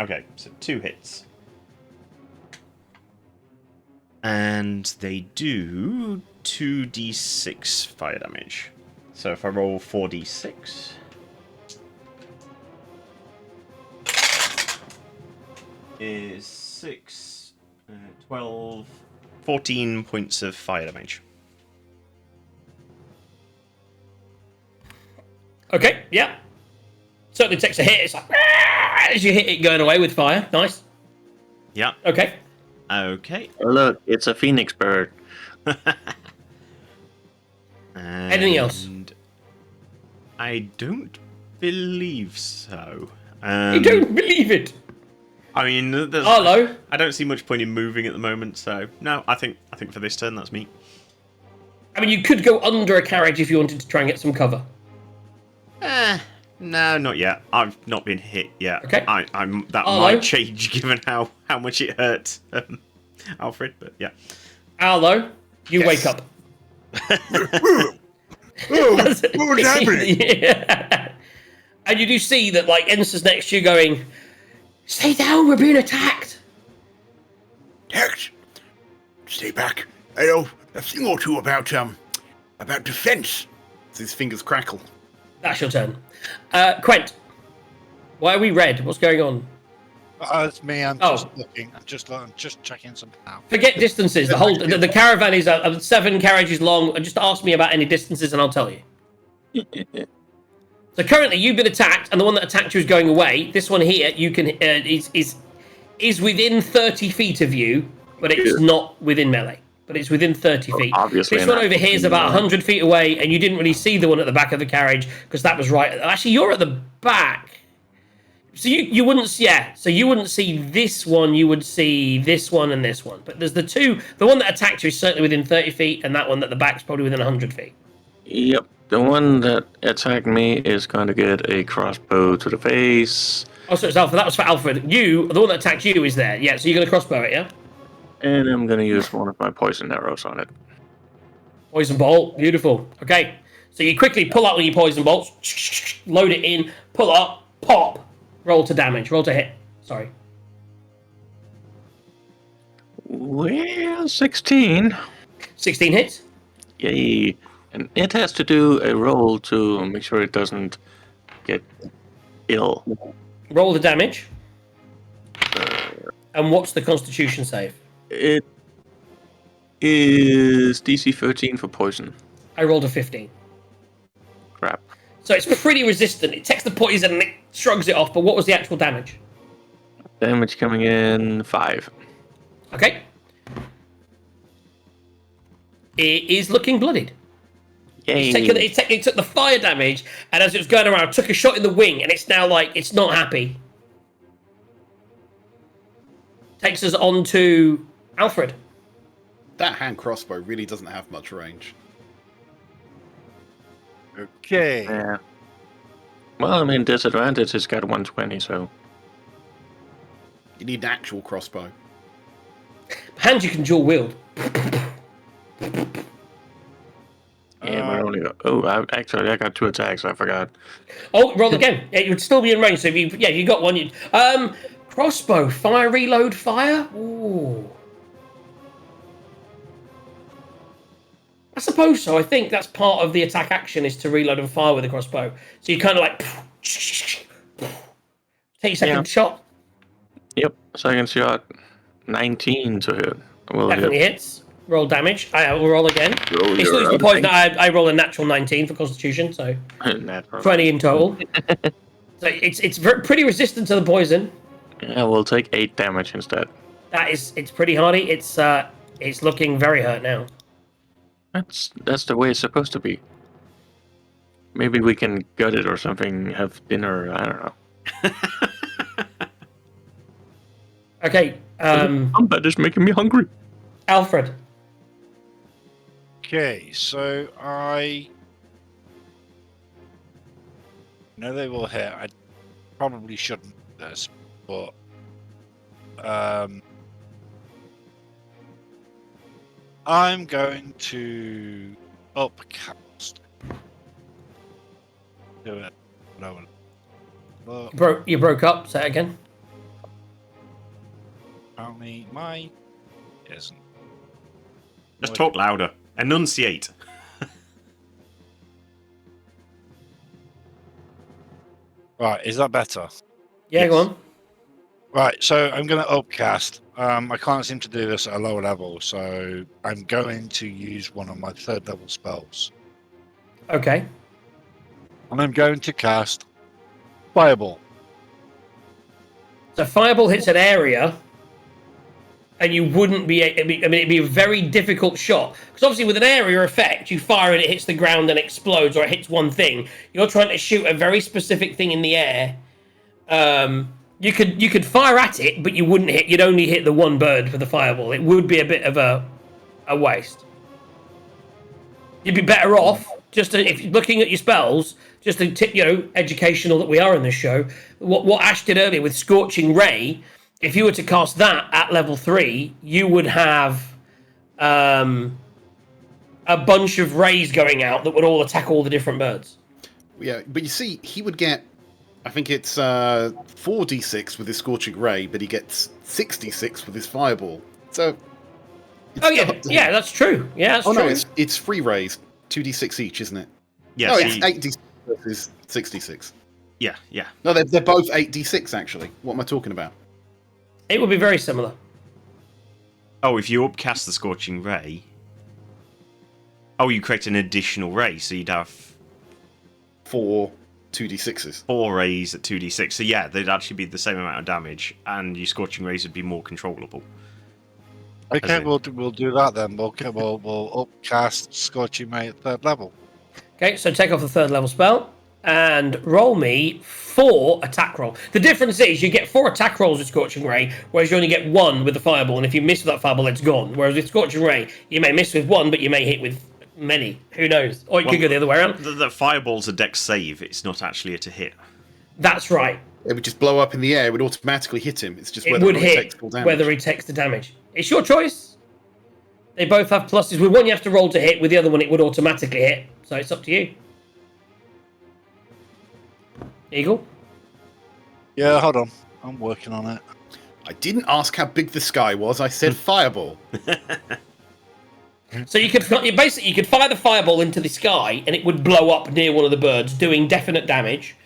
Okay, so 2 hits. And they do 2d6 fire damage. So if I roll 4d6... is 6, 12, 14 points of fire damage. Okay, yeah. Certainly takes a hit. It's like, as you hit it going away with fire. Nice. Yeah. Okay. Okay. Oh, look, it's a phoenix bird. Anything else? I don't believe so. You don't believe it. I mean, Hello. I don't see much point in moving at the moment, so no. I think for this turn, that's me. I mean, you could go under a carriage if you wanted to try and get some cover. No, not yet. I've not been hit yet. Okay. I'm that Hello? might change given how much it hurt Alfred, but yeah. Arlo, you wake up. What's happening? Yeah. And you do see that, like, Ensa's next to you going, stay down, we're being attacked. Tex, stay back. I know a thing or two about defense. His fingers crackle. That's your turn. Quent, why are we red? What's going on? It's me. I'm just looking. I'm just checking something out. Forget distances. The caravan is 7 carriages long. Just ask me about any distances and I'll tell you. So currently you've been attacked, and the one that attacked you is going away. This one here, you can is within 30 feet of you, but it's not within melee. But it's within 30 feet. Obviously, this one over here is about 100 feet away, and you didn't really see the one at the back of the carriage because that was right. Actually, you're at the back. So you wouldn't, So you wouldn't see this one. You would see this one and this one. But there's the two. The one that attacked you is certainly within 30 feet, and that one at the back is probably within 100 feet. Yep. The one that attacked me is going to get a crossbow to the face. Oh, so it's Alfred. That was for Alfred. The one that attacked you is there. Yeah. So you're gonna crossbow it, yeah? And I'm going to use one of my poison arrows on it. Poison bolt. Beautiful. Okay. So you quickly pull out one of your poison bolts, load it in, pull up, pop. Roll to damage. Roll to hit. Sorry. Well, 16. 16 hits. Yay. And it has to do a roll to make sure it doesn't get ill. Roll the damage. And what's the Constitution save? It is DC 13 for poison. I rolled a 15. Crap. So it's pretty resistant. It takes the poison and it shrugs it off, but what was the actual damage? Damage coming in 5. Okay. It is looking bloodied. Yay. It took the fire damage, and as it was going around, took a shot in the wing, and it's now like, it's not happy. Takes us on to Alfred. That hand crossbow really doesn't have much range. Okay. Yeah. Well, I mean, disadvantage has got 120, so. You need an actual crossbow. Hand you can dual wield. Yeah, but only. I got 2 attacks. I forgot. Oh, roll again. Yeah, you would still be in range. So if you got one. Crossbow, fire, reload, fire. Ooh. I suppose so. I think that's part of the attack action is to reload and fire with a crossbow. So you kind of like take a second shot. Yep. Second shot, 19 to hit. Will Definitely hit. hits. Roll damage. I will roll again. Roll It's your the other point thing. that I roll a natural 19 for Constitution, so Natural. 20 in total. So it's pretty resistant to the poison. Yeah, we'll take 8 damage instead. It's pretty hardy. It's looking very hurt now. That's the way it's supposed to be. Maybe we can gut it or something, have dinner, I don't know. Okay, Combat is making me hungry. Alfred. Okay, so I know they will hit. I probably shouldn't do this, but I'm going to upcast. Do it. No one. You broke up. Say it again. Apparently, my isn't. Just talk louder. Enunciate. Right, is that better? Yeah, Yes. go on. Right, so I'm going to upcast. I can't seem to do this at a lower level, so I'm going to use one of my 3rd level spells. Okay. And I'm going to cast Fireball. So fireball hits an area, and you wouldn't be. It'd be a very difficult shot because obviously with an area effect, you fire and it hits the ground and explodes, or it hits one thing. You're trying to shoot a very specific thing in the air. You could fire at it, but you wouldn't hit. You'd only hit the one bird for the fireball. It would be a bit of a waste. You'd be better off if you're looking at your spells. Just a tip, educational that we are in this show. What Ash did earlier with Scorching Ray, if you were to cast that at level 3, you would have a bunch of rays going out that would all attack all the different birds. Yeah, but you see, he would get, I think it's 4d6 with his Scorching Ray, but he gets 66 with his Fireball. So. Oh yeah, that's true. Yeah, that's true. No, it's 3 rays, 2d6 each, isn't it? Yes. No, it's 8d6 versus 66. Yeah, yeah. No, they're both 8d6 actually. What am I talking about? It would be very similar. Oh, if you upcast the Scorching Ray... Oh, you create an additional ray, so you'd have... 4 2d6s. 4 rays at 2d6. So yeah, they'd actually be the same amount of damage, and your Scorching Rays would be more controllable. Okay, we'll do that then. We'll upcast Scorching Ray at 3rd level. Okay, so take off the 3rd level spell and roll me 4 attack roll. The difference is you get 4 attack rolls with Scorching Ray, whereas you only get 1 with the Fireball, and if you miss with that Fireball, it's gone. Whereas with Scorching Ray, you may miss with 1, but you may hit with many. Who knows? Or it could go the other way around. The Fireball's a dex save, it's not actually a to hit. That's right. It would just blow up in the air. It would automatically hit him. It's just It whether would or not he hit takes full damage. whether he takes the damage. It's your choice. They both have pluses. With one, you have to roll to hit. With the other one, it would automatically hit. So it's up to you. Eagle? Yeah, hold on. I'm working on it. I didn't ask how big the sky was. I said Fireball. So you could fire the fireball into the sky, and it would blow up near one of the birds, doing definite damage.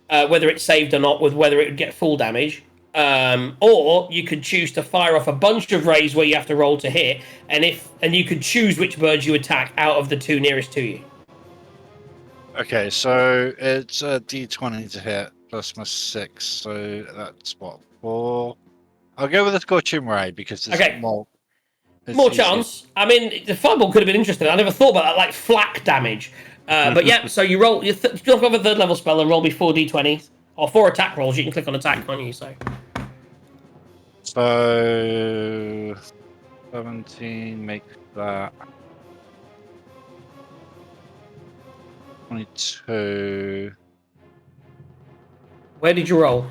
Whether it's saved or not, with whether it would get full damage. Or you could choose to fire off a bunch of rays where you have to roll to hit, and you could choose which birds you attack out of the 2 nearest to you. Okay, so it's a d20 to hit plus my 6, so that's what, 4. I'll go with the Scorching Ray because there's more. More chance. I mean, the fireball could have been interesting. I never thought about that, like flak damage. But yeah, so you roll. You knock off a 3rd level spell and roll me 4 d20s or 4 attack rolls. You can click on attack, can't you? So 17 make that 22. where did you roll?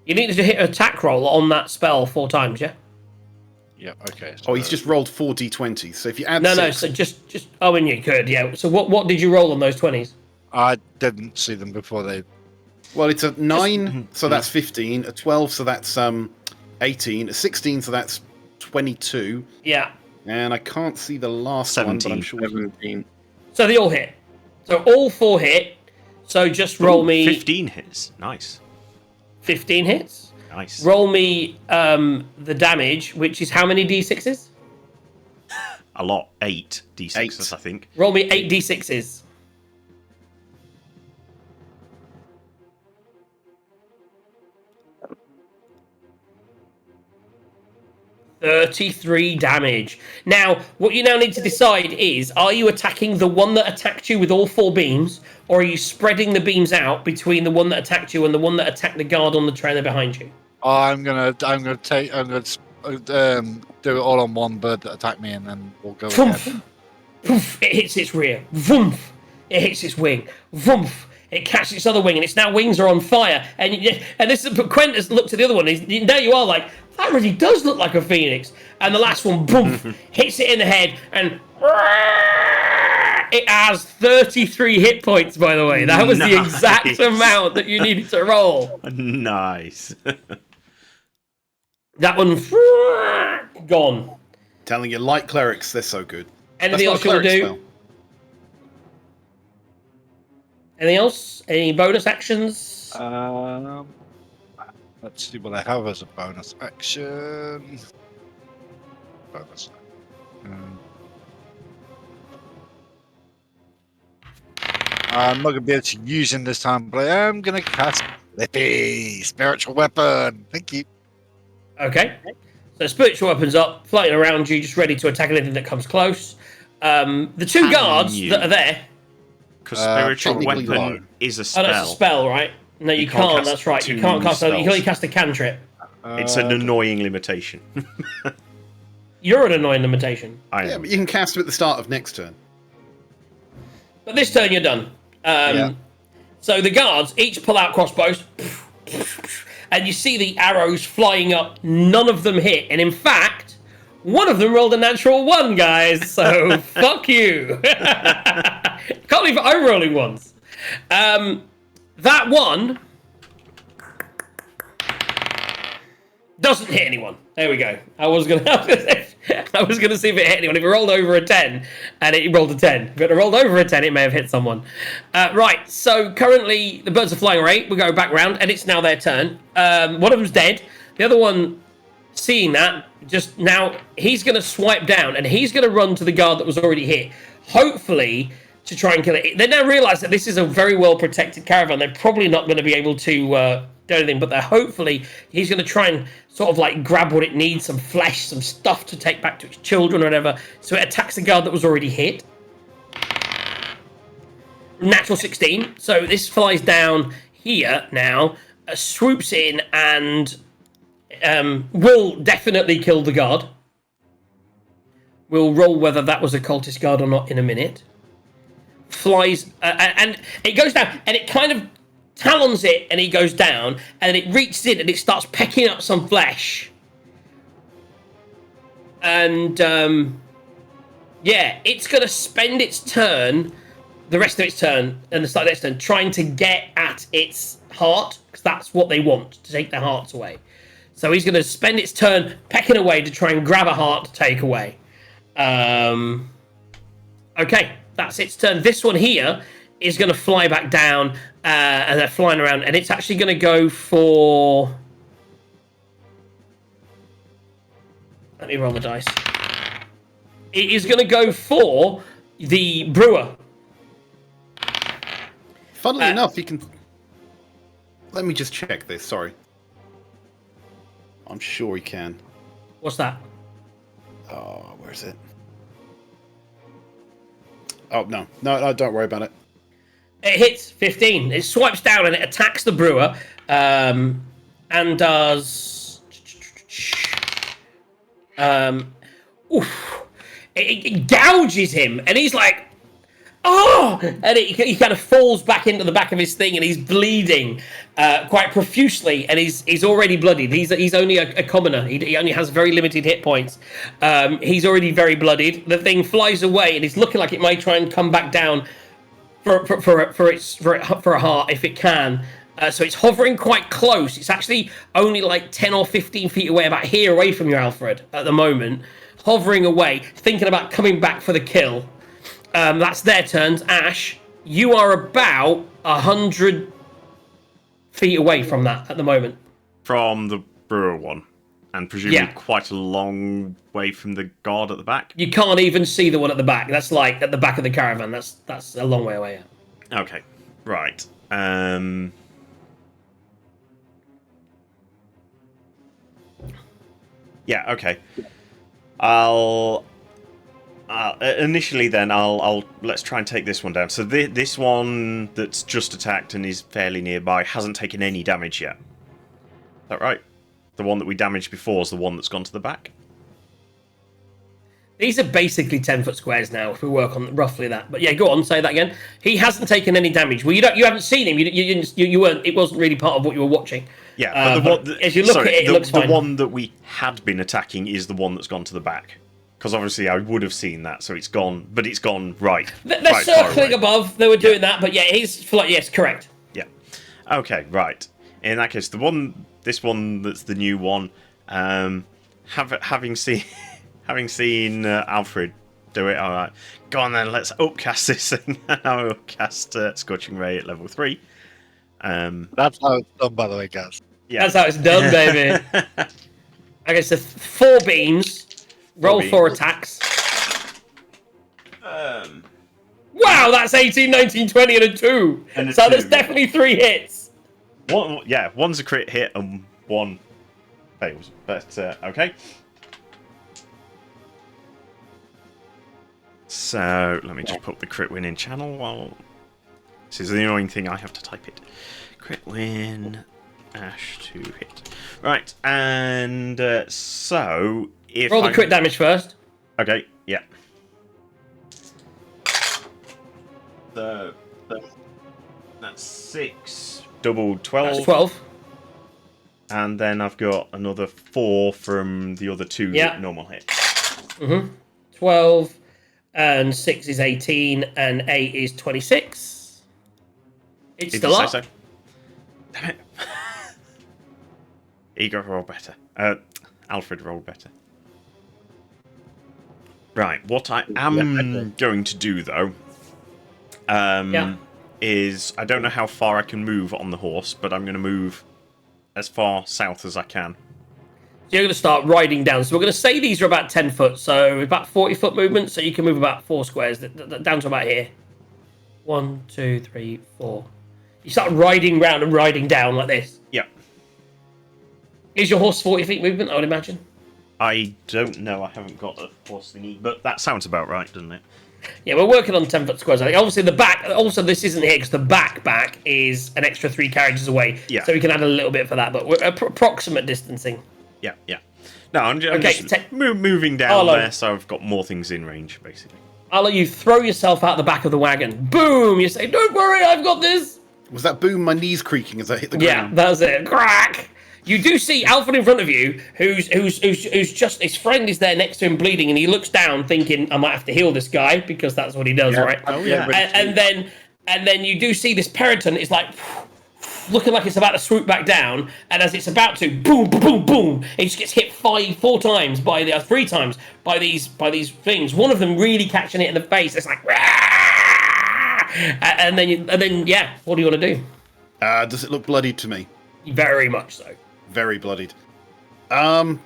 You needed to hit an attack roll on that spell 4 times, yeah? Yeah, okay. Oh, he's just rolled 4 d20s. So if you add No, 6, so just. Oh, and you could, yeah. So what did you roll on those 20s? I didn't see them before they. well, it's a 9, so that's 15. A 12, so that's 18. A 16, so that's 22. Yeah. And I can't see the last one, but I'm sure. 17. So they all hit. So all 4 hit. So just roll Ooh, me 15 hits. Nice. 15 hits. Nice. Roll me the damage, which is how many d6s? A lot. 8 d6s, I think. Roll me 8 d6s. 33 damage. Now, what you now need to decide is, are you attacking the one that attacked you with all 4 beams, or are you spreading the beams out between the one that attacked you and the one that attacked the guard on the trailer behind you? I'm gonna do it all on one bird that attacked me, and then we'll go again. Vroomf. Vroomf. It hits its rear. Vroomf. It hits its wing. Vroomf. It catches its other wing, and its now wings are on fire. And this is, Quent has looked at the other one. Now you are like, that really does look like a phoenix. And the last one, boom, hits it in the head, and it has 33 hit points, by the way. That was the exact amount that you needed to roll. Nice. That one, gone. Telling you, light clerics, they're so good. Anything else That's you not want a to cleric do? Anything else? Any bonus actions? Let's see what I have as a bonus action. Bonus. I'm not going to be able to use him this time, but I am going to cast Lippy, Spiritual Weapon. Thank you. Okay. So spiritual weapons up, floating around you, just ready to attack anything that comes close. The 2 guards that are there. Because spiritual technically weapon no. is a Oh, spell. that's a spell, right? No, you can't can't. cast That's right. You 2 can't cast. You can only spells. cast a cantrip. It's an annoying limitation. You're an annoying limitation. I Yeah, am. but you can cast them at the start of next turn. But this turn, you're done. So the guards each pull out crossbows, and you see the arrows flying up. None of them hit, and in fact, one of them rolled a natural 1, guys. So fuck you. Can't believe I'm rolling ones. That one doesn't hit anyone. There we go. I was gonna see if it hit anyone. If it rolled over a 10, and it rolled a 10. If it had rolled over a 10, it may have hit someone. Right. So currently the birds are flying away. We go back round, and it's now their turn. One of them's dead. The other one, seeing that, just now he's gonna swipe down, and he's gonna run to the guard that was already hit. Hopefully, to try and kill it. They now realise that this is a very well protected caravan. They're probably not going to be able to do anything, but hopefully he's going to try and sort of like grab what it needs, some flesh, some stuff to take back to its children or whatever. So it attacks the guard that was already hit. Natural 16. So this flies down here now, swoops in, and will definitely kill the guard. We'll roll whether that was a cultist guard or not in a minute. Flies, and it goes down, and it kind of talons it, and he goes down, and it reaches in, and it starts pecking up some flesh. And, yeah, it's going to spend its turn, the rest of its turn, and the start of its turn, trying to get at its heart, because that's what they want, to take their hearts away. So he's going to spend its turn pecking away to try and grab a heart to take away. Okay. That's its turn. This one here is going to fly back down, and they're flying around, and it's actually going to go for... Let me roll the dice. It is going to go for the brewer. Funnily enough, you can... Let me just check this, sorry. I'm sure he can. What's that? Oh, where is it? Oh, no, don't worry about it. It hits 15. It swipes down and it attacks the brewer, and does... It gouges him, and he's like, oh! And he kind of falls back into the back of his thing, and he's bleeding quite profusely, and he's already bloodied. He's only a commoner. He only has very limited hit points. He's already very bloodied. The thing flies away, and he's looking like it might try and come back down for a heart if it can. So it's hovering quite close. It's actually only like 10 or 15 feet away, about here away from you, Alfred, at the moment. Hovering away, thinking about coming back for the kill. That's their turns. Ash, you are about 100 feet away from that at the moment. From the brewer one. And presumably Yeah. quite a long way from the guard at the back. You can't even see the one at the back. That's like at the back of the caravan. That's a long way away. Yeah. Okay, right. Yeah, okay. I'll initially then I'll let's try and take this one down. So this one that's just attacked and is fairly nearby hasn't taken any damage yet. Is that right? The one that we damaged before is the one that's gone to the back. These are basically 10-foot squares now. If we work on roughly that, but yeah, go on, say that again. He hasn't taken any damage. Well, you haven't seen him. You weren't. It wasn't really part of what you were watching. Yeah, but as you look at it, it looks fine. The one that we had been attacking is the one that's gone to the back. Because obviously I would have seen that, so it's gone, but it's gone right. They're right far circling away. above. They were doing that, but yeah, yes, correct. Yeah. Okay, right. In that case, this one that's the new one, having seen Alfred do it, alright. Go on then, let's upcast this thing. I'll upcast Scorching Ray at level 3. That's how it's done, by the way, guys. Yeah. That's how it's done, baby. Okay, so 4 beams. Roll 4 attacks. Wow, that's 18, 19, 20, and a 2. And a so 2, there's yeah. definitely 3 hits. One's a crit hit and one fails. But, okay. So, let me just put the crit win in channel while... This is the annoying thing, I have to type it. Crit win, Ash to hit. Right, and so... If Roll the crit damage first. Okay, yeah. So, that's 6, double 12. That's 12. And then I've got another 4 from the other 2 Yeah. normal hit. 12, and 6 is 18, and 8 is 26. It's Did still you up. say so? Damn it. Ego rolled better. Alfred rolled better. Right, what I am going to do, though, is... I don't know how far I can move on the horse, but I'm going to move as far south as I can. So you're going to start riding down. So we're going to say these are about 10 foot, so about 40 foot movement, so you can move about 4 squares down to about here. 1, 2, 3, 4. You start riding round and riding down like this. Yeah. Is your horse 40 feet movement, I would imagine? I don't know, I haven't got a horse thingy, but that sounds about right, doesn't it? Yeah, we're working on 10 foot squares. I think obviously the back, also this isn't here because the back is an extra 3 carriages away. Yeah. So we can add a little bit for that, but we're approximate distancing. Yeah, yeah. No, I'm Okay, just moving down there, so I've got more things in range, basically. I'll let you throw yourself out the back of the wagon. Boom! You say, "Don't worry, I've got this." Was that boom? My knees creaking as I hit the Yeah, ground. that's it. Crack. You do see Alfred in front of you, who's just his friend is there next to him bleeding, and he looks down, thinking, "I might have to heal this guy because that's what he does, right?" Oh yeah. And then you do see this Periton is like looking like it's about to swoop back down, and as it's about to, boom, boom, boom, boom, it just gets hit 3 times by these things. One of them really catching it in the face. It's like, and then yeah, what do you want to do? Does it look bloodied to me? Very much so. Very bloodied. Why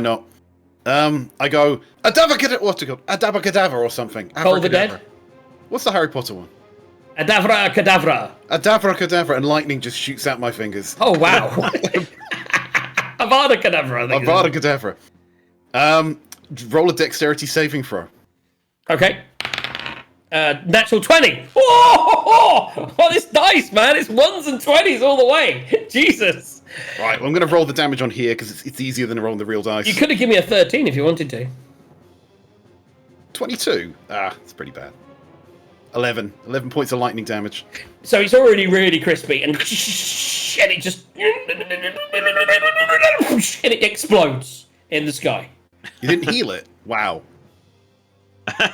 not? I go Adabacadabra or something. Call the Abracadabra. dead. What's the Harry Potter one? Adavra Cadavra. Adabra and lightning just shoots out my fingers. Oh wow. Avada Kedavra, I think. Avada Kedavra. Roll a dexterity saving throw. Okay. Natural 20. Oh, this dice, man. It's 1s and 20s all the way. Jesus. Right, well, I'm going to roll the damage on here because it's easier than rolling the real dice. You could have given me a 13 if you wanted to. 22. It's pretty bad. 11 points of lightning damage. So it's already really crispy, and it just and it explodes in the sky. You didn't heal it? Wow.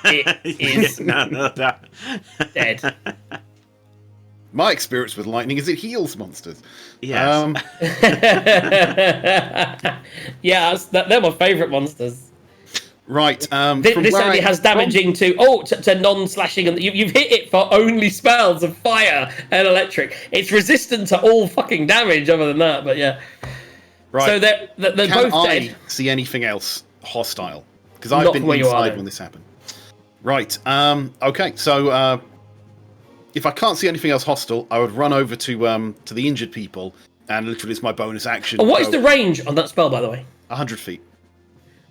It is no, dead. My experience with lightning is it heals monsters. Yes. Yeah, they're my favourite monsters. Right. This only has damaging to non-slashing, and you've hit it for only spells of fire and electric. It's resistant to all fucking damage other than that, but yeah. Right. So they're Can both I dead. see anything else hostile? Because I've Not been from where you are, inside then. when this happened. Right. Okay. So if I can't see anything else hostile, I would run over to the injured people, and literally it's my bonus action. Oh, what is the range on that spell, by the way? 100 feet.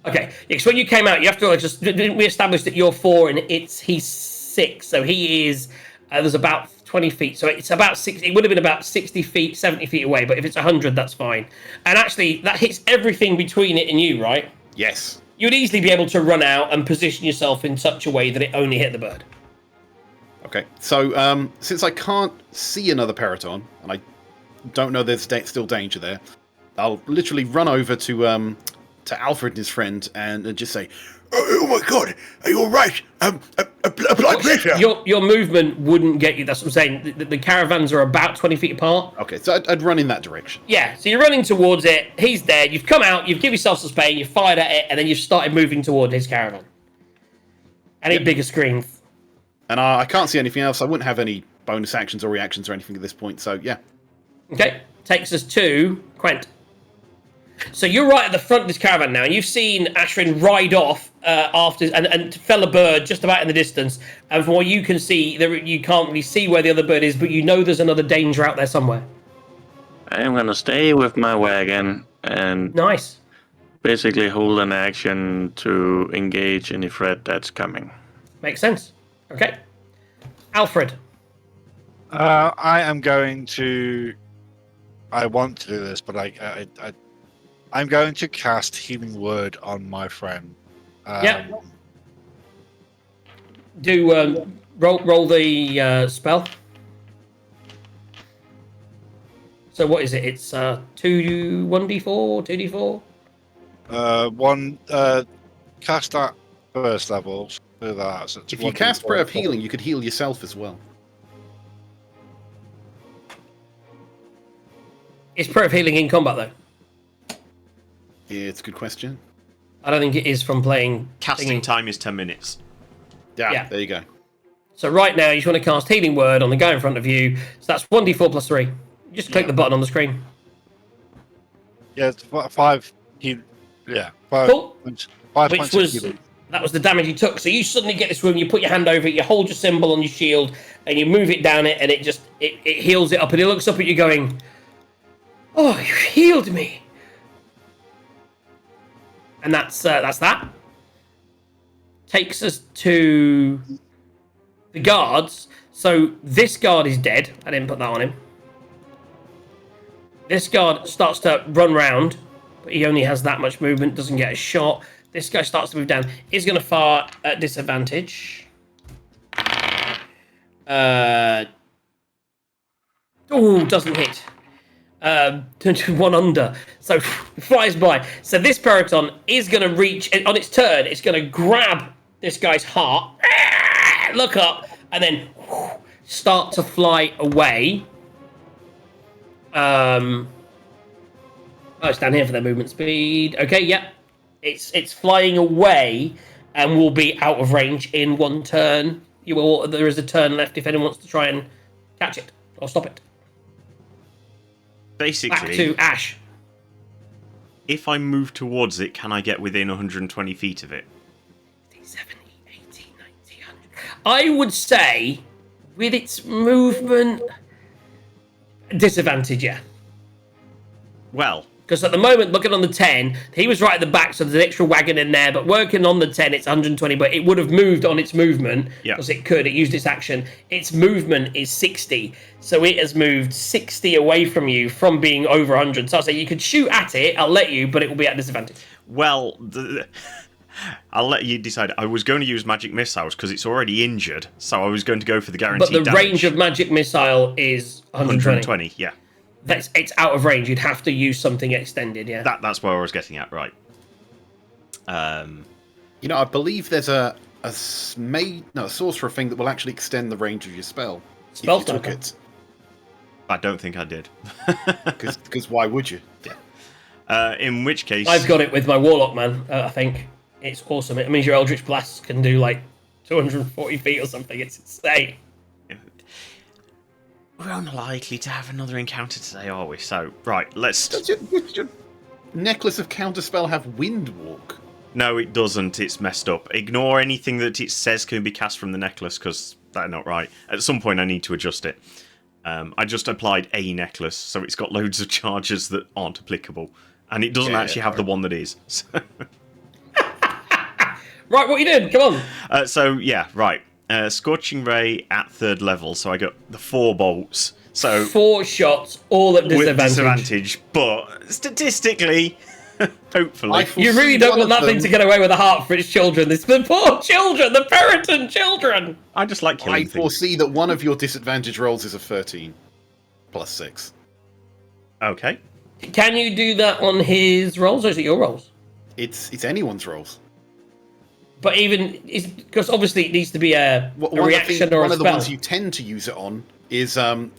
Okay, because when you came out, you have to just we established that you're 4 and he's 6, so he is there's about 20 feet, so it's about 60. It would have been about 60 feet, 70 feet away, but if it's 100, that's fine. And actually, that hits everything between it and you, right? Yes. You'd easily be able to run out and position yourself in such a way that it only hit the bird. Okay. So since I can't see another Periton, and I don't know there's still danger there, I'll literally run over to Alfred and his friend and just say, Oh my God, are you all right? Blood pressure. Your movement wouldn't get you. That's what I'm saying. The caravans are about 20 feet apart. okay, so I'd run in that direction. Yeah, so you're running towards it. He's there. You've come out. You've given yourself some space. You've fired at it, and then you've started moving toward his caravan. Any bigger screens? And I can't see anything else. I wouldn't have any bonus actions or reactions or anything at this point, so yeah. Okay, takes us to Quent. So you're right at the front of this caravan now, and you've seen Ashrin ride off after and fell a bird just about in the distance. And from what you can see, you can't really see where the other bird is, but you know there's another danger out there somewhere. I'm gonna stay with my wagon and Nice. basically hold an action to engage any threat that's coming. Makes sense. Okay. Alfred. I am going to. I want to do this, but I'm going to cast Healing Word on my friend. Yeah. Do roll the spell. So what is it? It's 1d4, 2d4. One cast at first level. Do that. So it's If you 1d4. cast Prayer of Healing, you could heal yourself as well. Is Prayer of Healing in combat though? Yeah, it's a good question. I don't think it is from playing. Casting thingy. time is 10 minutes. Yeah, there you go. So right now you just want to cast Healing Word on the guy in front of you. So that's 1d4 plus 3. You just click the button on the screen. Yeah, it's 5. Yeah, 5. Cool. 5 Which points of was healing. that was the damage you took. So you suddenly get this room. You put your hand over it. You hold your symbol on your shield, and you move it down it, and it heals it up. And he looks up at you, going, "Oh, you healed me." And that's that. Takes us to the guards. So this guard is dead. I didn't put that on him. This guard starts to run round, but he only has that much movement, doesn't get a shot. This guy starts to move down. He's going to fire at disadvantage. Doesn't hit. 1 under. So flies by. So this Periton is going to reach, on its turn, it's going to grab this guy's heart, look up, and then start to fly away. Oh, it's down here for their movement speed. Okay, yep. It's flying away and will be out of range in 1 turn. There is a turn left if anyone wants to try and catch it or stop it. Back Basically, to Ash. if I move towards it, can I get within 120 feet of it? 70, 80, 90, 100. I would say, with its movement, disadvantage, yeah. Well, Because at the moment, looking on the 10, he was right at the back, so there's an extra wagon in there. But working on the 10, it's 120. But it would have moved on its movement, because it could. It used its action. Its movement is 60. So it has moved 60 away from you from being over 100. So I'll say you could shoot at it, I'll let you, but it will be at disadvantage. well, I'll let you decide. I was going to use magic missiles because it's already injured, so I was going to go for the guaranteed But the damage. range of magic missile is 120. 120, yeah. It's out of range. You'd have to use something extended, yeah. That's where I was getting at, right. You know, I believe there's a sorcerer thing that will actually extend the range of your spell. Spell if you took sniper. it. I don't think I did. Because why would you? In which case... I've got it with my warlock, man, I think. It's awesome. It means your Eldritch Blast can do like 240 feet or something. It's insane. We're unlikely to have another encounter today, are we? So, right, let's... Does your necklace of counterspell have wind walk? No, it doesn't. It's messed up. Ignore anything that it says can be cast from the necklace, because that's not right. At some point, I need to adjust it. I just applied a necklace, so it's got loads of charges that aren't applicable. And it doesn't actually have the one that is. Right, what are you doing? Come on. Right. Scorching Ray at 3rd level, so I got the 4 bolts. So 4 shots, all at disadvantage. With disadvantage, but statistically, hopefully. You really don't want that thing to get away with a heart for its children. It's the poor children, the Periton children. I just like killing things. I foresee that one of your disadvantage rolls is a 13 plus 6. Okay. Can you do that on his rolls, or is it your rolls? It's anyone's rolls. But even because obviously it needs to be a reaction or a spell. One of the ones you tend to use it on is when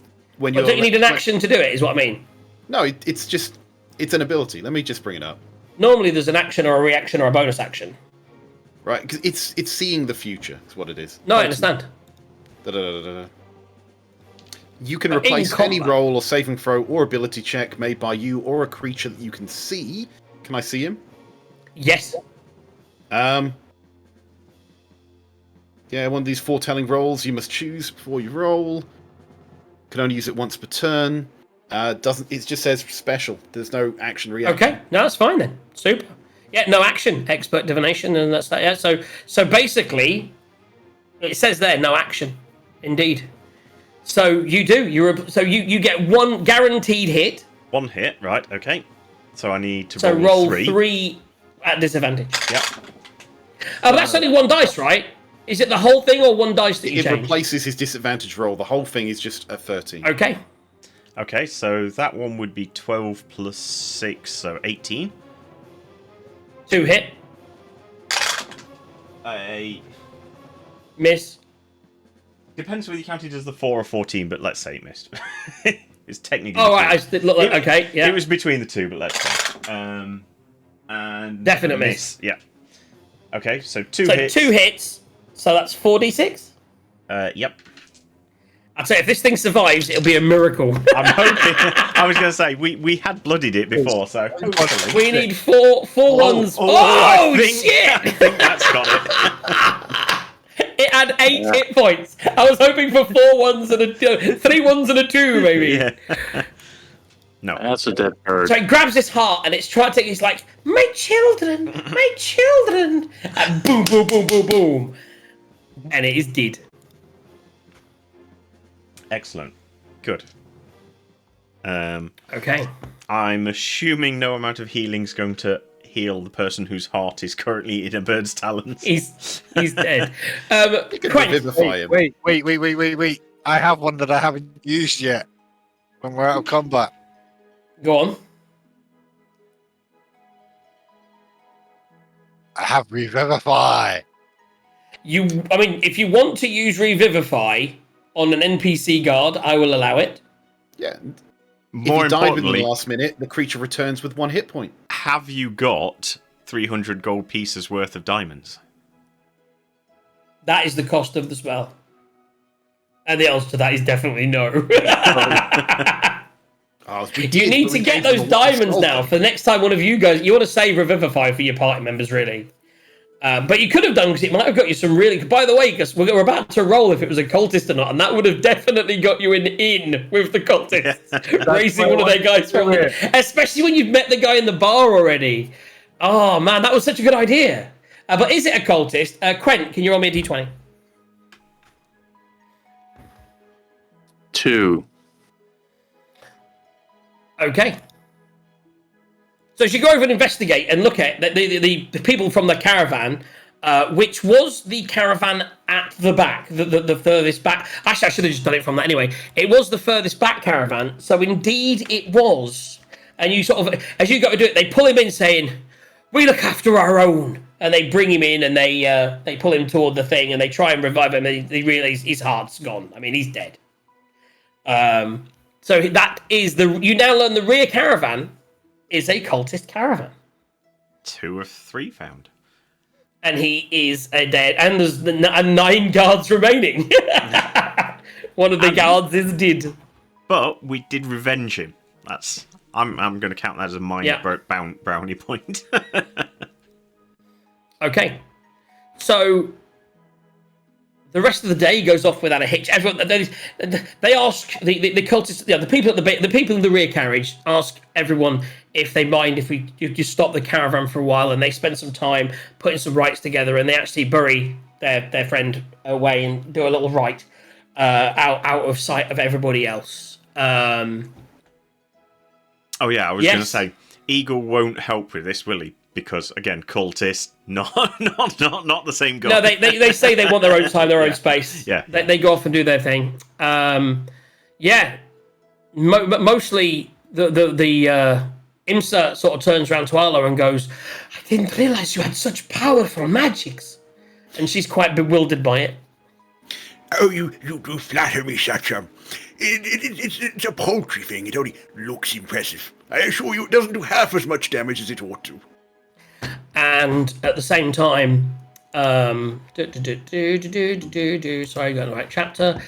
you're. Don't you need an action to do it? Is what I mean. No, it's an ability. Let me just bring it up. Normally, there's an action or a reaction or a bonus action. Right, because it's seeing the future. Is what it is. No, I understand. You can replace any roll or saving throw or ability check made by you or a creature that you can see. Can I see him? Yes. Yeah, one of these foretelling rolls you must choose before you roll. Can only use it once per turn. It just says special. There's no action reaction. Okay, no, that's fine then. Super. Yeah, no action, expert divination, and that's that. Yeah, so basically, it says there no action, indeed. So you do. You get 1 guaranteed hit. 1 hit, right? Okay. So I need to roll 3. 3 at disadvantage. Yep. Oh, but that's only 1 dice, right? Is it the whole thing or 1 dice that you change? It replaces his disadvantage roll. The whole thing is just a 13. Okay. Okay, so that one would be 12 plus 6, so 18. 2 hit. Miss. Depends whether you count it as the 4 or 14, but let's say it missed. It's technically. Oh, right, it looked like okay. Yeah. It was between the 2, but let's say. And definite miss. Yeah. Okay, so 2 hits. 2 hits. So that's 4d6. Yep. I'd say if this thing survives, it'll be a miracle. I'm hoping. I was going to say we had bloodied it before, so hopefully. We need four ones. Oh, Shit! I think that's got it. It had 8 hit points. I was hoping for 4 ones and 3 ones and a 2, maybe. Yeah. No. That's a dead bird. So it grabs his heart and it's trying to. It's like, my children, my children, and boom, boom, boom, boom, boom, and it is dead. Excellent. Good. Okay. I'm assuming no amount of healing is going to heal the person whose heart is currently in a bird's talons. He's dead. You can revivify him. Wait. I have one that I haven't used yet when we're out of combat. Go on. I have Revivify. If you want to use Revivify on an NPC guard, I will allow it. Yeah. More if you die within importantly, the last minute, the creature returns with 1 hit point. have you got 300 gold pieces worth of diamonds? That is the cost of the spell. And the answer to that is definitely no. You need to get those diamonds now for the next time one of you guys. You want to save Revivify for your party members, really. But you could have done, because it might have got you some really. By the way, because we're about to roll if it was a cultist or not, and that would have definitely got you in with the cultists, raising one of their guys from there. Especially when you've met the guy in the bar already. Oh man, that was such a good idea. But is it a cultist? Quent, can you roll me a d20? 2. Okay. So as you go over and investigate and look at the people from the caravan, which was the caravan at the back, the furthest back. Actually, I should have just done it from that anyway. It was the furthest back caravan, so indeed it was. And you sort of, as you go to do it, they pull him in saying, "We look after our own." And they bring him in and they pull him toward the thing and they try and revive him and they realize his heart's gone. I mean, he's dead. So that is you now learn the rear caravan is a cultist caravan. 2 of 3 found. And he is dead. And there's 9 guards remaining. One of the guards is dead. But we did revenge him. I'm going to count that as a minor brownie point. Okay. So the rest of the day goes off without a hitch. Everyone, they ask the cultists, the people in the rear carriage ask everyone if they mind if we just stop the caravan for a while, and they spend some time putting some rites together, and they actually bury their friend away and do a little rite out of sight of everybody else. Oh yeah, I was going to say Eagle won't help with this, will he? Because again, cultists, not the same god. No, they say they want their own time, their own space. Yeah, they go off and do their thing. Mostly the Imsa sort of turns around to Arlo and goes, "I didn't realize you had such powerful magics," and she's quite bewildered by it. Oh, you do flatter me, such it's a paltry thing. It only looks impressive. I assure you, it doesn't do half as much damage as it ought to. And at the same time, sorry, I got the right chapter.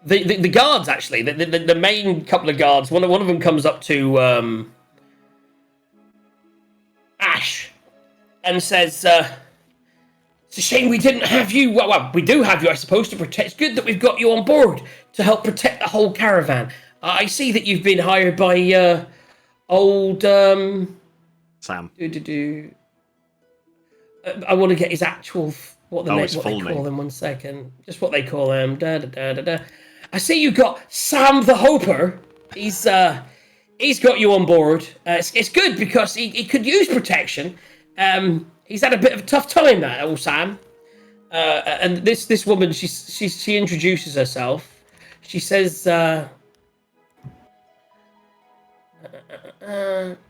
The guards actually, the main couple of guards. One of them comes up to Ash and says, "It's a shame we didn't have you. Well, we do have you, I suppose, to protect. It's good that we've got you on board to help protect the whole caravan. I see that you've been hired by old Sam. I want to get his actual what they full call name. them. 1 second, just what they call them. I see you got Sam the Hoper. He's got you on board. It's good because he could use protection. He's had a bit of a tough time, that old Sam. And this woman, she introduces herself. She says,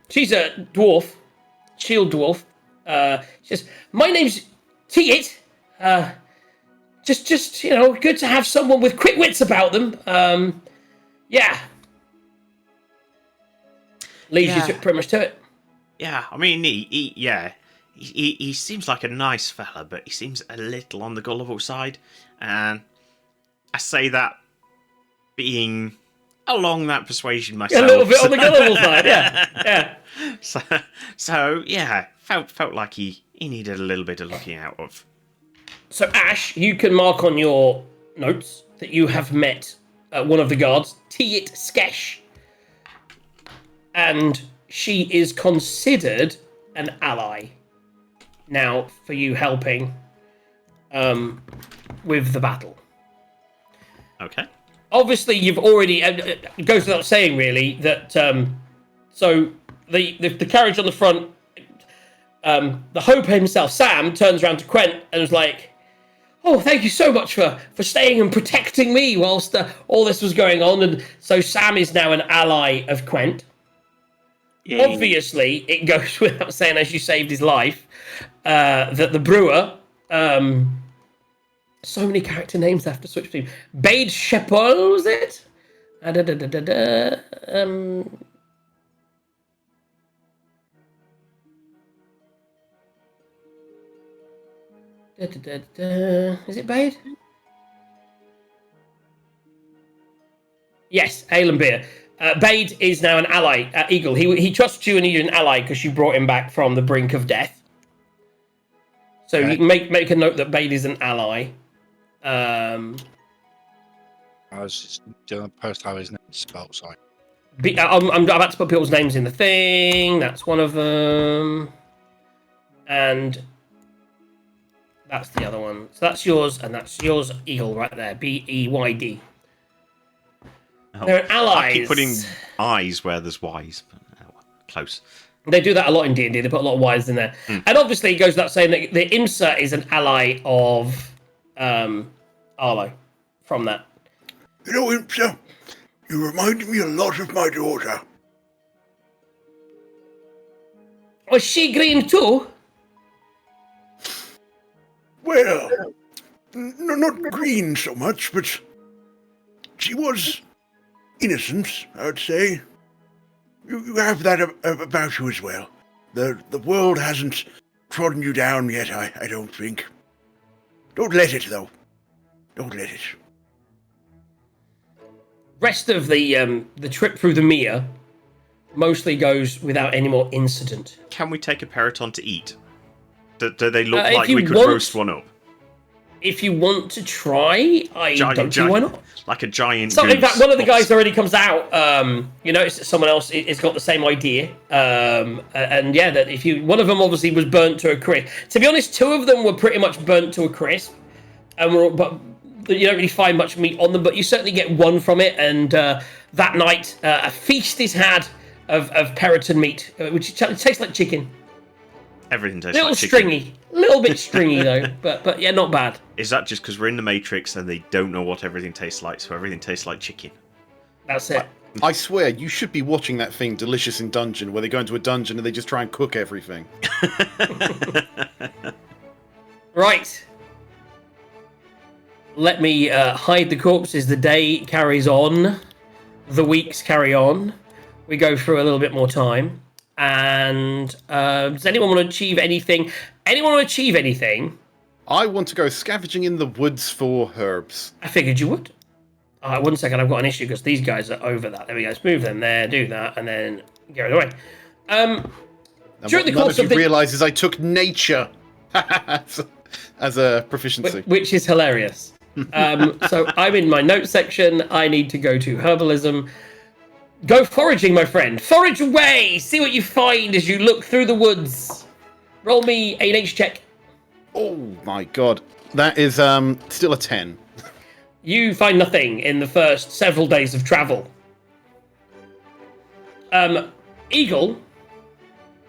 she's a dwarf, shield dwarf. She says, "My name's Tiet. Just good to have someone with quick wits about them. Yeah." Leaves you pretty much to it. Yeah, I mean, he seems like a nice fella, but he seems a little on the gullible side, and I say that being along that persuasion myself. A little bit on the gullible side, yeah. So yeah, felt like he needed a little bit of looking out of. So Ash, you can mark on your notes that you have met one of the guards, Tiet Skesh, and she is considered an ally now for you helping with the battle. Okay. Obviously, you've already. It goes without saying, really, that so the carriage on the front, the Hope himself, Sam, turns around to Quent and was like, "Oh, thank you so much for staying and protecting me whilst all this was going on." And so Sam is now an ally of Quent. Yay. Obviously, it goes without saying, as you saved his life, that the brewer. So many character names I have to switch between. Bade Shepol, was it? Is it Bade? Yes, ale and beer. Bade is now an ally at Eagle. He trusts you and he's an ally because you brought him back from the brink of death. So you can make a note that Bade is an ally. I was just doing a post how his name is spelled, sorry. I'm about to put people's names in the thing. That's one of them. And that's the other one. So that's yours, and that's yours, Eagle, right there. Beyd. Oh, They're allies. I keep putting I's where there's Y's, but close. They do that a lot in D&D. They put a lot of Y's in there. And obviously, it goes without saying that the Imsa is an ally of Arlo from that. You know, Imsa, you reminded me a lot of my daughter. Was she green too? Well, not green so much, but she was innocent, I would say. You have that about you as well. The world hasn't trodden you down yet, I don't think. Don't let it, though. Don't let it. Rest of the trip through the Mia mostly goes without any more incident. Can we take a Periton to eat? Do they look If like you we could want- roast one up? If you want to try, I don't see why not. Like a giant So, in goose. fact, one of the guys already comes out. You notice that someone else has got the same idea. And yeah, that one of them obviously was burnt to a crisp. To be honest, two of them were pretty much burnt to a crisp, but you don't really find much meat on them. But you certainly get one from it. And that night, a feast is had of Periton meat, which tastes like chicken. Everything tastes Little like chicken. stringy, a little bit stringy though, but yeah, not bad. Is that just because we're in the Matrix and they don't know what everything tastes like, so everything tastes like chicken? That's it. I swear, you should be watching that thing, Delicious in Dungeon, where they go into a dungeon and they just try and cook everything. Right. Let me hide the corpses. The day carries on. The weeks carry on. We go through a little bit more time. And does anyone want to achieve anything? Anyone want to achieve anything? I want to go scavenging in the woods for herbs. I figured you would. 1 second, I've got an issue because these guys are over that. There we go. Let's move them there, do that, and then get it away. And During the what none course of of you the... realise is I took nature as a proficiency. Which is hilarious. So I'm in my notes section. I need to go to herbalism. Go foraging, my friend. Forage away. See what you find as you look through the woods. Roll me an H check. Oh my god. That is still a 10. You find nothing in the first several days of travel. Eagle,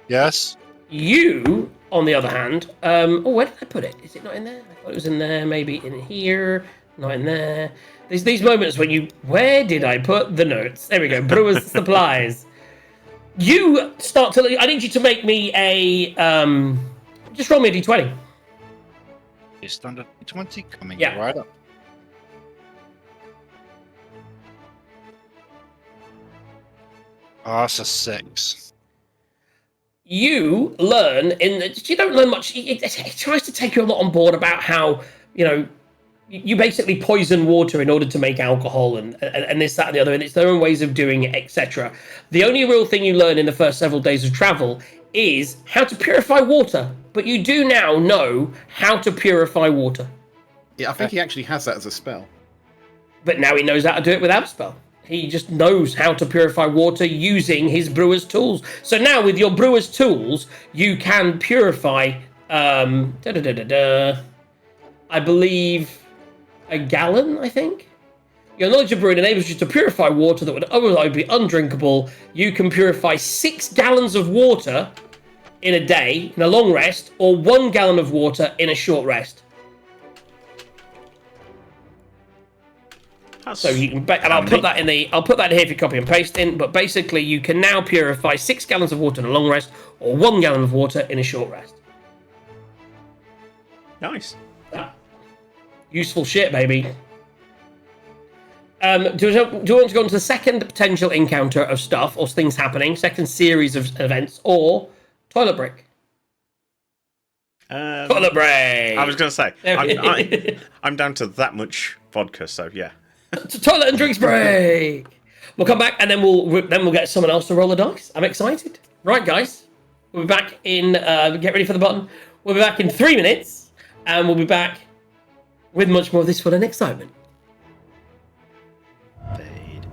Yes. you, on the other hand, where did I put it? Is it not in there? I thought it was in there, maybe in here, not in there. There's these moments when where did I put the notes? There we go, Brewer's Supplies. You start to, I need you to make me a, just roll me a d20. Your standard 20 coming Yeah. right up. Oh, that's a 6. You learn you don't learn much. It tries to take you a lot on board about how, you basically poison water in order to make alcohol and this, that, and the other, and it's their own ways of doing it, etc. The only real thing you learn in the first several days of travel is how to purify water, but you do now know how to purify water. Yeah, I think he actually has that as a spell. But now he knows how to do it without a spell. He just knows how to purify water using his brewer's tools. So now with your brewer's tools, you can purify, I believe, a gallon, I think? Your knowledge of brewing enables you to purify water that would otherwise be undrinkable. You can purify 6 gallons of water in a day, in a long rest, or 1 gallon of water in a short rest. So you can, and I'll put that in here if you copy and paste in. But basically, you can now purify 6 gallons of water in a long rest, or 1 gallon of water in a short rest. Nice. Useful shit, baby. Do you want to go on to the second potential encounter of stuff or things happening, second series of events, or toilet break? Toilet break. I was going to say, I'm down to that much vodka, so yeah. To toilet and drinks break. We'll come back and then we'll get someone else to roll the dice. I'm excited. Right, guys, we'll be back in. Get ready for the button. We'll be back in 3 minutes, and we'll be back with much more of this fun and excitement. Fade.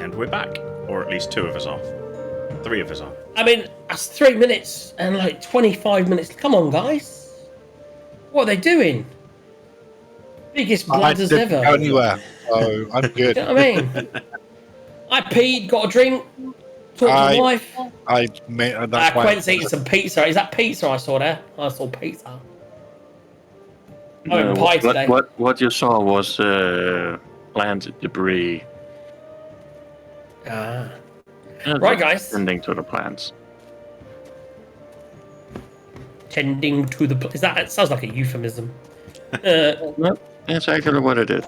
And we're back. Or at least 2 of us are. 3 of us are. I mean, that's 3 minutes and like 25 minutes. Come on, guys. What are they doing? Biggest bladders I didn't ever. go anywhere, so I'm good. Do you know what I mean? I peed, got a drink, talked to I- my wife. That's why. Quentin's eating some pizza. Is that pizza I saw there? I saw pizza. I'm in pie today. What you saw was land debris. Ah. Yeah, Right, just guys. Tending to the plants. Tending to the... Is that... It sounds like a euphemism. No, that's actually what it is.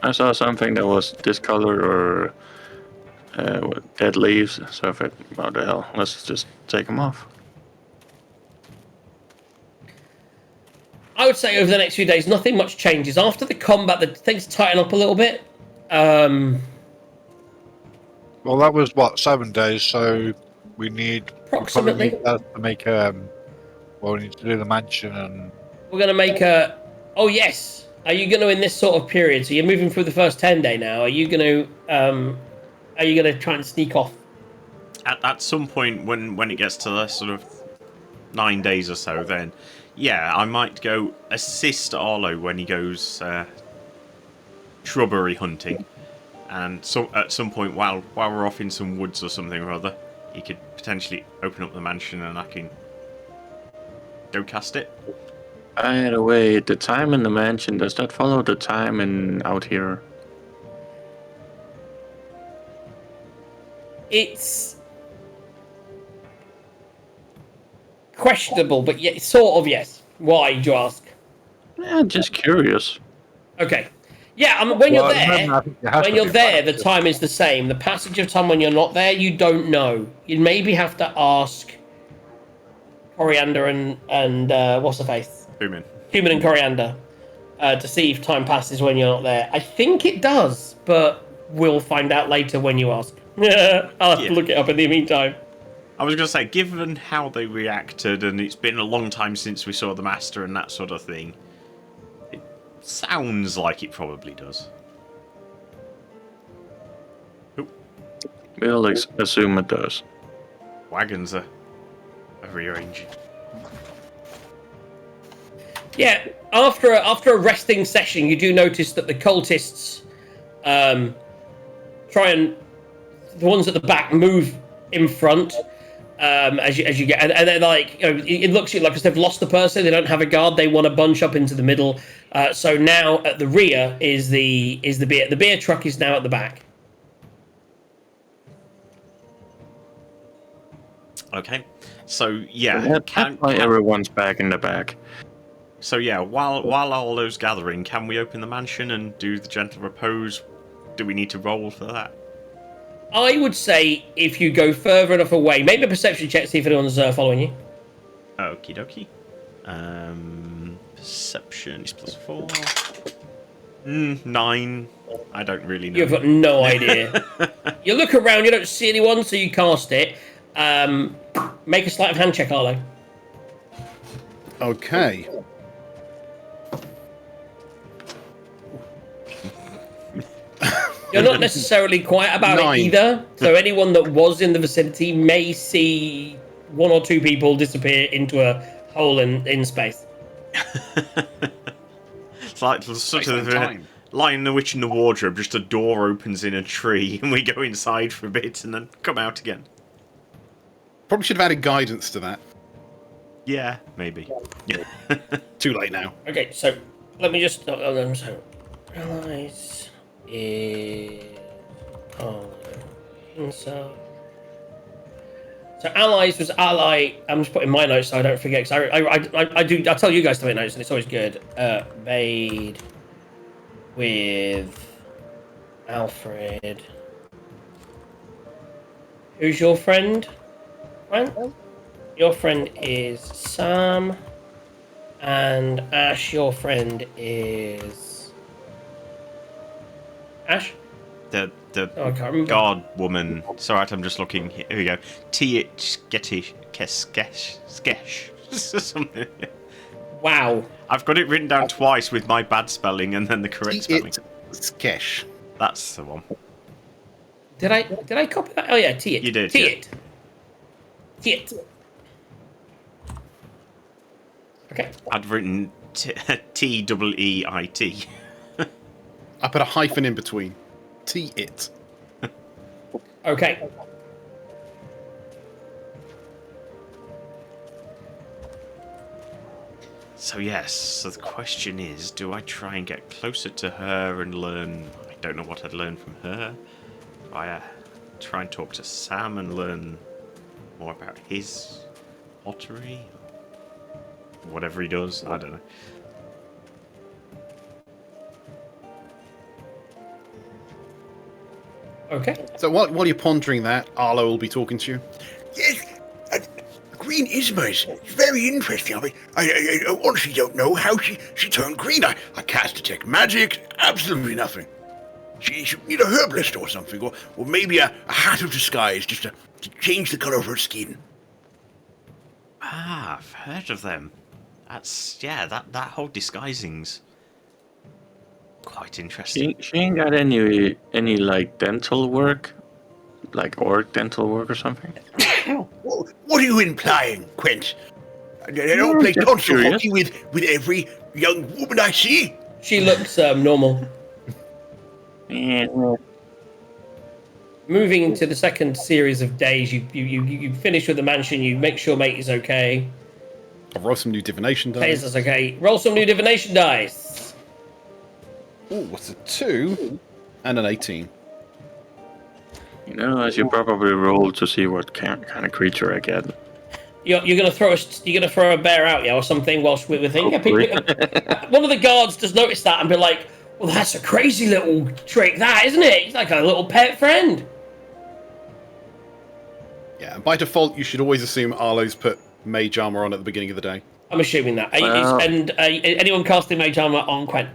I saw something that was discolored or dead leaves, so I thought, what the hell, let's just take them off. I would say over the next few days, nothing much changes. After the combat, the things tighten up a little bit. Well, that was what 7 days, so we need Approximately. we probably need to make well, we need to do the mansion and We're going to make a... Oh, yes. Are you going to, in this sort of period, so you're moving through the first 10 day now, are you going to try and sneak off? At some point, when it gets to the sort of 9 days or so, then, yeah, I might go assist Arlo when he goes shrubbery hunting. And so at some point, while we're off in some woods or something or other, he could potentially open up the mansion and I can go cast it. By the way, the time in the mansion, does that follow the time in out here? It's questionable, but yeah, sort of, yes. Why, do you ask? Yeah, just curious. Okay. Yeah, when you're Well, there, I think it has when to you're be there, like the this. time is the same. The passage of time when you're not there, you don't know. You maybe have to ask Coriander and what's the face? Boom in. Human and Coriander to see if time passes when you're not there. I think it does, but we'll find out later when you ask. I'll have Yeah. to look it up in the meantime. I was going to say, given how they reacted, and it's been a long time since we saw the Master and that sort of thing, it sounds like it probably does. Oop, We'll assume it does. wagons are rearranging. Yeah, after a resting session, you do notice that the cultists try and the ones at the back move in front as you get, and they're like, you know, it looks like as they've lost the person. They don't have a guard. They want to bunch up into the middle. So now at the rear is the beer. The beer truck is now at the back. Okay, so yeah, That's why everyone's back in the back. so yeah, while all those gathering, can we open the mansion and do the gentle repose? Do we need to roll for that? I would say if you go further enough away, make a perception check, see if anyone's following you. Okie dokie. Perception is +4. 9. I don't really know. You've got no idea. You look around, you don't see anyone, so you cast it. Make a sleight of hand check, Arlo. Okay. You're not necessarily quiet about 9. it either, so anyone that was in the vicinity may see 1 or 2 people disappear into a hole in space. It's like sort of time. Lion the Witch in the Wardrobe, just a door opens in a tree and we go inside for a bit and then come out again. Probably should have added guidance to that. Yeah, maybe. Too late now. Okay, so let me just... so, allies is... So allies was ally... I'm just putting my notes so I don't forget, because I tell you guys to make notes, and it's always good. Made with Alfred. Who's your friend? Friend? Your friend is Sam. And Ash, your friend is... Ash? The Oh, I can't remember. god woman. It's alright, I'm just looking. Here we go. Sketch. Something. Wow. I've got it written down twice with my bad spelling and then the correct spelling. Skesh. That's the one. Did I copy that? Oh yeah, T it. You did, T yeah. it. T it. Okay. I'd written T-E-E-I-T. I put a hyphen in between. T-it. Okay. So yes, so the question is, do I try and get closer to her and learn... I don't know what I'd learn from her. Do I try and talk to Sam and learn more about his pottery? Whatever he does, I don't know. Okay. So while you're pondering that, Arlo will be talking to you. Yes, green isthmus. It's very interesting. I honestly don't know how she turned green. I cast detect magic. Absolutely nothing. She should need a herbalist or something, or maybe a hat of disguise just to change the color of her skin. Ah, I've heard of them. That's... yeah, that whole disguising's quite interesting. She ain't got any like dental work, like orc dental work or something. What are you implying, Quent? I don't No, play just console curious. hockey with every young woman I see. She looks normal. Yeah. Moving to the second series of days, you finish with the mansion. You make sure mate is okay. I'll roll some new divination Pays dice. us okay. Roll some new divination dice. Oh, what's a 2 and an 18? You know, I should probably roll to see what kind of creature I get. You're gonna throw a bear out, yeah, or something whilst we're thinking. Hopefully. One of the guards does notice that and be like, "Well, that's a crazy little trick, that isn't it? It's like a little pet friend." Yeah, and by default, you should always assume Arlo's put mage armor on at the beginning of the day. I'm assuming that. Well- Anyone casting mage armor on Quen?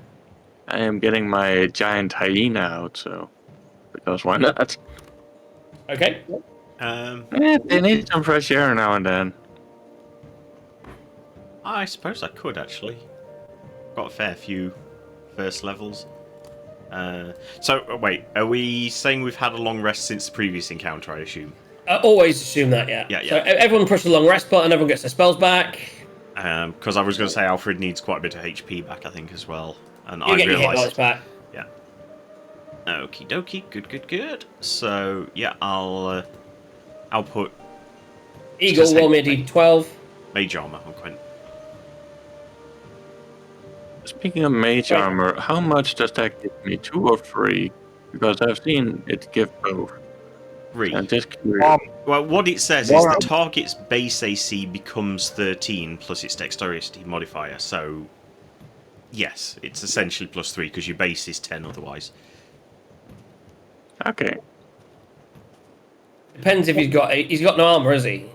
I am getting my giant hyena out, so because why not? Okay. They need some fresh air now and then. I suppose I could, actually. Got a fair few first levels. Wait, are we saying we've had a long rest since the previous encounter, I assume? I always assume that, yeah. Yeah, yeah. So everyone pushes the long rest button, everyone gets their spells back. Because I was going to say Alfred needs quite a bit of HP back, I think, as well. And You I get your hit realised... points back. Yeah. Okie dokie, good. So, yeah, I'll put Eagle, Just roll me a hit- d12. Mage Armor on Quint. Speaking of mage Right. armor, how much does that give me? 2 or 3? Because I've seen it give both. 3. I'm just curious. Well, what it says is the target's base AC becomes 13 plus its dexterity modifier, so... yes, it's essentially plus 3, because your base is 10 otherwise. Okay. Depends if he's got no armor, is he?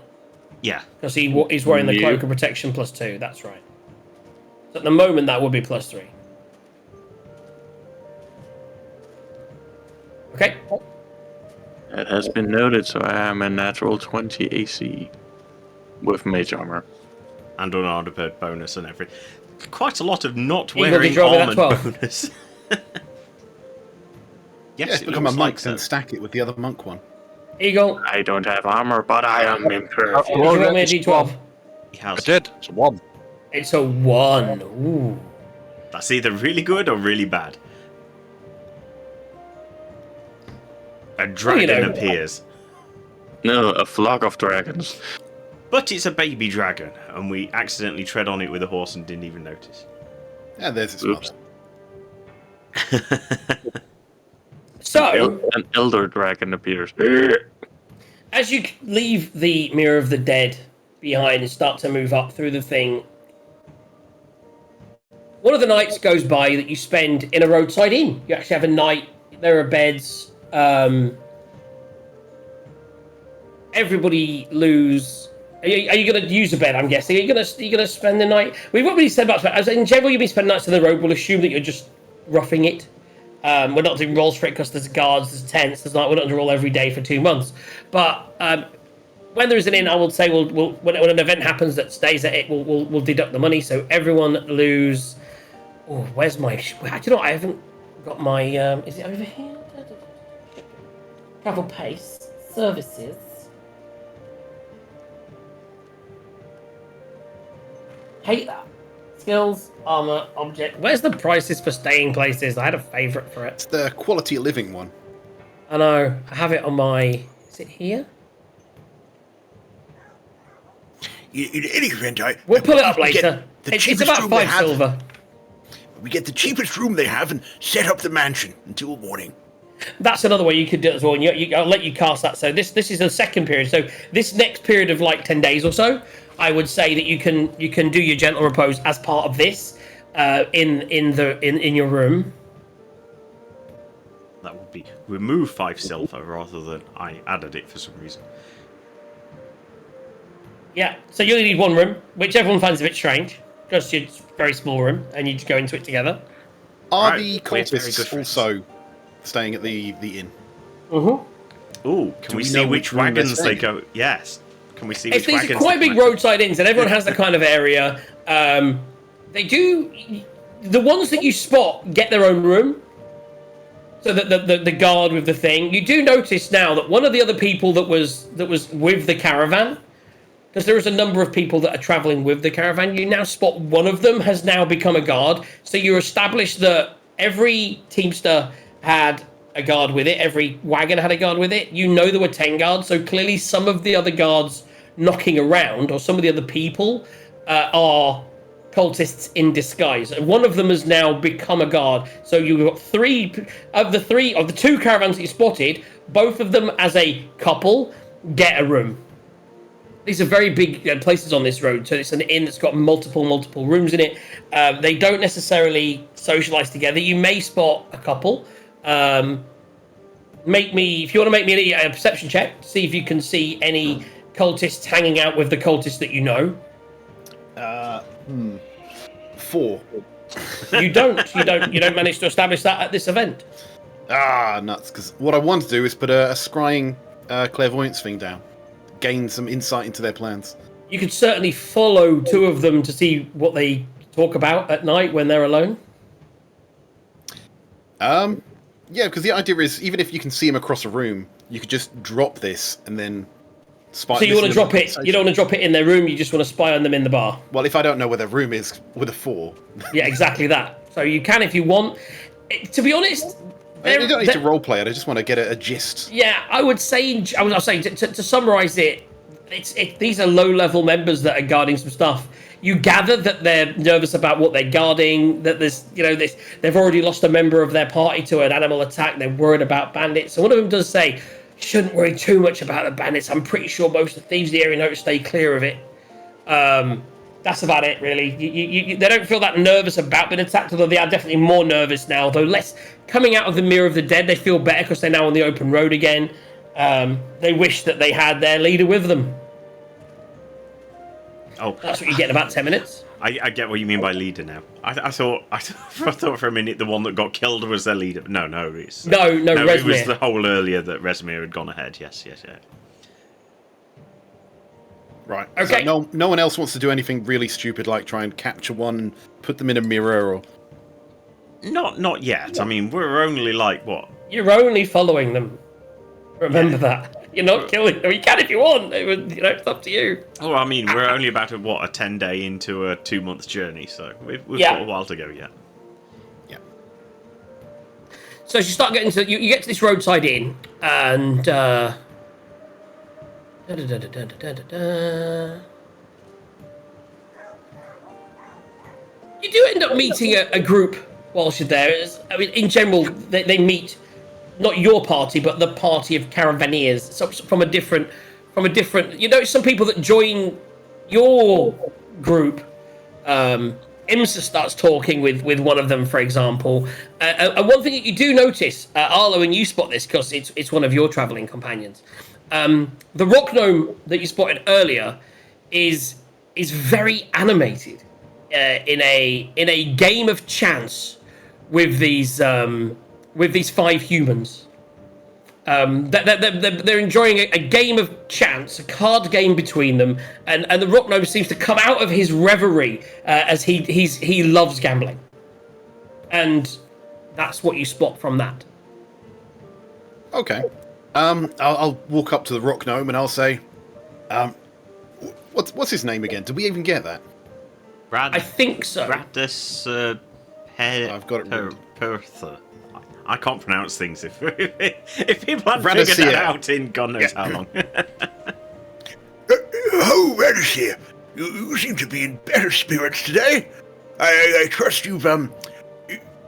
Yeah. Because he's wearing the Yeah. cloak of protection plus 2. That's right. So at the moment, that would be plus 3. Okay. It has been noted, so I am a natural 20 AC with mage armor. And unarmored bonus and everything. Quite a lot of not Eagle, did wearing you roll me that armored 12? bonus. Yes, Yes, it become a looks monk like and so. stack it with the other monk one. Eagle, I don't have armor, but I am imperfect. did you roll me a d12? He I has. did. It's a 1. It's a 1. Ooh. That's either really good or really bad. A dragon know. appears. No, a flock of dragons. But it's a baby dragon, and we accidentally tread on it with a horse and didn't even notice. Yeah, there's his Oops. mother. So, An elder dragon appears. as you leave the Mirror of the Dead behind and start to move up through the thing, one of the nights goes by that you spend in a roadside inn. You actually have a night, there are beds, everybody lose. Are you going to use a bed, I'm guessing? Are you going to spend the night? We've not really said much, but as in general, you've been spending nights on the road. We'll assume that you're just roughing it. We're not doing rolls for it because there's guards, there's tents, we're not going to roll every day for 2 months. But when there is an inn, I will say when an event happens that stays at it, we'll deduct the money. So everyone lose. Oh, where's my? Do you know what? I haven't got my. Is it over here? travel pace, services. Hate that. Skills, armor, object. Where's the prices for staying places? I had a favourite for it. It's the quality of living one. I know. I have it on my... Is it here? In any event, We'll pull it up we get later. the It's cheapest about room they 5 have. silver. We get the cheapest room they have and set up the mansion until morning. That's another way you could do it as well. And I'll let you cast that. So this is the second period. So this next period of like 10 days or so, I would say that you can do your gentle repose as part of this in your room. That would be remove 5 silver rather than I added it for some reason. Yeah. So you only need one room, which everyone finds a bit strange, because it's a very small room and you just go into it together. Are Right, the we're very good cultists friends. also staying at the inn? Mm-hmm. Ooh, can Do we we see know which which room they're wagons they staying go? Yes. Can we see It's which these wagons? quite they big come out? roadside inns, and everyone has that kind of area. They do. The ones that you spot get their own room. So that the guard with the thing, you do notice now that one of the other people that was with the caravan, because there is a number of people that are traveling with the caravan, you now spot one of them has now become a guard. So you establish that every teamster had a guard with it, every wagon had a guard with it. You know there were 10 guards, so clearly some of the other guards knocking around, or some of the other people, are cultists in disguise. And one of them has now become a guard. So you've got three of the two caravans that you spotted, both of them as a couple get a room. These are very big places on this road, so it's an inn that's got multiple rooms in it. They don't necessarily socialize together. You may spot a couple. If you want to make me a perception check, see if you can see any cultists hanging out with the cultists that you know. 4. You don't manage to establish that at this event. Ah, nuts. Because what I want to do is put a scrying clairvoyance thing down. Gain some insight into their plans. You could certainly follow 2 of them to see what they talk about at night when they're alone. Yeah, because the idea is, even if you can see them across a room, you could just drop this and then spy. So you want to drop it? You don't want to drop it in their room. You just want to spy on them in the bar. Well, if I don't know where their room is with a 4, Yeah, exactly that. So you can if you want. To be honest, I don't need to roleplay it. I just want to get a gist. yeah, I would say to summarize it, these are low-level members that are guarding some stuff. You gather that they're nervous about what they're guarding. That they've already lost a member of their party to an animal attack. They're worried about bandits. So one of them does say, "Shouldn't worry too much about the bandits. I'm pretty sure most of the thieves in the area know to stay clear of it." That's about it, really. They don't feel that nervous about being attacked, although they are definitely more nervous now. Though less coming out of the Mirror of the Dead, they feel better because they're now on the open road again. They wish that they had their leader with them. Oh, That's what you get in about 10 minutes. I get what you mean by leader now. I thought for a minute the one that got killed was their leader. No, it's No, it was Rezmir. the whole earlier that Rezmir had gone ahead. Yes. Right. Okay. So no one else wants to do anything really stupid like try and capture one and put them in a mirror or... Not yet. I mean, we're only like what? You're only following them. Remember that. You're not killing them. You can if you want. It's up to you. Oh, I mean, we're only about a 10-day into a 2-month journey, so we've Yeah. got a while to go yet. Yeah. So as you start getting to, you get to this roadside inn, and you do end up meeting a group whilst you're there. I mean, in general, they meet not your party, but the party of caravaneers. So from a different. You know, some people that join your group. Imsa starts talking with one of them, for example. And one thing that you do notice, Arlo, and you spot this because it's one of your travelling companions. The rock gnome that you spotted earlier is very animated in a game of chance with these 5 humans. They're enjoying a game of chance, a card game between them, and the rock gnome seems to come out of his reverie as he loves gambling, and that's what you spot from that. Okay. I'll walk up to the rock gnome and I'll say, what's his name again? Did we even get that? I think so. Radus I've got it written. Pertha. I can't pronounce things if people haven't Radus figured that here. out in God knows how long. Oh, Radis here. You seem to be in better spirits today. I trust you've had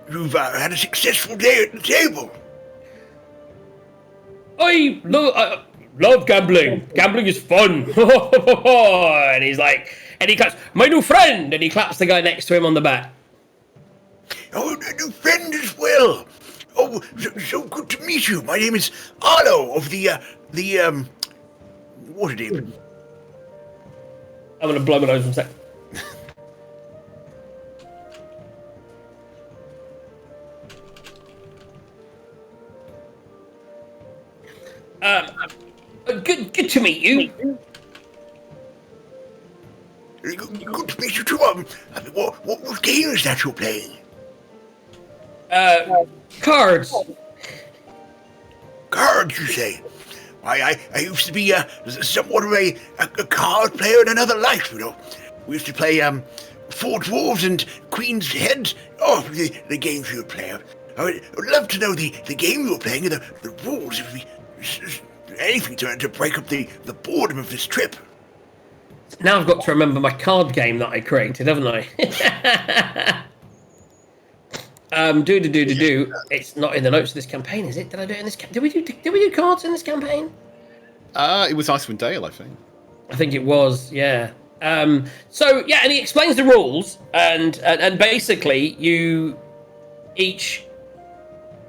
a successful day at the table. I love gambling. Gambling is fun. And he's like, and he claps, my new friend, and he claps the guy next to him on the back. Oh, a new friend as well. Oh, so good to meet you. My name is Arlo of the what it is? I'm gonna blow my nose for a sec. Good to meet you. Good to meet you too. What game is that you're playing? Cards. Cards, you say? I used to be somewhat of a card player in another life, you know. We used to play Four Dwarves and Queen's Head. Oh, the games you would play. I would love to know the game you were playing and the rules. If we anything to break up the boredom of this trip. Now I've got to remember my card game that I created, haven't I? Do. It's not in the notes of this campaign, is it? Did I do it in this? Did we do cards in this campaign? It was Icewind Dale, I think. I think it was, yeah. So yeah, and he explains the rules, and basically you each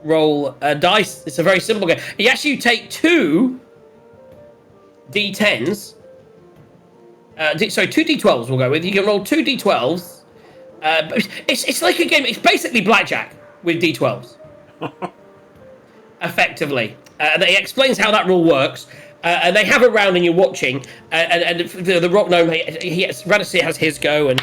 roll a dice. It's a very simple game. You actually take 2 d10s. Sorry, 2 d12s. We'll go with. You can roll 2 d12s. But it's like a game. It's basically blackjack with d12s, effectively. And he explains how that rule works. And they have a round, and you're watching. And the rock gnome, Radis has his go, and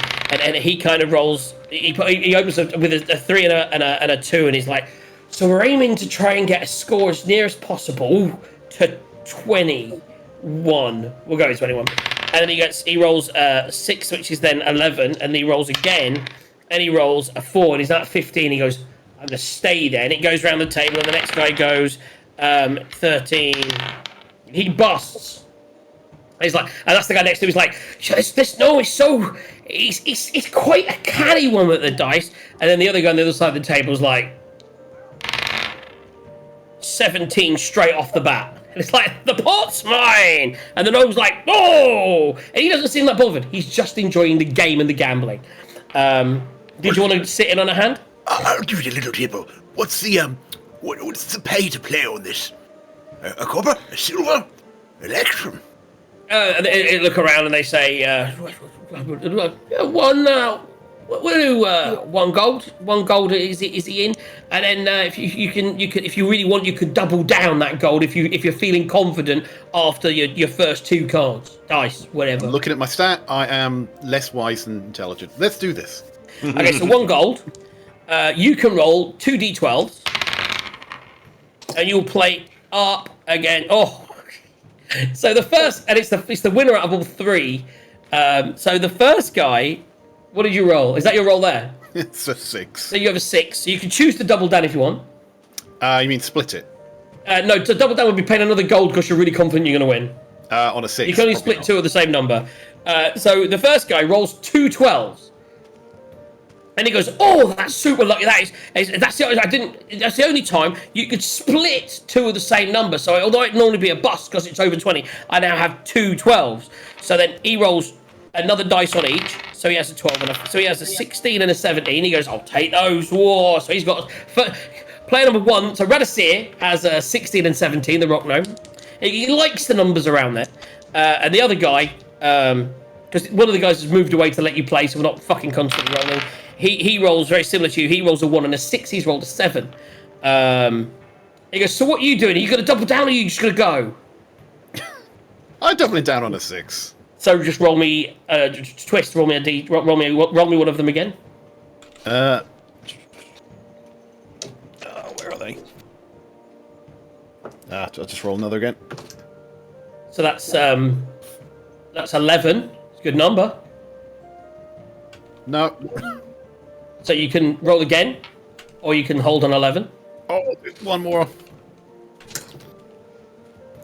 he kind of rolls. He opens with a 3 and a 2, and he's like, so we're aiming to try and get a score as near as possible to 21. We'll go with 21. And then he rolls 6, which is then 11, and he rolls again, and he rolls a 4, and he's at 15. He goes, I'm going to stay there. And it goes around the table, and the next guy goes 13. He busts. And he's like, and that's the guy next to him. He's like, this no is so. It's quite a canny one with the dice. And then the other guy on the other side of the table is like 17 straight off the bat. And it's like, the pot's mine! And the gnome's like, oh! And he doesn't seem that bothered. He's just enjoying the game and the gambling. Did you want to sit in on a hand? I'll give you a little tip. What's the pay to play on this? A copper? A silver? An extra? And they look around and they say, we'll do 1 gold. 1 gold is he in? And then if you can, if you really want, you could double down that gold if you're feeling confident after your first 2 cards, dice, whatever. Looking at my stat, I am less wise than intelligent. Let's do this. Okay, so 1 gold. You can roll 2 d12s, and you'll play up again. Oh, so the first, and it's the winner out of all 3. So the first guy. What did you roll? Is that your roll there? It's a 6. So you have a 6. So you can choose to double down if you want. You mean split it? No, to double down would be paying another gold because you're really confident you're going to win. On a 6. You can only split 2 of the same number. So the first guy rolls 2 12s. And he goes, oh, that's super lucky. That's the only time you could split 2 of the same number. So although it'd normally be a bust because it's over 20, I now have 2 12s. So then he rolls another dice on each. So he has a 12 so he has a 16 and a 17. He goes, I'll take those. Whoa. So he's got player number 1. So Radisir has a 16 and 17, the rock gnome. He likes the numbers around there. And the other guy, because one of the guys has moved away to let you play, so we're not fucking constantly rolling. He rolls very similar to you. He rolls a 1 and a 6. He's rolled a 7. He goes, so what are you doing? Are you going to double down or are you just going to go? I'm doubling down on a 6. So just roll me twist. Roll me a D. Roll me one of them again. Where are they? I'll just roll another again. So that's 11. It's a good number. No. So you can roll again, or you can hold on 11. Oh, one more.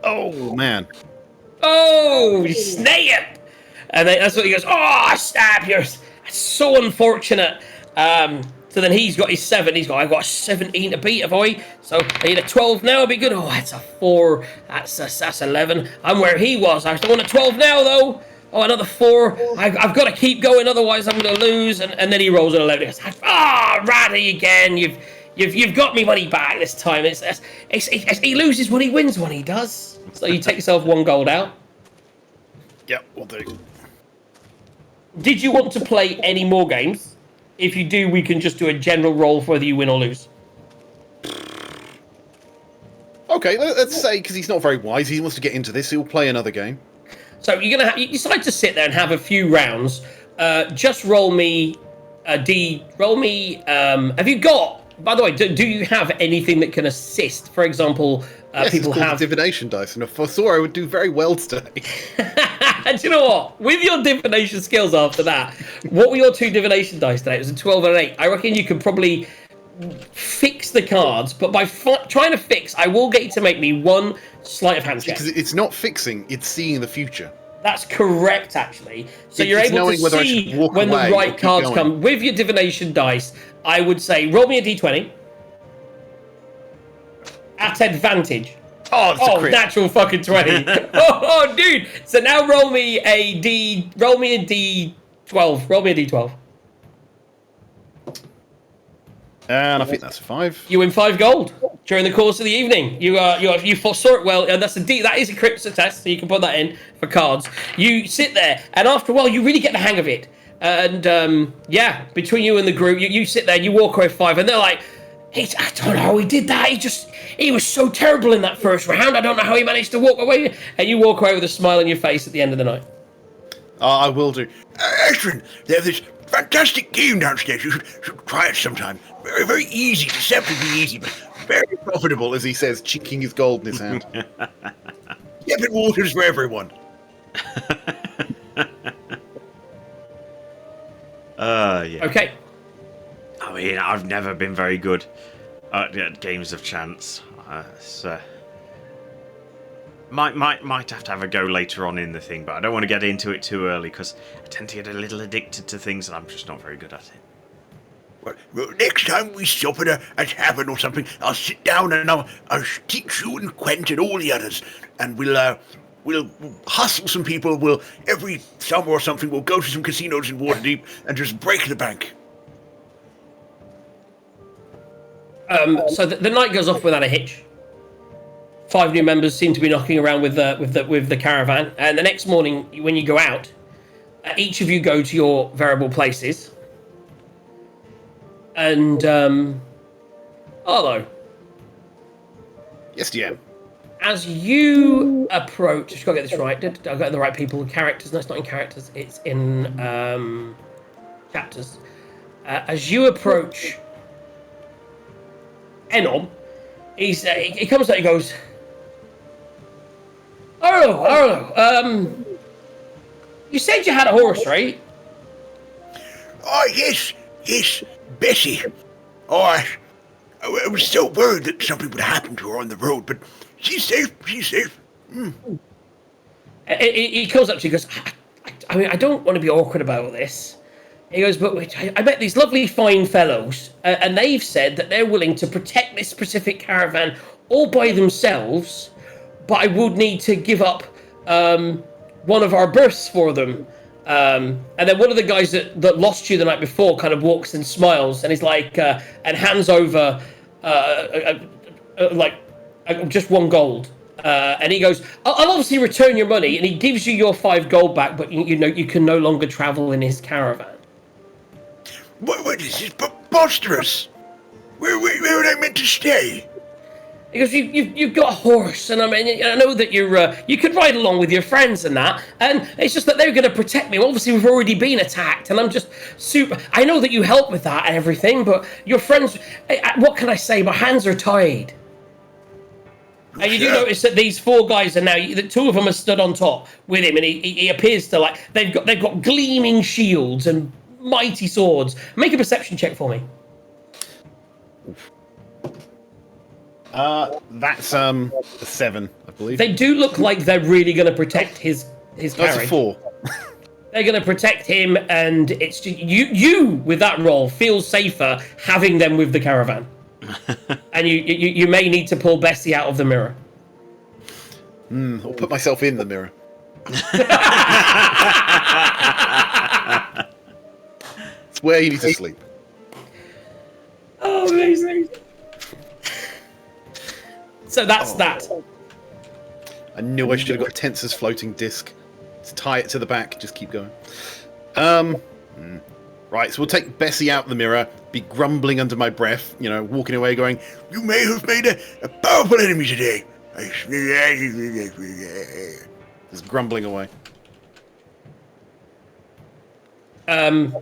Oh, man. Oh, snap! And then that's what he goes, oh, snap, that's so unfortunate. So then he's got his 7. I've got a 17 to beat, have I? So I need a 12 now, it'll be good. Oh, that's a 4. That's 11. I'm where he was. I still want a 12 now, though. Oh, another 4. I've got to keep going, otherwise I'm going to lose. And then he rolls an 11. He goes, ratty again. You've got me money back this time. He loses when he wins when he does. So you take yourself 1 gold out. Yep, we'll do. Did you want to play any more games? If you do, we can just do a general roll for whether you win or lose. Okay, let's say, because he's not very wise, he wants to get into this, he'll play another game. So you decide to sit there and have a few rounds. Just roll me a D. Roll me. Have you got? By the way, do you have anything that can assist? For example, Yes, people it's called have the divination dice, and if I saw I would do very well today. And do you know what? With your divination skills after that, what were your 2 divination dice today? It was a 12 and an 8. I reckon you could probably fix the cards, but by trying to fix, I will get you to make me 1 sleight of hand check. Because it's not fixing, it's seeing the future. That's correct, actually. So It's you're able to knowing whether I see should walk when the away or right keep cards going. come. With your divination dice, I would say roll me a d20 at advantage. Oh, that's a crit. Natural fucking 20. oh, dude. So now roll me a d12. Roll me a d12. And I think that's a 5. You win 5 gold during the course of the evening. You foresaw it well, and that's a D. That is a crit success, so you can put that in for cards. You sit there, and after a while, you really get the hang of it. And yeah, between you and the group, you sit there, you walk away with 5, and they're like, I don't know how he did that. He was so terrible in that first round. I don't know how he managed to walk away. And you walk away with a smile on your face at the end of the night. I will do. Ashton, they have this fantastic game downstairs. You should try it sometime. Very, very easy. Deceptively easy, but very Profitable, as he says, chinking his gold in his hand. Yep, waters for everyone. Yeah. Okay. I mean, I've never been very good at games of chance. So might have to have a go later on in the thing, but I don't want to get into it too early because I tend to get a little addicted to things and I'm just not very good at it. Well, next time we stop at a tavern or something, I'll sit down and I'll teach you and Quent and all the others, and we'll hustle some people. We'll every summer or something we'll go to some casinos in Waterdeep and just break the bank. So the night goes off without a hitch. 5 new members seem to be knocking around with the caravan, and the next morning when you go out, each of you go to your variable places. And Arlo, Yes, DM. as you approach, just gotta get this right. I've got the right people. Characters. No, it's not in characters. It's in chapters. As you approach Enom, he comes out. He goes, Arlo. You said you had a horse, right? Oh, yes, Bessie. Oh, I was so worried that something would happen to her on the road, but she's safe. He comes up to you and goes, I mean, I don't want to be awkward about this. He goes, but wait, I met these lovely fine fellows, and they've said that they're willing to protect this specific caravan all by themselves, but I would need to give up one of our berths for them. And then one of the guys that lost you the night before kind of walks and smiles, and he's like, and hands over just 1 gold. And he goes, I'll obviously return your money, and he gives you your 5 gold back, but you know you can no longer travel in his caravan. What is this? Preposterous! Where would I meant to stay? He goes, you've got a horse, and I mean, I know that you could ride along with your friends and that, and it's just that they're going to protect me. Well, obviously, we've already been attacked, and I'm just super. I know that you help with that and everything, but your friends. What can I say? My hands are tied. And you do Sure. notice that these 4 guys are now. The 2 of them are stood on top with him, and he appears to like they've got gleaming shields and mighty swords. Make a perception check for me. That's a 7, I believe. They do look like they're really going to protect his That's carriage. a 4. They're going to protect him, and it's just, you with that roll feel safer having them with the caravan. And you may need to pull Bessie out of the mirror. I'll put myself in the mirror. It's where you need to sleep. Oh, amazing. So that's that. I knew I should have got Tensor's floating disc. Let's tie it to the back. Just keep going. Right, so we'll take Bessie out the mirror, be grumbling under my breath, walking away going, You may have made a powerful enemy today. just grumbling away. The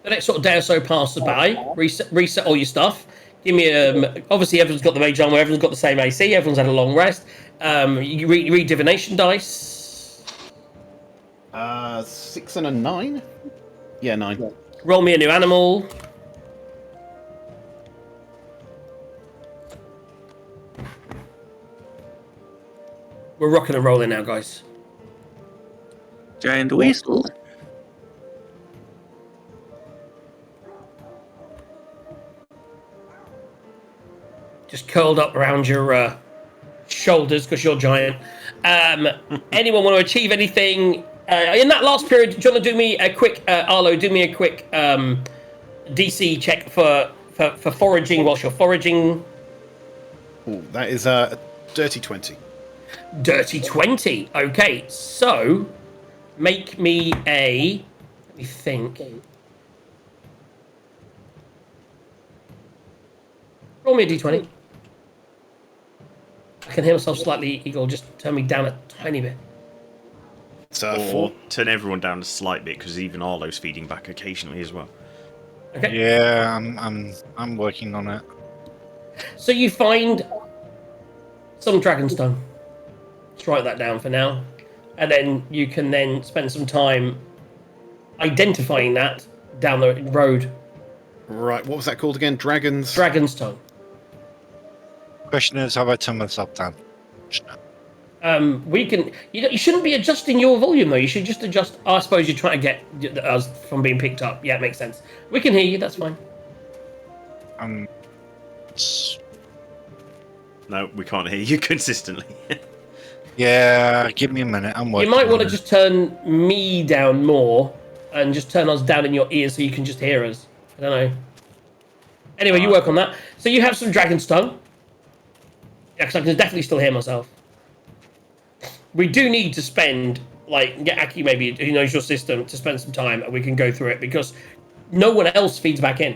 next sort of day or so passes by. Reset all your stuff. Give me obviously everyone's got the mage armor, everyone's got the same AC, everyone's had a long rest. You read divination dice. 6 and a 9? Yeah, 9. Roll me a new animal. We're rocking and rolling now, guys. Giant weasel. Just curled up around your shoulders because you're giant. Anyone want to achieve anything in that last period? Do you want to do me a quick, Arlo? Do me a quick DC check for foraging whilst you're foraging. Ooh, that is a dirty 20. Dirty 20. Okay, so make me a. Let me think. Roll me a d20. I can hear myself slightly. Eagle, just turn me down a tiny bit. It's Or 4. turn everyone down a slight bit, because even Arlo's feeding back occasionally as well. Okay. Yeah, I'm working on it. So you find some dragonstone. Let's write that down for now, and then you can then spend some time identifying that down the road. Right, what was that called again? Dragons? Dragonstone. Question is, have I turned myself down? We can. You shouldn't be adjusting your volume though. You should just adjust. I suppose you're trying to get us from being picked up. Yeah, it makes sense. We can hear you. That's fine. It's- No, we can't hear you consistently. yeah, give me a minute. I'm working. You might want on to it. just turn me down more, and just turn us down in your ears so you can just hear us. I don't know. Anyway, you work on that. So you have some dragonstone. Yeah, because I can definitely still hear myself. We do need to spend, get Aki maybe, who knows your system, to spend some time and we can go through it because no one else feeds back in.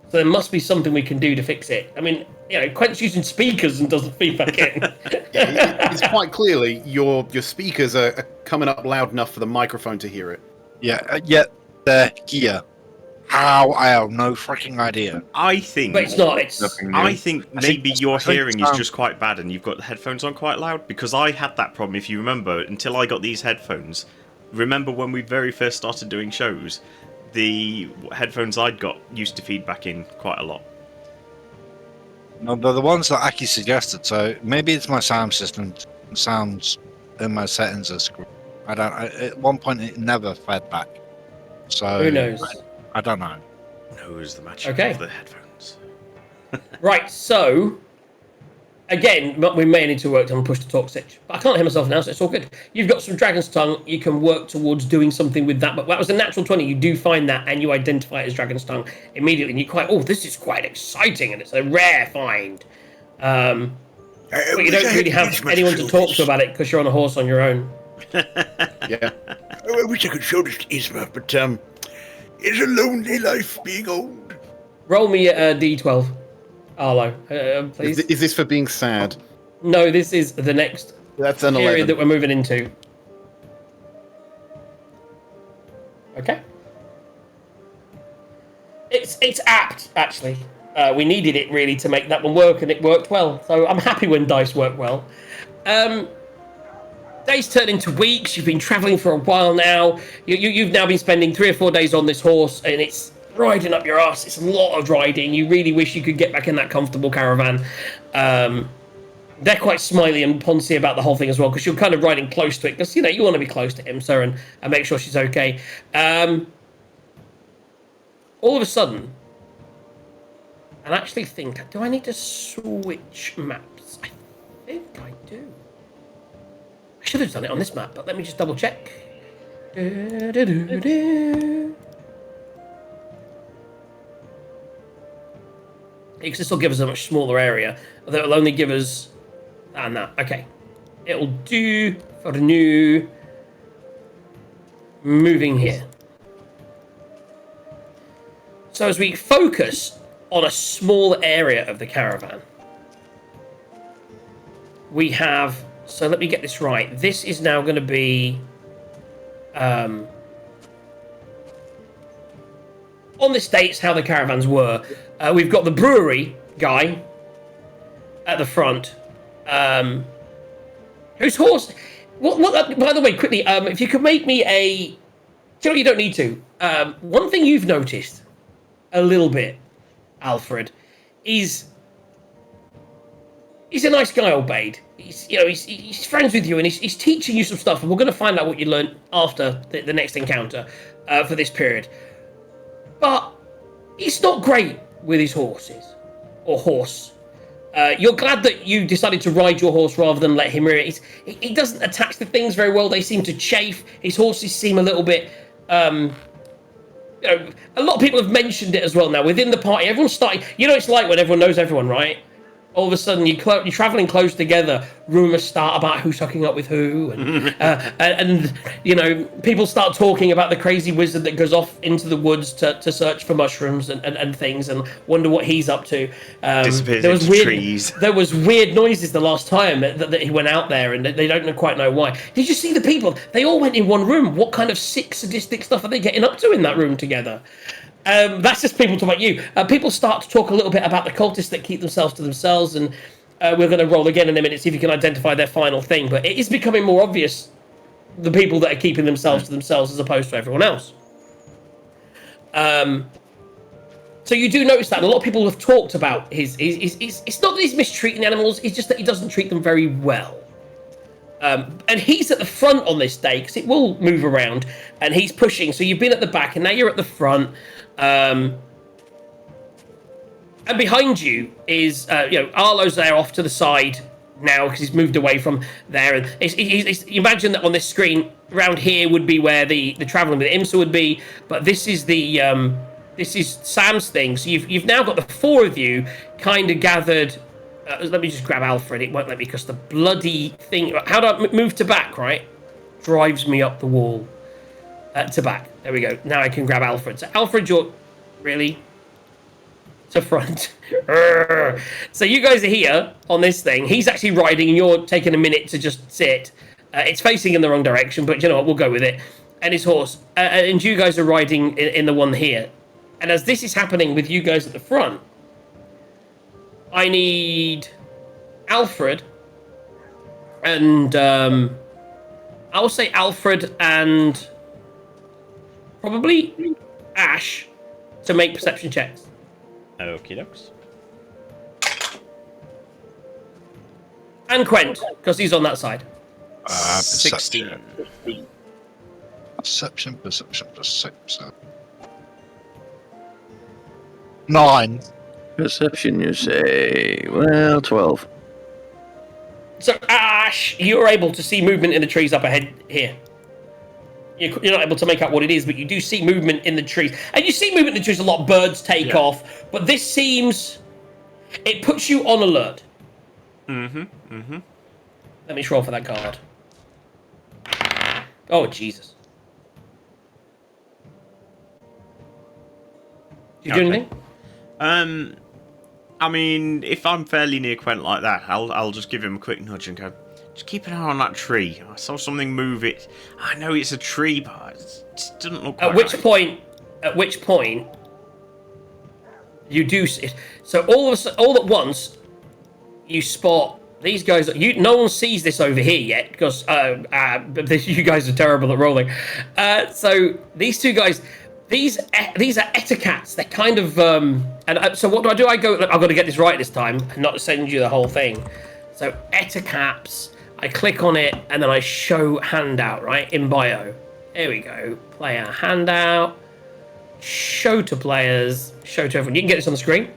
So there must be something we can do to fix it. I mean, Quent's using speakers and doesn't feed back in. It's quite clearly your speakers are coming up loud enough for the microphone to hear it. Yeah, yet they're here. How? I have no freaking idea. I think. But it's not. It's Nothing new. I think maybe your I think hearing is so. just quite bad and you've got the headphones on quite loud, because I had that problem, if you remember, until I got these headphones. Remember when we very first started doing shows, the headphones I'd got used to feed back in quite a lot. No, they're the ones that Aki suggested. So maybe it's my sound system. Sounds in my settings are screwed. I don't. At one point, it never fed back. So who knows? I don't know. Knows the magic Okay. of the headphones. Right, so again, we may need to work on push to talk stitch. But I can't hear myself now, so it's all good. You've got some dragon's tongue. You can work towards doing something with that. But that was a natural 20. You do find that, and you identify it as dragon's tongue immediately. And you're quite, this is quite exciting, and it's a rare find. But you don't really have anyone to talk to about it because you're on a horse on your own. Yeah. I wish I could show this to Isma, but it's a lonely life being old. Roll me a d12, Arlo, please. Is this for being sad? No, this is the next That's an period 11. that we're moving into. Okay. It's apt, actually. We needed it really to make that one work, and it worked well. So I'm happy when dice work well. Days turn into weeks. You've been traveling for a while now. You've now been spending 3 or 4 days on this horse, and it's riding up your ass. It's a lot of riding. You really wish you could get back in that comfortable caravan. They're quite smiley and poncy about the whole thing as well, because you're kind of riding close to it, because, you know, you want to be close to Imsa and make sure she's okay. All of a sudden, and I actually think, do I need to switch maps? I think I do. I should have done it on this map, but let me just double check. Because this will give us a much smaller area. That will only give us that and that. Okay. It'll do for the new moving here. So as we focus on a small area of the caravan, we have, so let me get this right. This is now going to be on the States how the caravans were. We've got the brewery guy at the front, whose horse. What? By the way, quickly, if you could make me a. You know, you don't need to. One thing you've noticed a little bit, Alfred, is he's a nice guy, Obeyed. He's friends with you, and he's teaching you some stuff, and we're going to find out what you learned after the next encounter for this period. But he's not great with his horses, or horse. You're glad that you decided to ride your horse rather than let him rear it. He doesn't attach the things very well. They seem to chafe. His horses seem a little bit... a lot of people have mentioned it as well now. Within the party, everyone's starting... You know, it's like when everyone knows everyone, right? All of a sudden, you're traveling close together. Rumors start about who's hooking up with who, and you know, people start talking about the crazy wizard that goes off into the woods to search for mushrooms and things, and wonder what he's up to. Disappears into trees. There was weird noises the last time that he went out there, and they don't quite know why. Did you see the people? They all went in one room. What kind of sick, sadistic stuff are they getting up to in that room together? That's just people talking about you. People start to talk a little bit about the cultists that keep themselves to themselves, and we're going to roll again in a minute, see if you can identify their final thing. But it is becoming more obvious, the people that are keeping themselves to themselves as opposed to everyone else. So you do notice that, and a lot of people have talked about his it's not that he's mistreating animals, it's just that he doesn't treat them very well. And he's at the front on this day, because it will move around, and he's pushing. So you've been at the back, and now you're at the front. And behind you is, Arlo's there off to the side now, because he's moved away from there. And you imagine that on this screen, around here would be where the traveling with Imsa would be, but this is this is Sam's thing. So you've now got the 4 of you kind of gathered. Let me just grab Alfred. It won't let me because the bloody thing... How do I move to back, right? Drives me up the wall. To back. There we go. Now I can grab Alfred. So Alfred, you're... Really? To front. So you guys are here on this thing. He's actually riding and you're taking a minute to just sit. It's facing in the wrong direction, but you know what? We'll go with it. And his horse. And you guys are riding in the one here. And as this is happening with you guys at the front... I need Alfred and I will say Alfred and probably Ash to make perception checks. Okie dokes. And Quent, because he's on that side. 16. Perception. 9. Perception, you say? Well, 12. So Ash, you're able to see movement in the trees up ahead here. You're not able to make out what it is, but you do see movement in the trees. And you see movement in the trees, a lot of birds take off. But this seems... It puts you on alert. Let me roll for that card. Oh, Jesus. Did you do anything? I mean, if I'm fairly near Quent like that, I'll just give him a quick nudge and go, just keep an eye on that tree. I saw something move it. I know it's a tree, but it just doesn't look quite At which point, you do. So all at once, you spot these guys. No one sees this over here yet because you guys are terrible at rolling. So these two guys, these are Ettercats. They're kind of so what do? I go. Look, I've got to get this right this time, and not send you the whole thing. So Ettercaps. I click on it and then I show handout right in bio. There we go. Player handout. Show to players. Show to everyone. You can get this on the screen.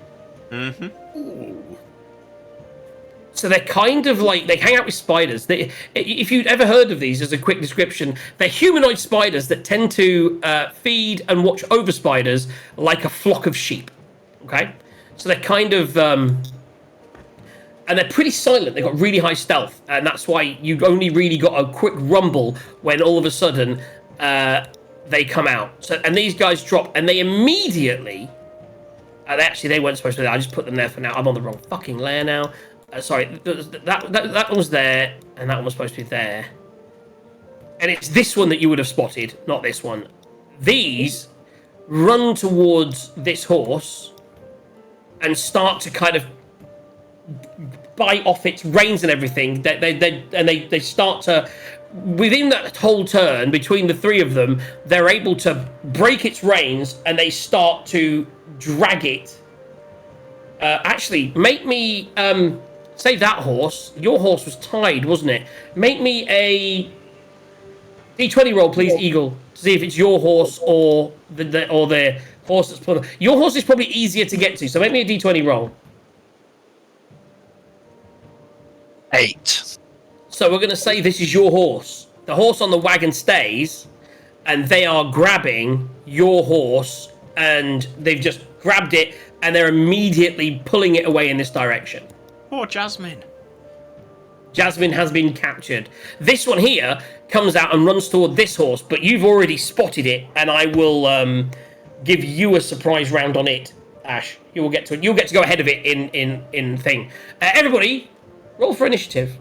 So they're kind of like, they hang out with spiders. If you'd ever heard of these, as a quick description, they're humanoid spiders that tend to feed and watch over spiders like a flock of sheep. Okay? So they're kind of, and they're pretty silent. They've got really high stealth. And that's why you only really got a quick rumble when all of a sudden they come out. So, and these guys drop, and they immediately, they weren't supposed to be there. I just put them there for now. I'm on the wrong fucking layer now. Sorry, that one was there, and that one was supposed to be there. And it's this one that you would have spotted, not this one. These run towards this horse and start to kind of bite off its reins and everything. They start to, within that whole turn, between the three of them, they're able to break its reins, and they start to drag it. Actually, make me... save that horse. Your horse was tied, wasn't it? Make me a D20 roll, please, Eagle, to see if it's your horse or the horse that's put. Your horse is probably easier to get to, so make me a D20 roll. 8. So we're going to say this is your horse. The horse on the wagon stays, and they are grabbing your horse, and they've just grabbed it, and they're immediately pulling it away in this direction. Poor Jasmine. Jasmine has been captured. This one here comes out and runs toward this horse, but you've already spotted it, and I will give you a surprise round on it, Ash. You'll get to go ahead of it in thing. Everybody, roll for initiative.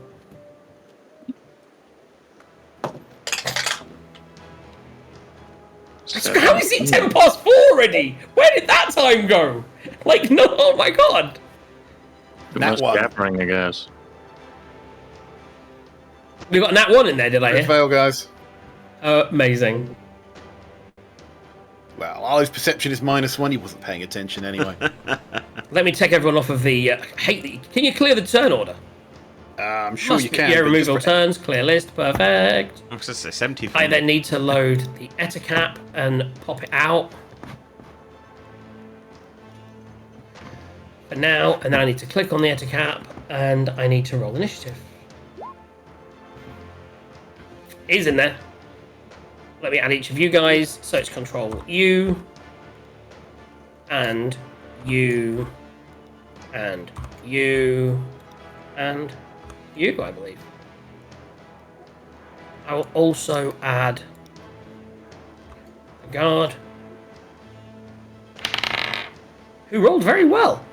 How is it 10 past 4 already? Where did that time go? Like, no, oh my god. It Nat was 1. gathering, I guess. We got Nat 1 in there, did I hear? Fail, guys. Amazing. Well, Ollie's perception is -1. He wasn't paying attention anyway. Let me take everyone off of the... Can you clear the turn order? I'm sure you can. Yeah, but remove all just- turns, clear list, perfect. I was going to say 70. I then need to load the Ettercap and pop it out. For now, and then I need to click on the Ettercap, and I need to roll initiative. Is in there. Let me add each of you guys. So it's control you, and you, and you, and you, I believe. I will also add a guard, who rolled very well.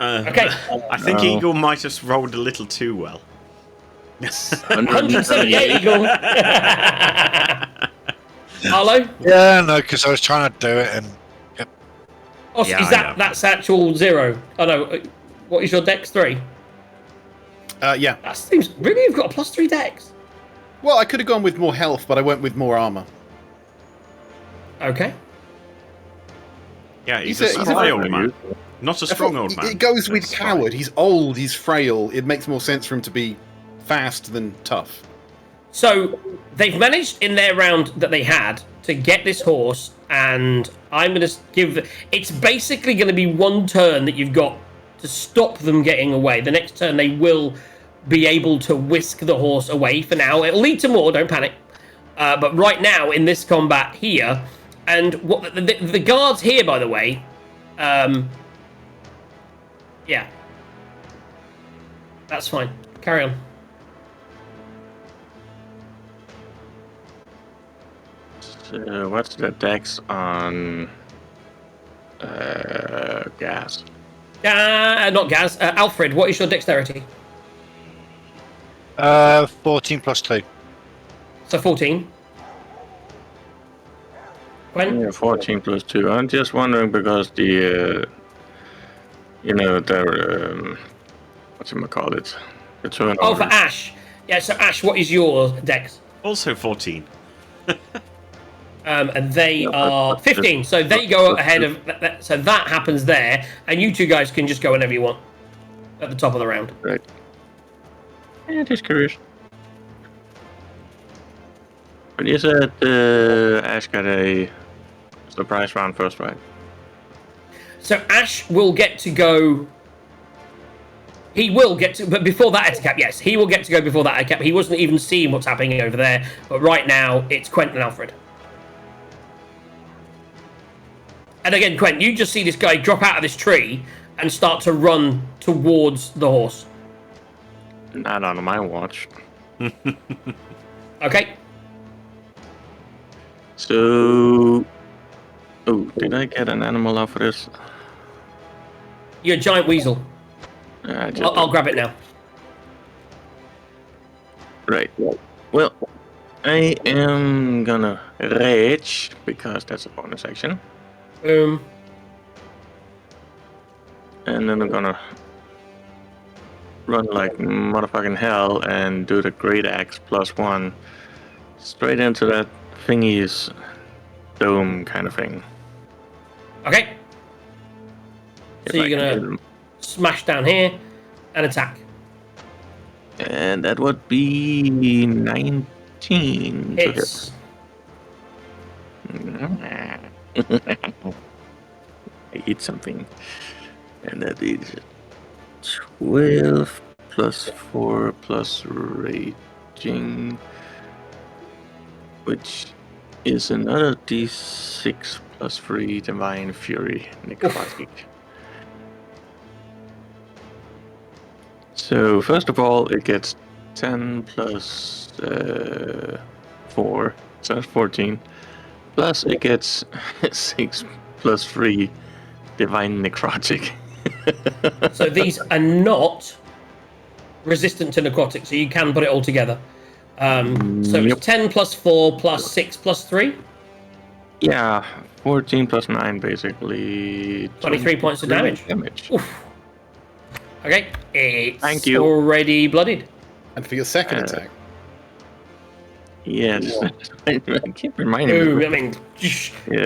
Okay. I think Eagle might have rolled a little too well. 178 Eagle. Arlo? Yeah, no, because I was trying to do it and. Yep. Oh, Yeah, is that's actual 0? Oh no, what is your dex 3? Yeah. That seems really, you've got a +3 dex. Well, I could have gone with more health, but I went with more armor. Okay. Yeah, he's He's a a frail man. Not a strong old man. It goes with That's coward. fine. He's old. He's frail. It makes more sense for him to be fast than tough. So they've managed in their round that they had to get this horse, and I'm going to give... It's basically going to be one turn that you've got to stop them getting away. The next turn they will be able to whisk the horse away. For now, it'll lead to more, don't panic. But right now, in this combat here, and what the guards here, by the way, yeah. That's fine. Carry on. So what's the dex on gas? Not Gaz. Alfred, what is your dexterity? 14 plus 2. So 14. Gwen? Yeah, 14 plus 2. I'm just wondering because the, whatchamacallit? The turnover. Oh, for Ash. Yeah, so Ash, what is your dex? Also 14. And they Yeah, are but 15, so they go ahead of... So that happens there, and you two guys can just go whenever you want at the top of the round. Right. Yeah, just curious. But you said Ash got a surprise round first, right? So Ash will get to go... He will get to... But before that Ettercap, yes. He will get to go before that Ettercap. He wasn't even seeing what's happening over there. But right now, it's Quentin and Alfred. And again, Quentin, you just see this guy drop out of this tree and start to run towards the horse. Not on my watch. Okay. So... Oh, did I get an animal off of this? You're a giant weasel. I'll grab it now. Right. Well, I am gonna rage, because that's a bonus action. Boom. And then I'm gonna run like motherfucking hell and do the great axe +1 straight into that thingy's dome kind of thing. Okay. If So I you're can hit gonna him. smash down here and attack. And that would be 19 to hit. Hits. I eat something. And that is 12 plus 4 plus raging, which is another d6 plus 3 divine fury necrotic. So first of all, it gets 10 plus 4, so that's 14. Plus it gets 6 plus 3 divine necrotic. So these are not resistant to necrotic, so you can put it all together. So Yep. it's 10 plus 4 plus 6 plus 3. Yeah, 14 plus 9 basically. 23 points of damage. Oof. Okay, it's Thank you. already bloodied. And for your second attack, Yes, I keep reminding Ooh, me. I mean... Yeah.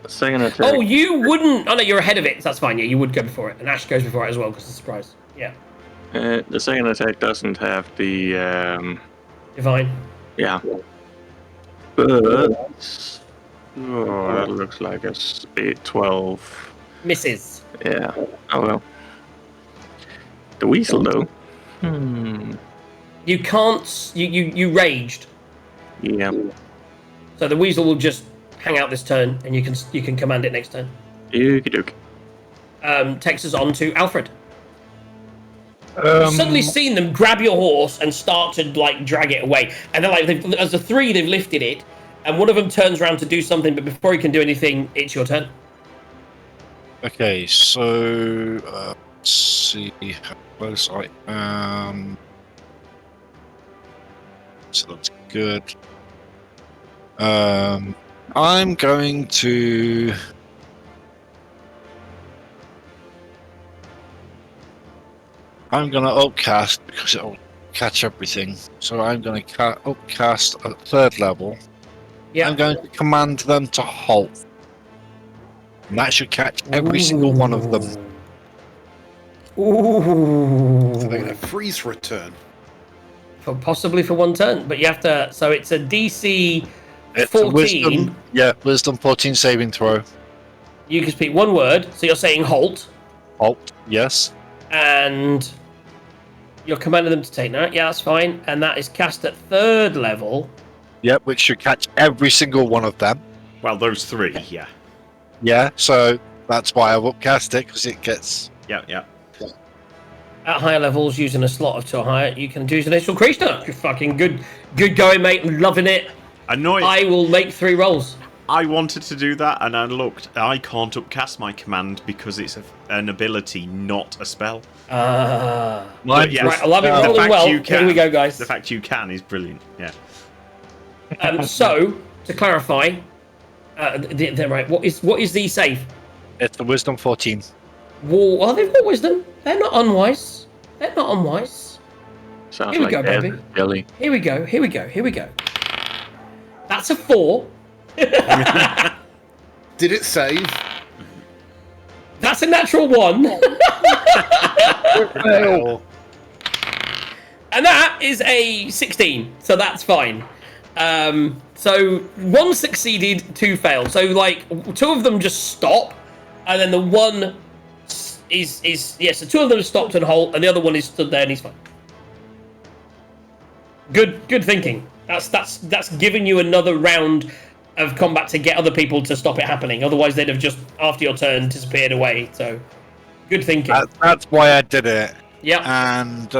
Second attack. Oh, you wouldn't... Oh, no, you're ahead of it. So that's fine. Yeah, you would go before it. And Ash goes before it as well, because it's a surprise. Yeah. The second attack doesn't have the... Divine. Yeah. But... Oh, that looks like a 12. Misses. Yeah. Oh well. The weasel, though. You can't... You raged. Yeah. So the weasel will just hang out this turn, and you can command it next turn. Okie doke. Takes us on to Alfred. You've suddenly seen them grab your horse and start to like drag it away, and they're like, as the three, they've lifted it, and one of them turns around to do something, but before he can do anything, it's your turn. Okay, so let's see how close I am. So that's good. I'm going to. I'm going to upcast because it'll catch everything. So I'm going to upcast at 3rd level. Yeah. I'm going to command them to halt. And that should catch every single one of them. Ooh. so they're going to freeze for a turn. Possibly for one turn, but you have to. So it's a DC It's a 14. wisdom, wisdom 14 saving throw. You can speak one word, so you're saying halt, Halt, yes. and you're commanding them to take that. Yeah, that's fine. And that is cast at 3rd level. Yep, which should catch every single one of them. Well, those three, yeah. Yeah, so that's why I've upcast it, because it gets... Yeah. At higher levels, using a slot of 2 or higher, you can do an initial creature. You're fucking good going, mate. I'm loving it. Annoying. I will make 3 rolls. I wanted to do that, and I looked. I can't upcast my command because it's an ability, not a spell. But yes, Right, I love it. the Rolling fact well. you can, Here we go, guys. The fact you can is brilliant. Yeah. So, to clarify, They're right. What is the save? It's the wisdom 14. Whoa, oh, they've got wisdom. They're not unwise. They're not unwise. Sounds Here we like go, death, baby. Jelly. Here we go. Here we go. Here we go. That's a 4. Did it save? That's a natural 1. Well, And that is a 16, so that's fine. So 1 succeeded, 2 failed. So like 2 of them just stop, and then the 1 is so 2 of them stopped and halt, and the other one is stood there and he's fine. Good thinking. That's giving you another round of combat to get other people to stop it happening. Otherwise, they'd have just after your turn disappeared away. So good thinking. That's why I did it. Yeah. And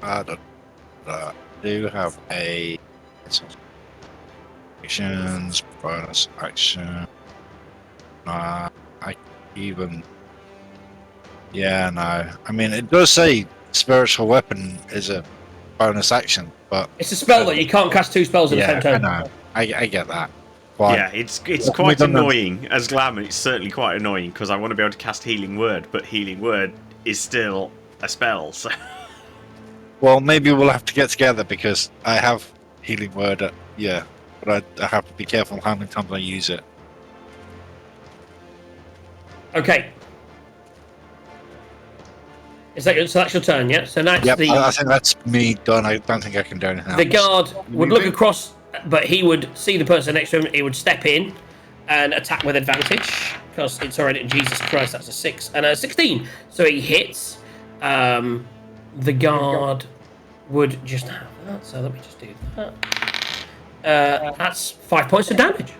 I do have a actions bonus action. I even no. I mean, it does say spiritual weapon is a bonus action, but It's a spell that you can't cast 2 spells at the same I turn. know. I get that. But Yeah, it's What have we quite done then? annoying. As Glam, it's certainly quite annoying because I want to be able to cast Healing Word, but Healing Word is still a spell. So well, maybe we'll have to get together because I have healing word. But I have to be careful how many times I use it. Okay. So that's your turn, yeah? So that's Yep, the I think that's me done. I don't think I can do anything the else. guard would look across, but he would see the person next to him. He would step in and attack with advantage because it's already Jesus Christ. That's a 6 and a 16. So he hits. The guard would just have that. So let me just do that. That's 5 points of damage.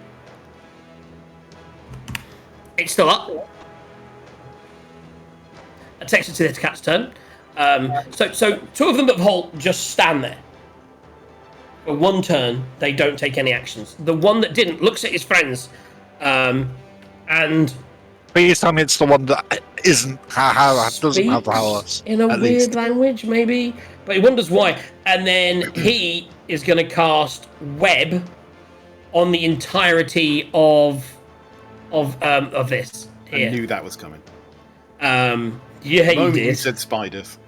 It's still up. It takes it to the cat's turn. So 2 of them that halt just stand there. For 1 turn, they don't take any actions. The one that didn't looks at his friends, and Please tell me it's the one that isn't doesn't have the power. speaks in a weird language, maybe, but he wonders why. And then he is going to cast web on the entirety of this I here. knew that was coming. Yeah, The you moment you did. said spiders.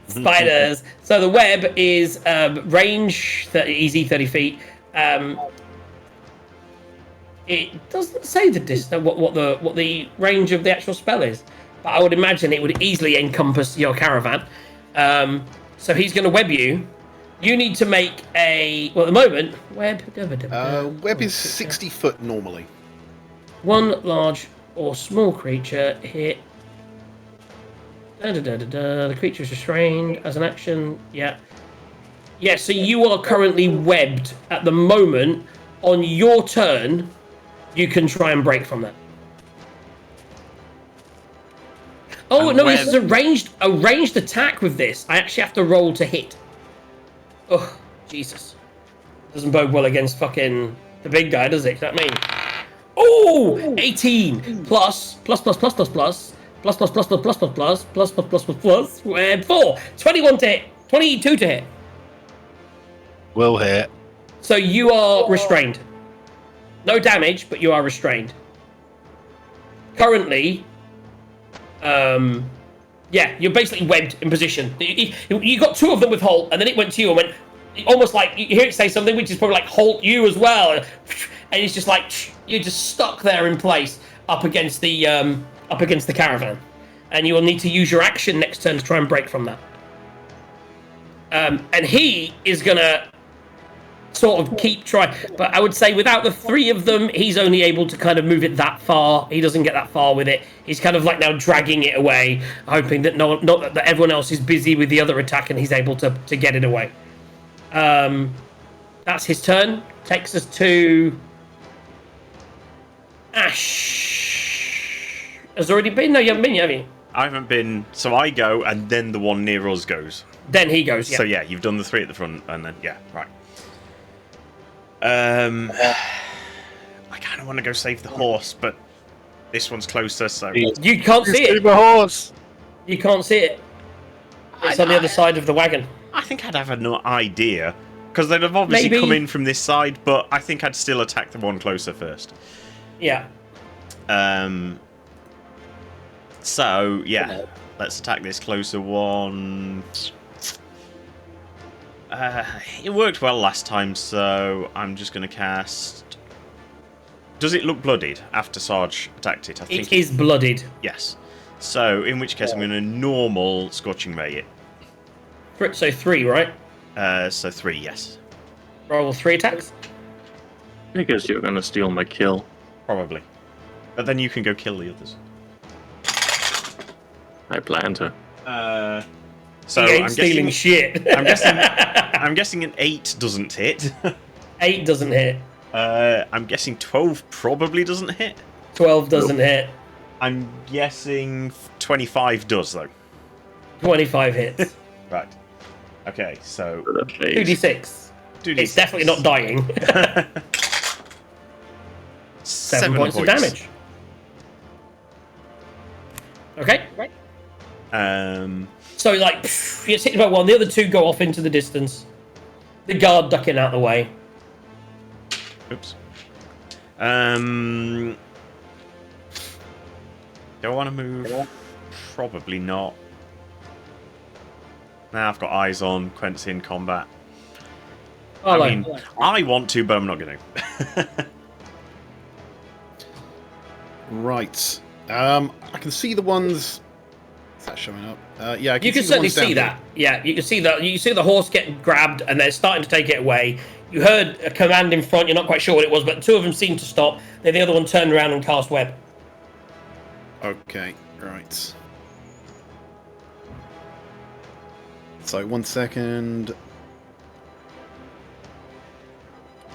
Spiders. So the web is range 30 feet. It doesn't say the distance, what the range of the actual spell is, but I would imagine it would easily encompass your caravan. So he's going to web you. You need to make a at the moment web. Web is 60 foot normally. 1 large or small creature hit. The creature is restrained as an action. Yeah. So you are currently webbed at the moment. On your turn, you can try and break from that. Oh And no! This is when- a ranged attack with this. I actually have to roll to hit. Oh Jesus! Doesn't bode well against fucking the big guy, does it? Does that mean? Oh, 18 plus 4. 21 to hit. 22 to hit. Will hit. So you are restrained. No damage, but you are restrained. Currently, you're basically webbed in position. You got 2 of them with Holt, and then it went to you and went almost like you hear it say something, which is probably like Holt you as well, and it's just like you're just stuck there in place up against the caravan, and you will need to use your action next turn to try and break from that. And he is gonna sort of keep trying, but I would say without the 3 of them, he's only able to kind of move it that far. He doesn't get that far with it. He's kind of like now dragging it away, hoping that not that everyone else is busy with the other attack and he's able to get it away. That's his turn. Takes us to Ash. Has already been? No, you haven't been yet, have you? I haven't been. So I go, and then the one near us goes. Then he goes. Yeah. So yeah, you've done the 3 at the front, and then right. I kind of want to go save the horse, but this one's closer, so You can't see it. The horse. You can't see it. It's on the other side of the wagon. I think I'd have an idea Because they'd have obviously Maybe. come in from this side, but I think I'd still attack the one closer first. Yeah. So, yeah. Let's attack this closer one. It worked well last time, so I'm just going to cast... Does it look bloodied after Sarge attacked it? I think It is bloodied. Yes. So, in which case I'm going to normal Scorching Ray it. So 3, right? So 3, yes. Roll 3 attacks. Because you're gonna steal my kill. Probably. But then you can go kill the others. I plan to. So He ain't I'm stealing guessing, shit. I'm guessing an 8 doesn't hit. 8 doesn't hit. I'm guessing 12 probably doesn't hit. 12 doesn't hit. I'm guessing 25 does, though. 25 hits. Right. Okay, so... For the face. 2d6. 2d6. It's definitely not dying. 7 points of damage. Okay. So, like, it's hit by 1. The other 2 go off into the distance. The guard ducking out the way. Oops. Do I want to move? Probably not. Now I've got eyes on Quent's in combat. Oh, I mean, I want to, but I'm not going to. Right. I can see the ones. Is that showing up? Yeah, I can you can see the certainly ones down see here. that. Yeah, you can see that. You see the horse getting grabbed, and they're starting to take it away. You heard a command in front. You're not quite sure what it was, but 2 of them seemed to stop. Then the other one turned around and cast web. Okay, right. So 1 second.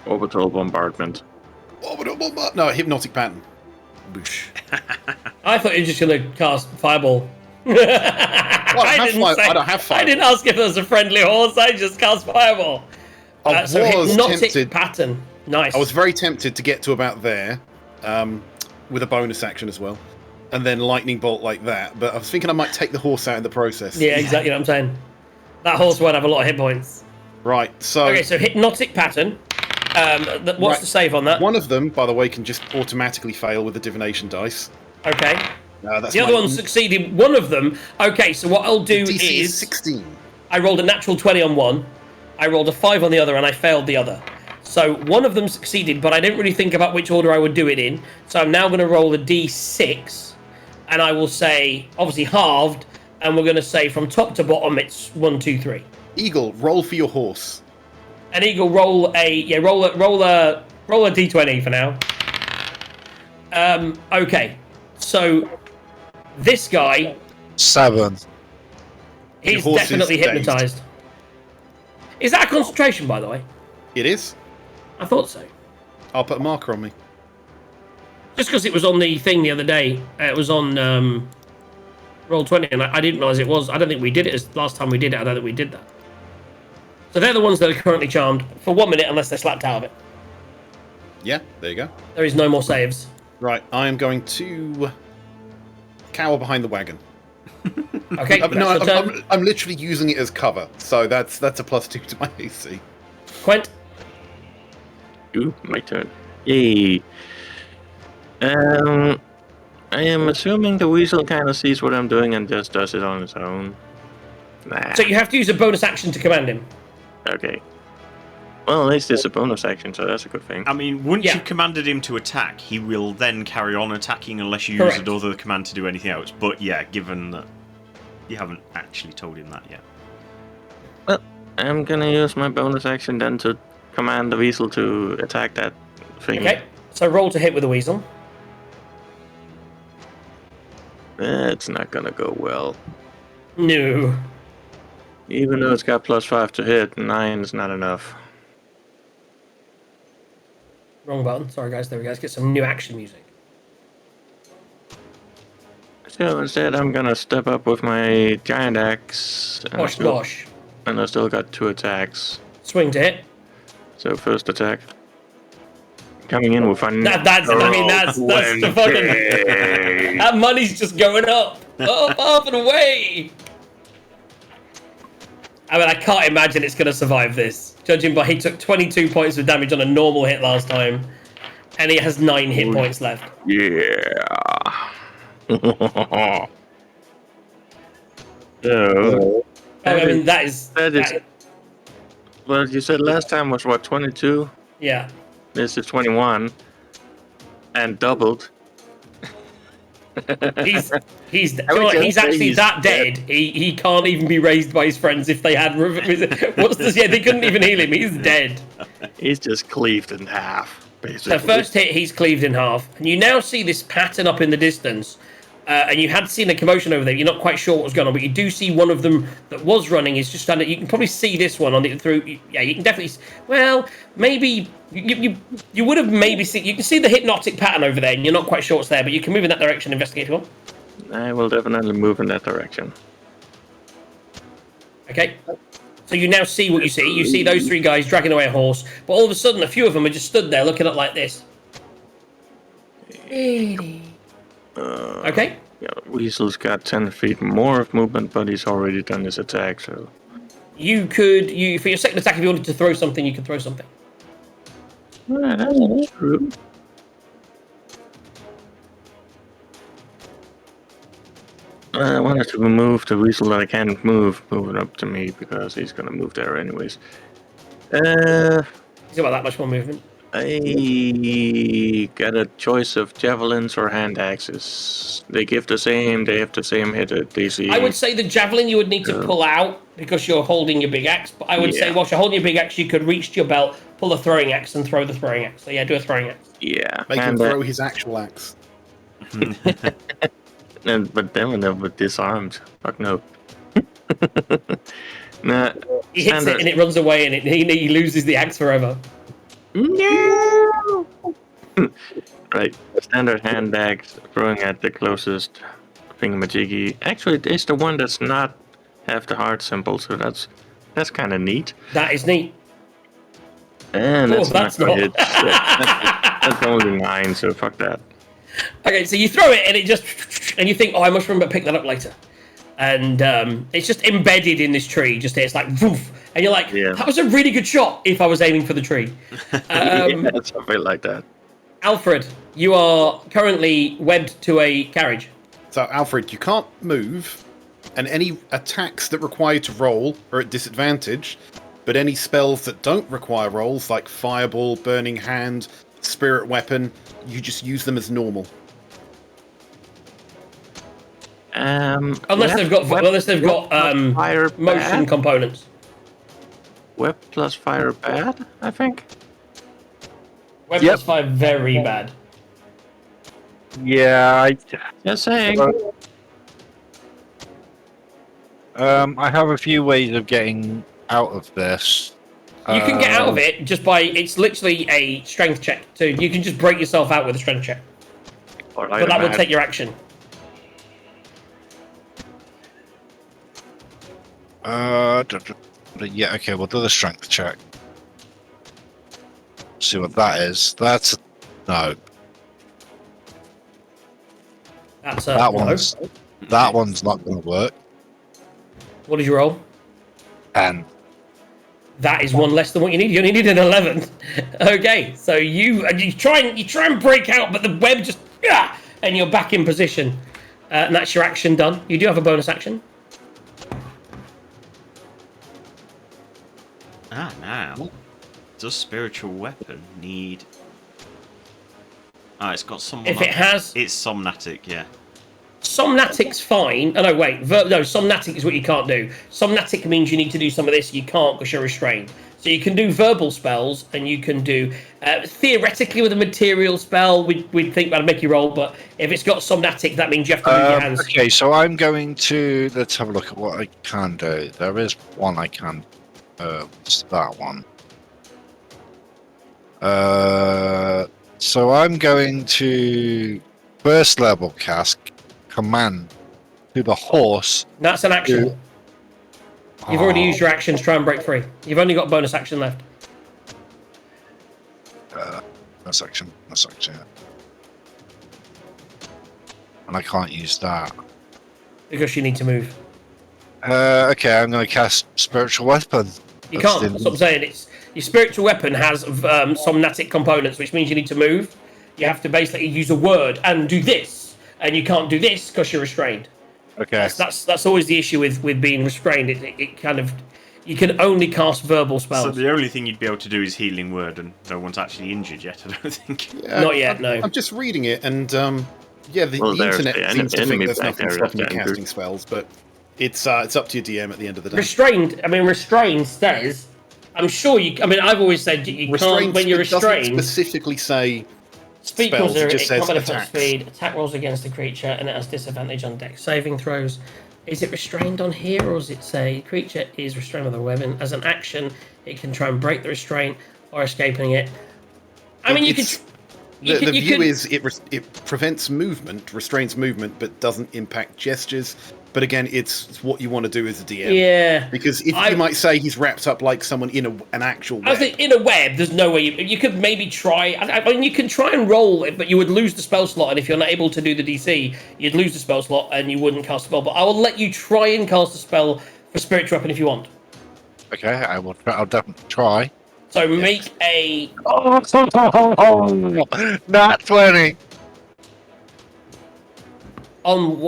Orbital bombardment. No, hypnotic pattern. Boosh. I thought you were just going to cast fireball. I don't have I didn't ask if there was a friendly horse. I just cast fireball. I So was hypnotic tempted. pattern. Nice. I was very tempted to get to about there, with a bonus action as well, and then lightning bolt like that. But I was thinking I might take the horse out in the process. Yeah, exactly what I'm saying. That horse won't have a lot of hit points. Right. So. Okay, so hypnotic pattern. What's Right. the save on that? One of them, by the way, can just automatically fail with the divination dice. Okay. That's The other one succeeded. One of them. Okay, so what I'll do DC is 16. I rolled a natural 20 on one. I rolled a 5 on the other, and I failed the other. So one of them succeeded, but I didn't really think about which order I would do it in. So I'm now going to roll a d6, and I will say, obviously halved, and we're going to say from top to bottom it's 1, 2, 3. Eagle, roll for your horse. An eagle, roll a d20 for now. Okay, so this guy, 7. he's horse is definitely dazed. hypnotized. Is that a concentration, by the way? It is. I thought so. I'll put a marker on me. Just because it was on the thing the other day. It was on Roll20, and I didn't realise it was. I don't think we did it as last time we did it. I don't think we did that. So they're the ones that are currently charmed for 1 minute unless they're slapped out of it. Yeah, there you go. There is no more saves. Right, I am going to cower behind the wagon. Okay, that's your turn. I'm literally using it as cover, so that's a +2 to my AC. Quent, Ooh, my turn. Yay. I am assuming the weasel kind of sees what I'm doing and just does it on its own. Nah. so you have to use a bonus action to command him. Okay. Well, at least it's a bonus action, so that's a good thing. I mean, once Yeah. you've commanded him to attack, he will then carry on attacking unless you Correct. use another command to do anything else. But yeah, given that you haven't actually told him that yet. Well, I'm gonna use my bonus action then to command the weasel to attack that thing. Okay, so roll to hit with a weasel. It's not gonna go well. No. Even though it's got +5 to hit, 9 is not enough. Wrong button. Sorry, guys. There we go. Let's get some new action music. So instead, I'm gonna step up with my giant axe. And Bosh, bosh. I still got 2 attacks. Swing to hit. So first attack. Coming in with a That's the fucking... That money's just going up and away. I mean, I can't imagine it's going to survive this. Judging by he took 22 points of damage on a normal hit last time, and he has 9 hit points left. Yeah. So, I mean, that is. Well, you said last time was what, 22? Yeah. This is 21. And doubled. He's just say actually he's that dead. He can't even be raised by his friends if they had. What's this? Yeah, they couldn't even heal him. He's dead. He's just cleaved in half, basically. So first hit, he's cleaved in half, and you now see this pattern up in the distance. And you had seen a commotion over there. You're not quite sure what was going on, but you do see one of them that was running is just standing. You can probably see this one on the through. Yeah, you can definitely. Well, maybe you would have maybe seen. You can see the hypnotic pattern over there, and you're not quite sure what's there, but you can move in that direction. Investigate if you want. I will definitely move in that direction. Okay. So you now see what you see. You see those 3 guys dragging away a horse, but all of a sudden, a few of them are just stood there looking up like this. Okay. Yeah, Weasel's got 10 feet more of movement, but he's already done his attack, so... You could, for your second attack, if you wanted to throw something, you could throw something. Yeah, that's true. I wanted to move the Weasel that I can't move, moving up to me, because he's gonna move there anyways. He's got that much more movement. I got a choice of javelins or hand axes. They have the same hit DC. I would say the javelin you would need to pull out because you're holding your big axe. But I would say whilst you're holding your big axe, you could reach to your belt, pull a throwing axe, and throw the throwing axe. So yeah, do a throwing axe. Yeah. Make him throw his actual axe. But then when they were disarmed. Fuck no. Nah, He hits it and it runs away and he loses the axe forever. No! Right, standard hand axe throwing at the closest thingamajiggy. Actually, it's the one that's not have the heart symbol, so that's kind of neat. That is neat. And that's not. Hit. That's only 9, so fuck that. Okay, so you throw it and it just, and you think, oh, I must remember to pick that up later. And it's just embedded in this tree. Just it's like, woof. And you're like, that was a really good shot if I was aiming for the tree. Something like that. Alfred, you are currently webbed to a carriage. So, Alfred, you can't move, and any attacks that require you to roll are at disadvantage, but any spells that don't require rolls, like Fireball, Burning Hand, Spirit Weapon, you just use them as normal. Unless they've got fire motion bad? components. Web plus fire bad, I think. Web plus 5 very bad. Yeah, Just saying. I have a few ways of getting out of this. You can get out of it just by, it's literally a strength check too. You can just break yourself out with a strength check. But that would take your action. Yeah, okay, we'll do the strength check. See what that is. That's no. That's that one's not going to work. What did you roll? 10. That is one less than what you need. You only need an 11. Okay, so you try and break out, but the web just and you're back in position. And that's your action done. You do have a bonus action. Now. Does spiritual weapon need... it's got someone... If it has... It's somnatic, yeah. Somnatic's fine. Oh, no, wait. No, somnatic is what you can't do. Somnatic means you need to do some of this. You can't because you're restrained. So you can do verbal spells, and you can do... theoretically, with a material spell, we'd think that'd make you roll, but if it's got somnatic, that means you have to move your hands. Okay, so I'm going to... Let's have a look at what I can do. There is one I can... it's that one. So I'm going to first level cast command to the horse. That's an action. You've already used your action to try and break free. You've only got bonus action left. That's action. And I can't use that. Because you need to move. Okay, I'm going to cast spiritual weapon. You can't. That's what I'm saying. Your spiritual weapon has somnatic components, which means you need to move. You have to basically use a word and do this, and you can't do this because you're restrained. Okay. That's always the issue with being restrained. It kind of, you can only cast verbal spells. So the only thing you'd be able to do is healing word, and no one's actually injured yet, I don't think. Yeah, Not yet, no. I'm just reading it, and yeah, the There's internet the seems to think enemy there's back nothing there stopping you left casting anchored. spells, but it's up to your DM at the end of the day. Restrained says, I'm sure you. I mean, I've always said you can't when you're it doesn't restrained. specifically say Speed spells, comes it just says combat at attacks. speed. Attack rolls against the creature, and it has disadvantage on dex saving throws. Is it restrained on here, or does it say creature is restrained with a weapon? As an action, it can try and break the restraint or escaping it. I mean, you could. The view is it prevents movement, restrains movement, but doesn't impact gestures. But again, it's what you want to do as a DM. Yeah. Because if you might say he's wrapped up like someone in an actual web. I think in a web, there's no way you could maybe try. I mean, you can try and roll it, but you would lose the spell slot. And if you're not able to do the DC, you'd lose the spell slot and you wouldn't cast a spell. But I will let you try and cast a spell for spiritual weapon if you want. Okay, I'll definitely try. So make a. Not 20. On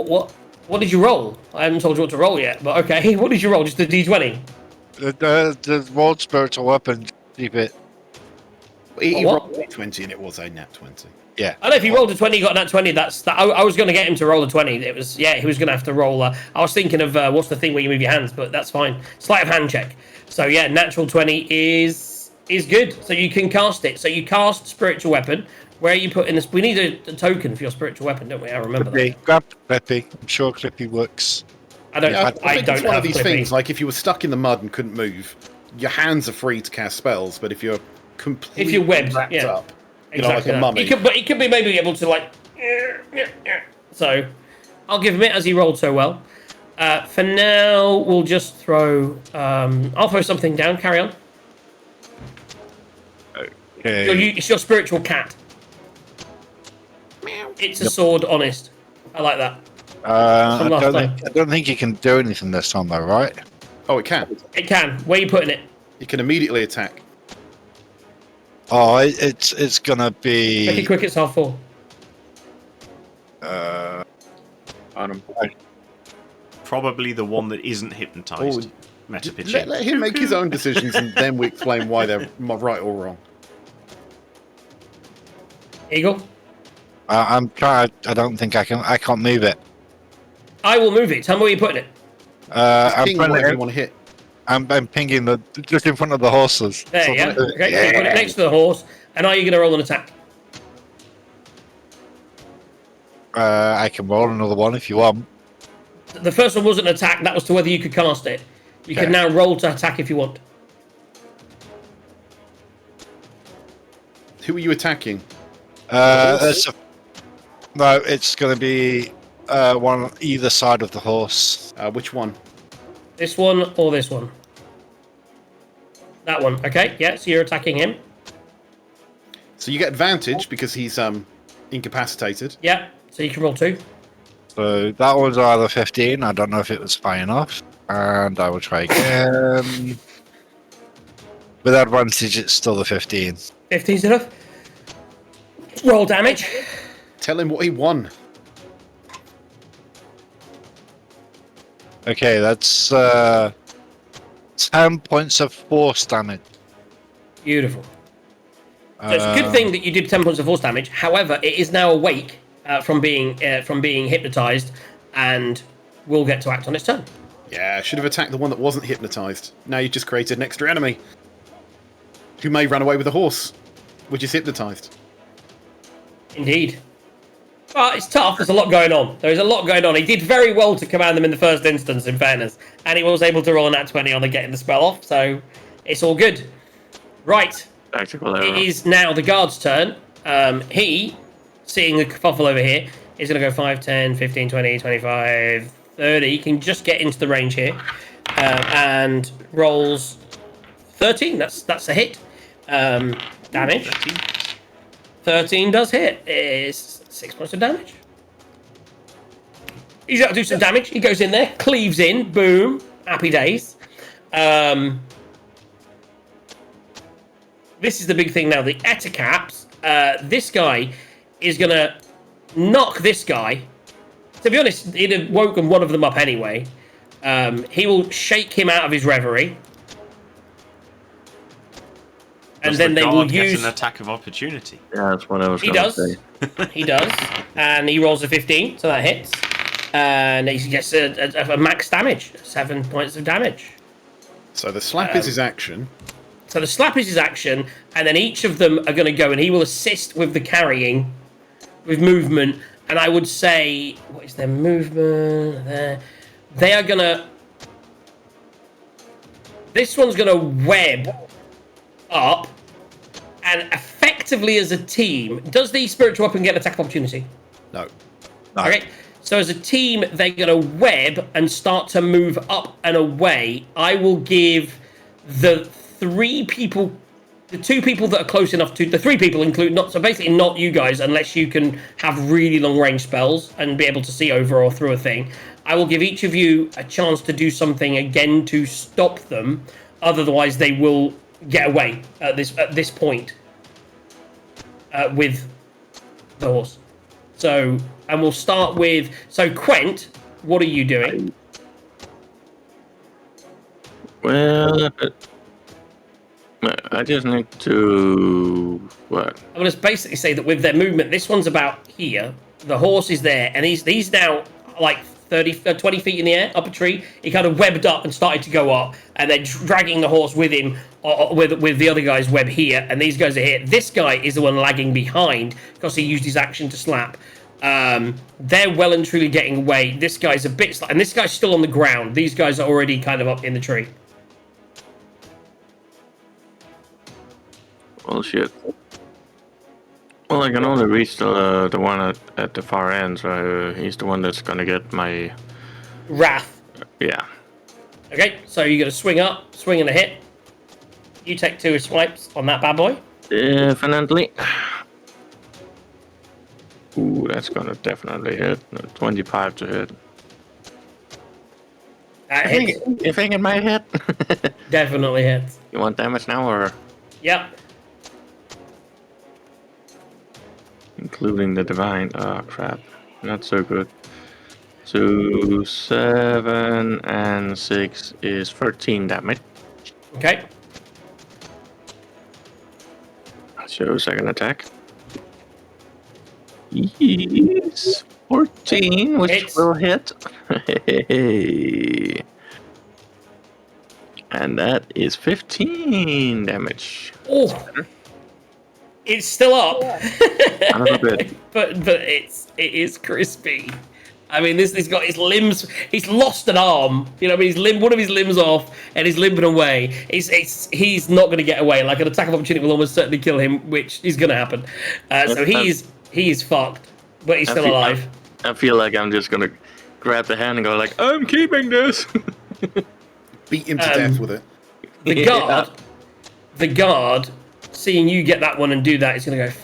what did you roll? I haven't told you what to roll yet, but okay. What did you roll? Just a D20? The world spiritual weapon. Keep it. He What? rolled a 20 and it was a nat 20. Yeah. I know if he rolled a 20, he got a nat 20. I was going to get him to roll a 20. It was he was going to have to roll. I was thinking of what's the thing where you move your hands, but that's fine. Sleight of hand check. So yeah, natural 20 is good. So you can cast it. So you cast spiritual weapon. Where are you putting this? We need a token for your spiritual weapon, don't we? I remember that. Clippy. Grab Clippy. I'm sure Clippy works. I don't. Yeah, I think don't it's one have of these Clippy. things. Like if you were stuck in the mud and couldn't move, your hands are free to cast spells. But if you're completely If you're webbed, wrapped yeah. up, like a that. mummy. But he could be maybe able to like. So, I'll give him it as he rolled so well. For now, we'll just throw. I'll throw something down. Carry on. Okay. It's your spiritual cat. It's a sword, honest. I like that. I last don't time. think. I don't think you can do anything this time, though, right? Oh, it can. It can. Where are you putting it? It can immediately attack. Oh, it's gonna Make it be. quick. It's half full. On him. Probably the one that isn't hypnotized. Meta pitching. Let him make his own decisions, and then we explain why they're right or wrong. Eagle. I'm trying. I don't think I can. I can't move it. I will move it. Tell me where you're putting it. I'm Ping putting whatever it. you want to hit. I'm pinging just in front of the horses. There, So yeah. like- Okay, so you put it next to the horse. And are you going to roll an attack? I can roll another one if you want. The first one wasn't an attack. That was to whether you could cast it. You can now roll to attack if you want. Who are you attacking? No, it's going to be one on either side of the horse. Which one? This one or this one? That one. Okay, yeah, so you're attacking him. So you get advantage because he's incapacitated. Yeah, so you can roll 2. So that was either 15. I don't know if it was high enough. And I will try again. With advantage, it's still the 15. 15's enough. Roll damage. Tell him what he won. Okay, that's 10 points of force damage. Beautiful. So it's a good thing that you did 10 points of force damage. However, it is now awake from being hypnotized and will get to act on its turn. Yeah, should have attacked the one that wasn't hypnotized. Now you just created an extra enemy who may run away with a horse, which is hypnotized. Indeed. Well, it's tough. There's a lot going on. There is a lot going on. He did very well to command them in the first instance, in fairness. And he was able to roll a nat 20 on the getting the spell off, so it's all good. Right. Tactical It error. is now the guard's turn. He, seeing the kerfuffle over here, is going to go 5, 10, 15, 20, 25, 30. He can just get into the range here. And rolls 13. That's a hit. Damage. 13 does hit. It's 6 points of damage. He's got to do some damage. He goes in there, cleaves in, boom, happy days. this is the big thing now. The Eticaps, this guy is going to knock this guy. To be honest, he'd have woken one of them up anyway. He will shake him out of his reverie. And then they will use an attack of opportunity. Yeah, that's what I was He going to does. say. He does. And he rolls a 15, so that hits. And he gets a max damage, 7 points of damage. So the slap is his action. So the slap is his action, and then each of them are going to go, and he will assist with the carrying, with movement. And I would say, what is their movement? They are going to... This one's going to web up, and effectively as a team... Does the spiritual weapon get an attack of opportunity? No. Okay, so as a team, they're going to web and start to move up and away. I will give the 3 people, the 2 people that are close enough to, the 3 people include, not so basically not you guys, unless you can have really long range spells and be able to see over or through a thing. I will give each of you a chance to do something again to stop them. Otherwise, they will get away at this point with the horse. So, and we'll start with... So, Quent, what are you doing? Well, I just need to... What? I'm going to basically say that with their movement, this one's about here. The horse is there, and he's now like 20 feet in the air, up a tree. He kind of webbed up and started to go up, and then dragging the horse with him, with the other guy's web here, and these guys are here. This guy is the one lagging behind because he used his action to slap. They're well and truly getting away. This guy's a bit... And this guy's still on the ground. These guys are already kind of up in the tree. Well, shit. Well, I can only reach the one at the far end, so he's the one that's gonna get my... Wrath. Yeah. Okay, so you're going to swing up, swing and a hit. You take 2 swipes on that bad boy. Definitely. Ooh, that's gonna definitely hit. 25 to hit. That hits. You think it might hit? Definitely hits. You want damage now, or Yep. including the divine? Oh crap, not so good. So 7 and 6 is 13 damage. Okay. So second attack. Yes, 14, which Hits. will hit. And that is 15 damage. Oh. It's still up. A little bit. but it is crispy. I mean, he's got his limbs. He's lost an arm. You know, I mean, one of his limbs off, and he's limping away. He's not going to get away. Like an attack of opportunity will almost certainly kill him, which is going to happen. So he's fucked, but he's still alive. I feel like I'm just gonna grab the hand and go like, I'm keeping this. Beat him to death with it. The guard, seeing you get that one and do that, is going to go.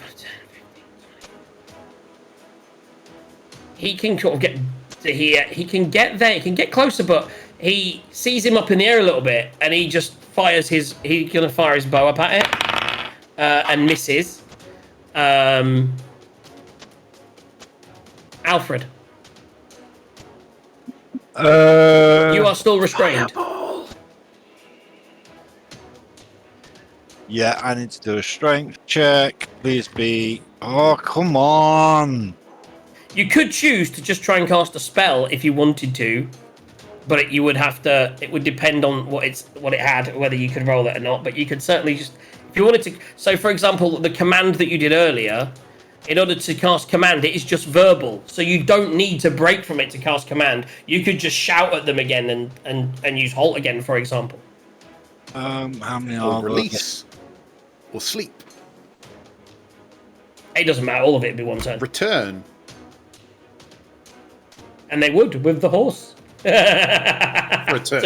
He can sort of get to here. He can get there. He can get closer, but he sees him up in the air a little bit, and he just fires his. He's going to fire his bow up at it, and misses. Alfred, you are still restrained. Yeah, I need to do a strength check. Please be... Oh, come on! You could choose to just try and cast a spell if you wanted to, but you would have to. It would depend on what it had, whether you could roll it or not. But you could certainly just, if you wanted to. So, for example, the command that you did earlier, in order to cast command, it is just verbal, so you don't need to break from it to cast command. You could just shout at them again and use halt again, for example. How many Or are release. Or sleep. It doesn't matter. All of it would be one turn, Return. and they would with the horse Return.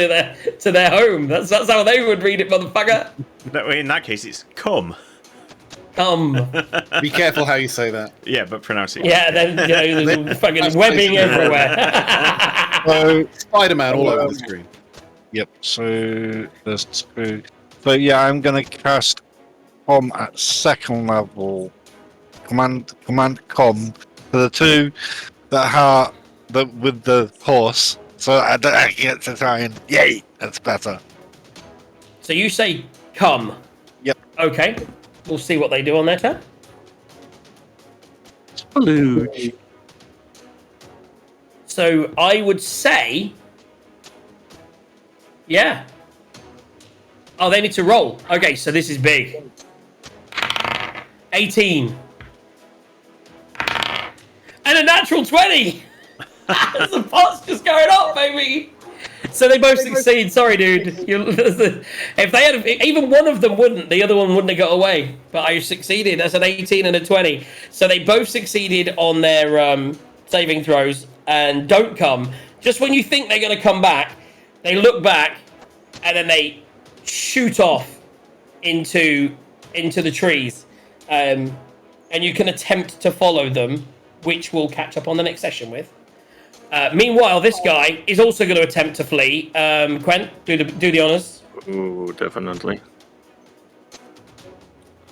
to their home. That's how they would read it, motherfucker. In that case, it's come. Come. Be careful how you say that. Yeah, but pronounce it. Yeah, then there's fucking webbing everywhere. So, Spider-Man all over the screen. Yep, so there's 2. So yeah, I'm gonna cast com at second level. Command com for the two that are with the horse. So I get to try and yay, that's better. So you say come. Yep. Okay. We'll see what they do on their turn. Splooge. So I would say, yeah. Oh, they need to roll. Okay, so this is big. 18. And a natural 20. The pot's just going up, baby. So they both succeed. Sorry, dude. If they had, even one of them wouldn't, the other one wouldn't have got away. But I succeeded. That's an 18 and a 20. So they both succeeded on their saving throws and don't come. Just when you think they're going to come back, they look back and then they shoot off into the trees. And you can attempt to follow them, which we'll catch up on the next session with. Meanwhile, this guy is also going to attempt to flee. Quen, do the honors. Ooh, definitely.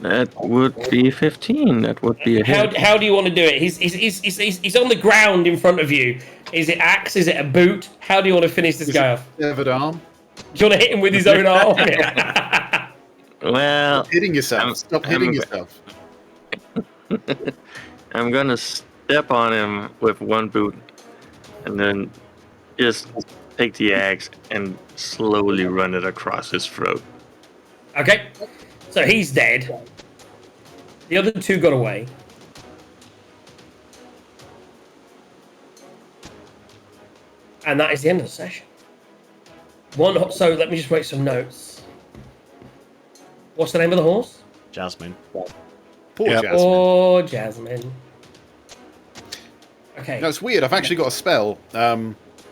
That would be 15. That would be a hit. How do you want to do it? He's on the ground in front of you. Is it axe? Is it a boot? How do you want to finish this guy off? Severed arm. Do you want to hit him with his own arm? Well, Hitting yourself. Stop hitting yourself. I'm gonna step on him with one boot and then just take the axe and slowly run it across his throat. Okay, so he's dead. The other two got away. And that is the end of the session. So let me just write some notes. What's the name of the horse? Jasmine. Poor Yep. Jasmine. Oh, Jasmine. Okay. No, it's weird. I've actually got a spell,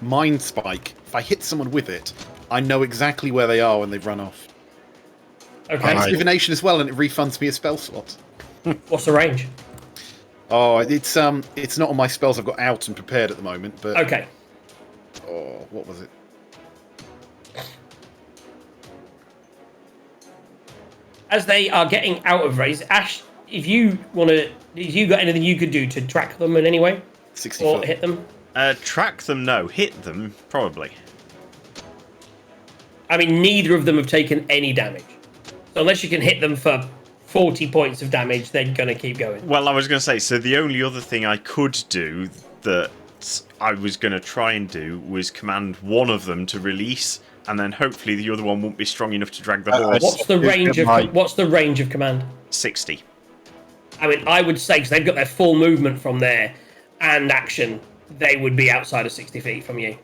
Mind Spike. If I hit someone with it, I know exactly where they are when they've run off. Okay. It's divination as well, and it refunds me a spell slot. What's the range? Oh, it's not on my spells I've got out and prepared at the moment, but Okay. oh, what was it? As they are getting out of range, Ash, if you got anything you could do to track them in any way 60 or foot. hit them? Track them, no. Hit them, probably. I mean, neither of them have taken any damage. So unless you can hit them for 40 points of damage, they're going to keep going. Well, I was going to say, so the only other thing I could do that I was going to try and do was command one of them to release, and then hopefully the other one won't be strong enough to drag the horse. What's the range of command? 60. I mean, I would say, because they've got their full movement from there and action, they would be outside of 60 feet from you.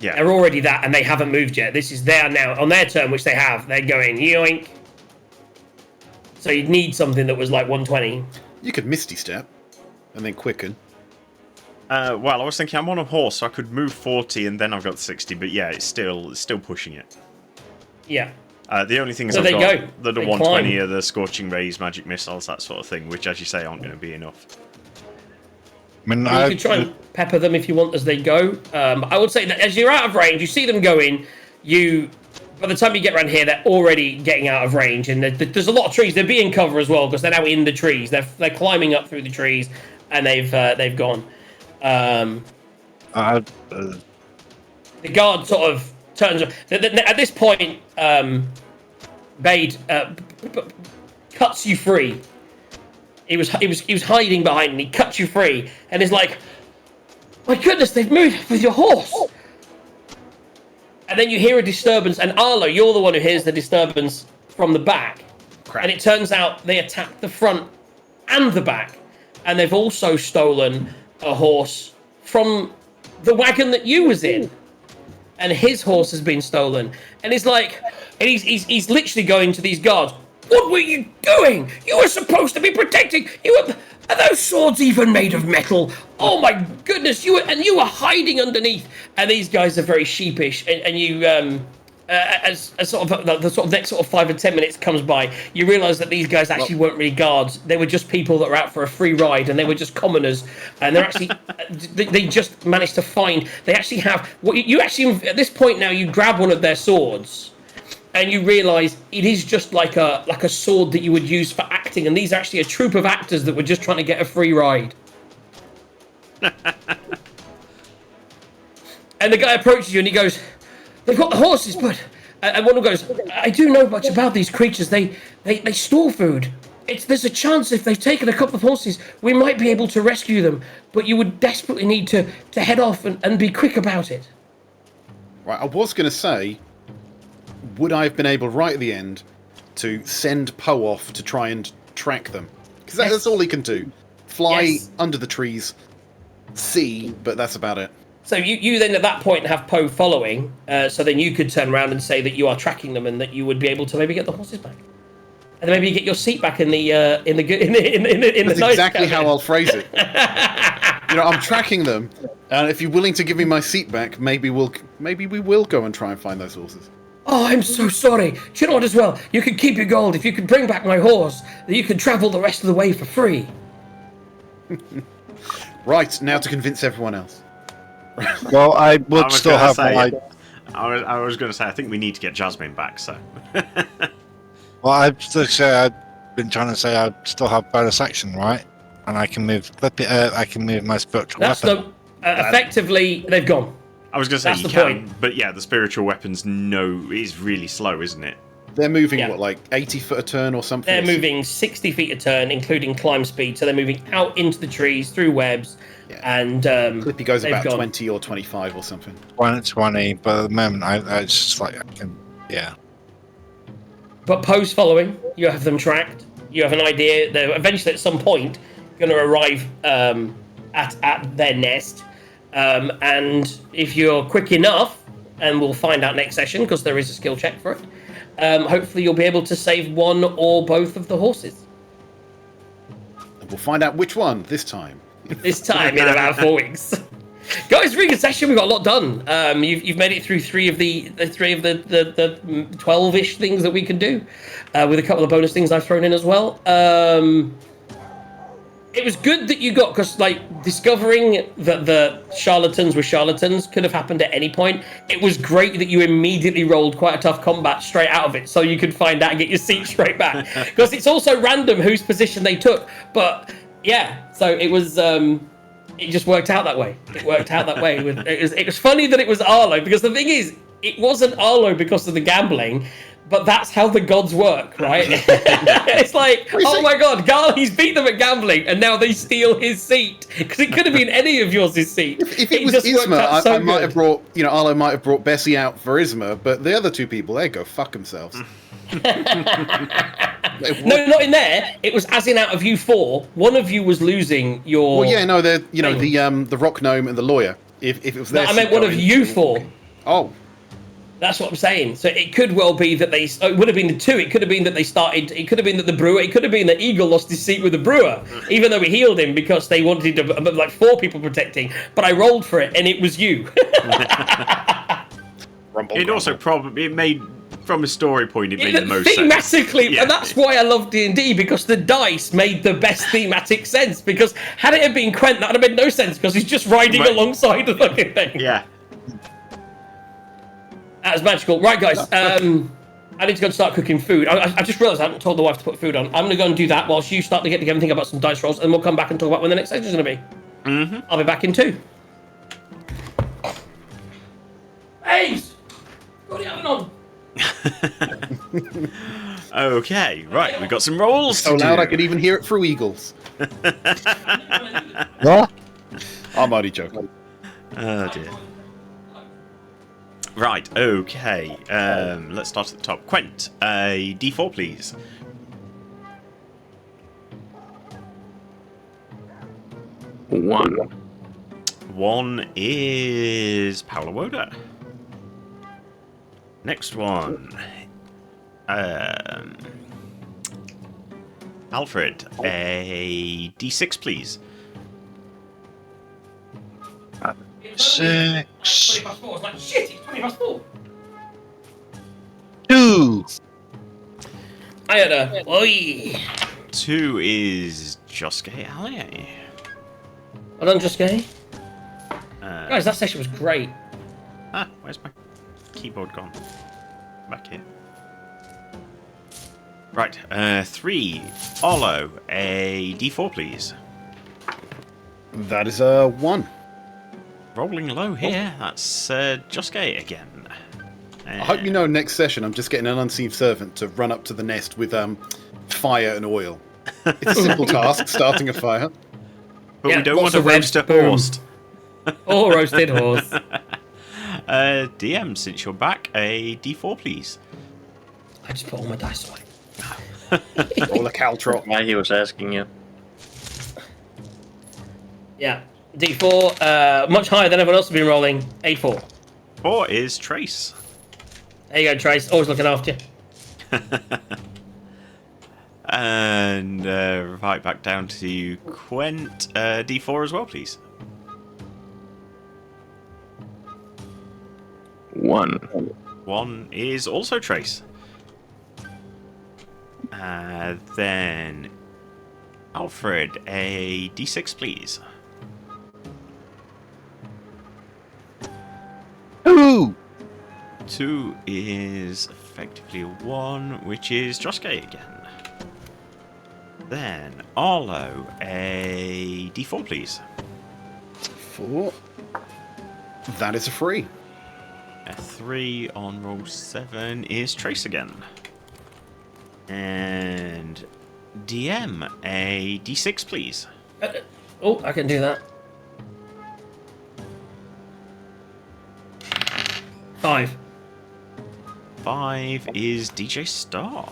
Yeah. They're already that, and they haven't moved yet. This is there now. On their turn, which they have, they're going yoink. So you'd need something that was like 120. You could Misty Step, and then quicken. Well, I was thinking I'm on a horse, so I could move 40 and then I've got 60, but yeah, it's still pushing it. Yeah. The only things So I've they got go. that are They 120 climb. are the Scorching Rays, Magic Missiles, that sort of thing, which, as you say, aren't going to be enough. I mean, You could try and pepper them if you want as they go. I would say that as you're out of range, you see them going, by the time you get around here, they're already getting out of range, and there's a lot of trees. They're being cover as well, because they're now in the trees. They're climbing up through the trees, and they've gone. The guard sort of turns. At this point, Bade cuts you free. He was hiding behind, and he cuts you free, and is like, "My goodness, they've moved with your horse." And then you hear a disturbance, and Arlo, you're the one who hears the disturbance from the back. Crap. And it turns out they attacked the front and the back, and they've also stolen a horse from the wagon that you was in, and his horse has been stolen. And he's like, and he's literally going to these guards. What were you doing? You were supposed to be protecting. Are those swords even made of metal? Oh my goodness! You were hiding underneath. And these guys are very sheepish. And you, as sort of the sort of next sort of 5 or 10 minutes comes by, you realise that these guys actually weren't really guards. They were just people that were out for a free ride, and they were just commoners. And they're actually, they just managed to find. They actually have what you actually at this point now. You grab one of their swords. and you realise it is just like a sword that you would use for acting, and these are actually a troupe of actors that were just trying to get a free ride. And the guy approaches you and he goes, "They've got the horses, but..." And one of them goes, "I do know much about these creatures. They store food. There's a chance if they've taken a couple of horses, we might be able to rescue them. But you would desperately need to head off and be quick about it." Right, I was going to say, would I have been able right at the end to send Poe off to try and track them? Because that's all he can do. Fly under the trees, see, but that's about it. So you then at that point have Poe following, so then you could turn around and say that you are tracking them and that you would be able to maybe get the horses back, and then maybe get your seat back in the That's exactly how I'll phrase it. I'm tracking them, and if you're willing to give me my seat back, maybe we will go and try and find those horses. "Oh, I'm so sorry. Do you know what? As well, you could keep your gold if you could bring back my horse. That you could travel the rest of the way for free." Right, now to convince everyone else. Well, I would still have my. I was going to say, I think we need to get Jasmine back, so. Well, I've been trying to say I still have bonus action, right? And I can move. I can move my spiritual weapon. Effectively, they've gone. I was going to say, That's you the can, point. but yeah, the spiritual weapons, is really slow, isn't it? They're moving, Yeah. what, like 80 foot a turn or something? They're moving 60 feet a turn, including climb speed. So they're moving out into the trees, through webs, and Clippy goes they've about gone. 20 or 25 or something. 20, but at the moment, I it's just like I can. Yeah. But Poe's following. You have them tracked. You have an idea. They're eventually, at some point, going to arrive at their nest. And if you're quick enough, and we'll find out next session because there is a skill check for it, hopefully you'll be able to save one or both of the horses. And we'll find out which one this time. This time in about 4 weeks. Guys, really good session. We got a lot done. You've made it through three of the 12-ish things that we can do, with a couple of bonus things I've thrown in as well. It was good that you got, because like discovering that the charlatans were charlatans could have happened at any point. It was great that you immediately rolled quite a tough combat straight out of it, so you could find out and get your seat straight back. Because it's also random whose position they took. But yeah, so it was. It just worked out that way. It worked out that way. It was funny that it was Arlo, because the thing is, it wasn't Arlo because of the gambling, but that's how the gods work, right? It's like, oh my god, he's beat them at gambling, and now they steal his seat. Because it could have been any of yours' seat. If it was Isma, I might have brought, Arlo might have brought Bessie out for Isma, but the other two people, they go fuck themselves. No, not in there. It was as in out of you four, one of you was losing your... Well, yeah, no, the rock gnome and the lawyer. If it was their I meant one of you four. Oh. That's what I'm saying. So it could well be that it would have been the two. It could have been that they started. It could have been that the brewer. It could have been that Eagle lost his seat with the brewer, even though we healed him because they wanted to, like 4 people protecting. But I rolled for it, and it was you. It also probably made, from a story point, it made the most sense. Thematically, Yeah. and that's why I love D&D, because the dice made the best thematic sense. Because had it have been Quent, that would have made no sense because he's just riding alongside the fucking thing. Yeah. That was magical. Right, guys. I need to go and start cooking food. I just realised I haven't told the wife to put food on. I'm going to go and do that whilst you start to get together and think about some dice rolls, and we'll come back and talk about when the next session is going to be. Mm-hmm. I'll be back in 2. Babes! Got the oven on. Okay, right, we've got some rolls So to loud do. I could even hear it through eagles. What? I'm only joking. Oh dear. Right, okay. Let's start at the top. Quent, a D4, please. One. 1 is Paolo Woda. Next one. Alfred, a D6, please. 6. 20 past 4. I was like, shit, it's 20 past 4. 2. I had a... Oi. 2 is Josuke Ali. Well done, Josuke. Guys, that session was great. Where's my keyboard gone? Back here. Right, 3. Arlo, a d4, please. That is a 1. Rolling low here. That's Josuke again. I hope you know next session I'm just getting an unseen servant to run up to the nest with fire and oil. It's a simple task, starting a fire. But Yeah, we don't lots want to of roast a red, boom. horse. Or roasted horse. DM, since you're back, a d4, please. I just put all my dice away. Roll a caltrop. Why he was asking you. Yeah. D4, much higher than everyone else has been rolling. A4. 4 is Trace. There you go, Trace. Always looking after you. And right back down to Quent, d4 as well, please. 1. 1 is also Trace. Then Alfred, a d6, please. Ooh! 2 is effectively a 1, which is Josuke again. Then Arlo, a d4, please. 4. That is a 3. A 3 on roll 7 is Trace again. And DM, a d6, please. Oh, I can do that. 5. 5 is DJ Star.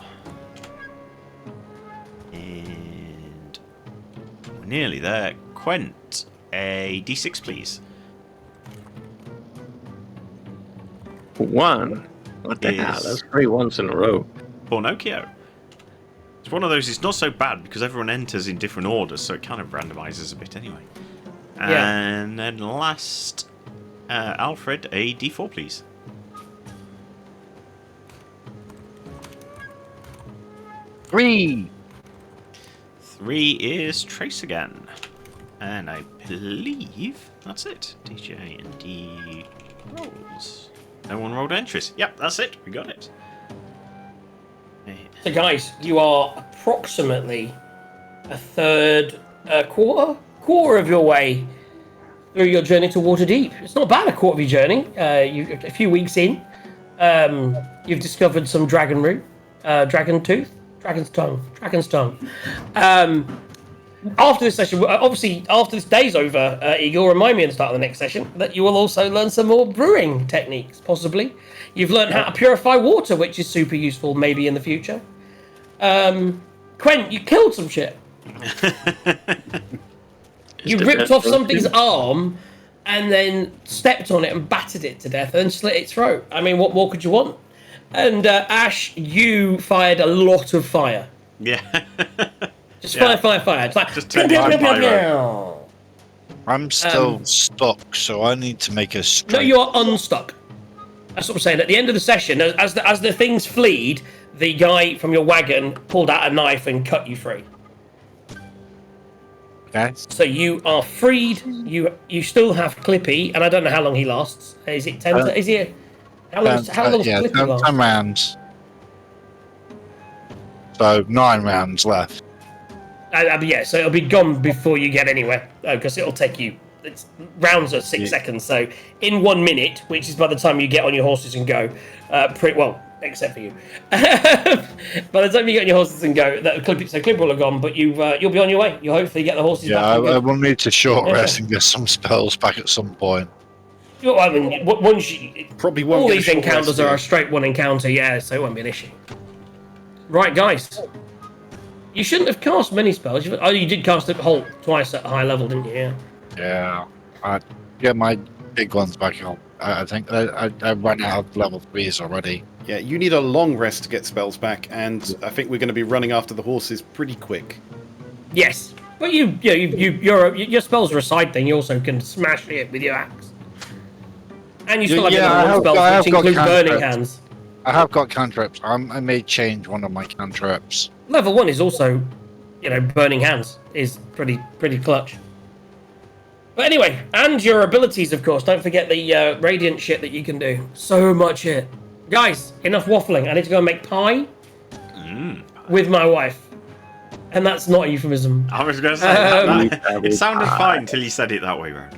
And we're nearly there. Quent, a d6, please. 1? What the hell? Is- That's 3 ones in a row. Pornocchio. It's one of those, it's not so bad because everyone enters in different orders, so it kind of randomizes a bit anyway. Yeah. And then last, Alfred, a d4, please. 3! 3 is Trace again. And I believe that's it. DJ and D rolls. No one rolled entries. Yep, that's it. We got it. So, guys, you are approximately a third, quarter of your way through your journey to Waterdeep. It's not bad, a quarter of your journey. You a few weeks in, you've discovered some dragon root, dragon tooth, dragon's tongue. After this session, obviously, after this day's over, you'll remind me at the start of the next session that you will also learn some more brewing techniques, possibly. You've learned how to purify water, which is super useful, maybe in the future. Quent, you killed some shit. You ripped off something's arm and then stepped on it and battered it to death and then slit its throat. I mean, what more could you want? And Ash, you fired a lot of fire. Yeah. Just Yeah. fire. It's like, Just turn it on pyro. I'm still stuck, so I need to make a No, straight. you are unstuck. That's what I'm saying. At the end of the session, as the things fleed, the guy from your wagon pulled out a knife and cut you free. Okay. So you are freed. You still have Clippy, and I don't know how long he lasts. Is it 10? Is he? How long? How long does Yeah, Clippy last? 10 rounds. So 9 rounds left. Yeah, so it'll be gone before you get anywhere, because it'll take you. Rounds are 6 Yeah. seconds, so in 1 minute, which is by the time you get on your horses and go, pretty well, except for you. By the time you get on your horses and go, Clip will have gone, but you'll be on your way. You'll hopefully get the horses Yeah, back. and I go. will need to short Yeah. rest and get some spells back at some point. Well, I mean, once you, Probably won't all get a these short encounters rest, are yeah. a straight one encounter, yeah, so it won't be an issue. Right, guys. You shouldn't have cast many spells. You did cast it Halt twice at a high level, didn't you? Yeah. Yeah, I get my big ones back on. I think I ran out of level 3s already. Yeah, you need a long rest to get spells back, and I think we're going to be running after the horses pretty quick. Yes, but your spells are a side thing. You also can smash it with your axe, and you still have your Yeah, level 1 spells, I have which got include burning cantrips. hands. I have got cantrips. I may change one of my cantrips. Level 1 is also, burning hands is pretty clutch. But anyway, and your abilities, of course. Don't forget the radiant shit that you can do. So much shit. Guys, enough waffling. I need to go and make pie. with my wife. And that's not a euphemism. I was going to say, it sounded fine until you said it that way round.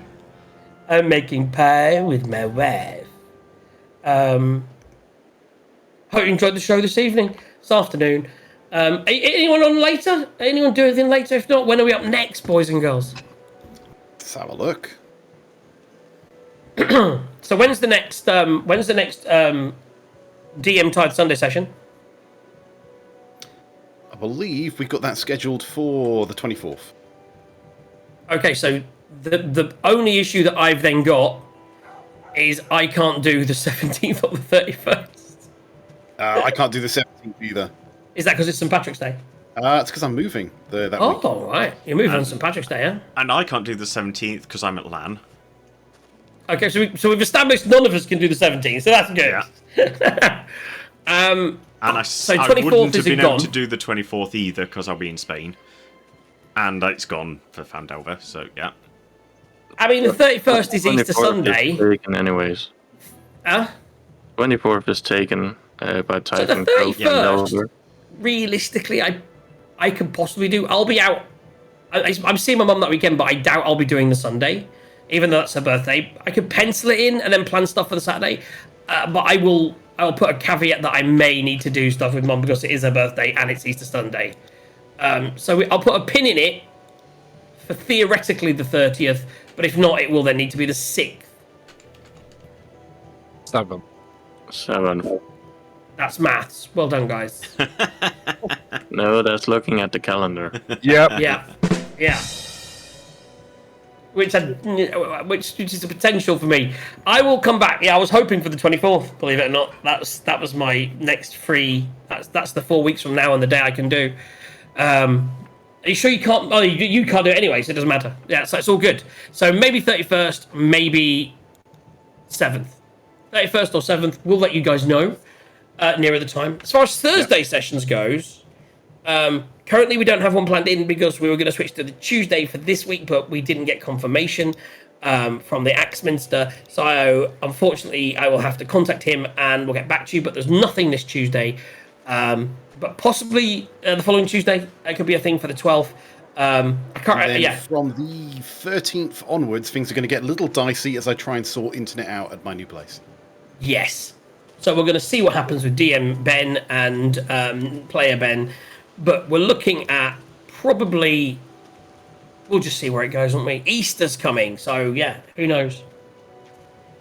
I'm making pie with my wife. Hope you enjoyed the show this afternoon. Anyone on later? Anyone do anything later? If not, when are we up next, boys and girls? Let's have a look. So when's the next DM Tide Sunday session? I believe we've got that scheduled for the 24th. Okay, so the only issue that I've then got is I can't do the 17th or the 31st. I can't do the 17th either. Is that because it's St. Patrick's Day? It's because I'm moving that week. Oh, right. You're moving on St. Patrick's Day, yeah? And I can't do the 17th because I'm at LAN. Okay, so we've established none of us can do the 17th, so that's good. Yeah. So I 24th wouldn't have is been able gone. to do the 24th either because I'll be in Spain. And it's gone for Fandelver, so yeah. I mean, the 31st is Easter 24th Sunday. Is taken anyways. Huh? 24th is taken by So the Titan. 31st, realistically, I could possibly do. I'll be out. I'm seeing my mum that weekend, but I doubt I'll be doing the Sunday, even though that's her birthday. I could pencil it in and then plan stuff for the Saturday, but I'll put a caveat that I may need to do stuff with mum because it is her birthday and it's Easter Sunday. So I'll put a pin in it for theoretically the 30th, but if not, it will then need to be the 6th. 7. That's maths. Well done, guys. No, that's looking at the calendar. Yep. Yeah. Which is a potential for me. I will come back. Yeah, I was hoping for the 24th. Believe it or not, that was my next free. That's the 4 weeks from now and the day I can do. Are you sure you can't? Oh, you can't do it anyway, so it doesn't matter. Yeah, so it's all good. So maybe 31st, maybe 7th. 31st or 7th. We'll let you guys know nearer the time. As far as Thursday sessions goes, currently we don't have one planned in because we were going to switch to the Tuesday for this week, but we didn't get confirmation from the Axminster. So unfortunately, I will have to contact him and we'll get back to you. But there's nothing this Tuesday. But possibly the following Tuesday, it could be a thing for the 12th. I can't. And then Yeah. from the 13th onwards, things are going to get a little dicey as I try and sort internet out at my new place. Yes. So we're going to see what happens with DM Ben and player Ben, but we're looking at probably. We'll just see where it goes, won't we? Easter's coming, so yeah, who knows?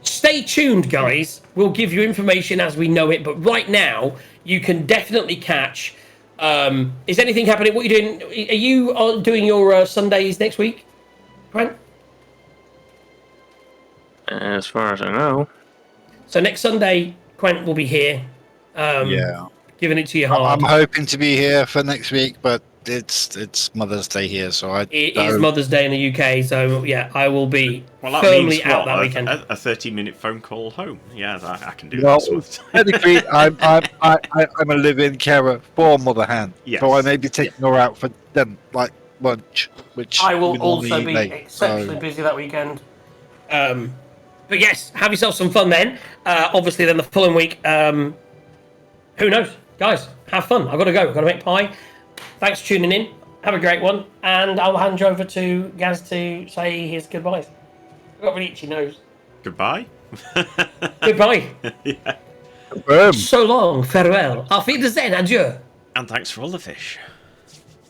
Stay tuned, guys. We'll give you information as we know it, but right now you can definitely catch. Is anything happening? What are you doing? Are you doing your Sundays next week, Grant? As far as I know. So next Sunday, Quent will be here. Yeah. Giving it to you hard. I'm hoping to be here for next week, but it's Mother's Day here, so It is Mother's Day in the UK, so yeah, I will be Well, that firmly means out what, that weekend. a 30-minute phone call home. Yeah, I can do Well, that. technically, I'm a live-in carer for Mother Hen, Yes. so I may be taking her out for like lunch, which I will we normally also eat be late, exceptionally so- busy that weekend. But yes, have yourself some fun then. Obviously, then the following week, who knows? Guys, have fun. I've got to go. I've got to make pie. Thanks for tuning in. Have a great one. And I'll hand you over to Gaz to say his goodbyes. I've got really itchy nose. Goodbye. Goodbye. Yeah. So long. Farewell. Auf Wiedersehen. Adieu. And thanks for all the fish.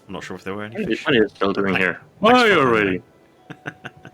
I'm not sure if there were any fish. What are you still doing here? Thanks Why for already? having me.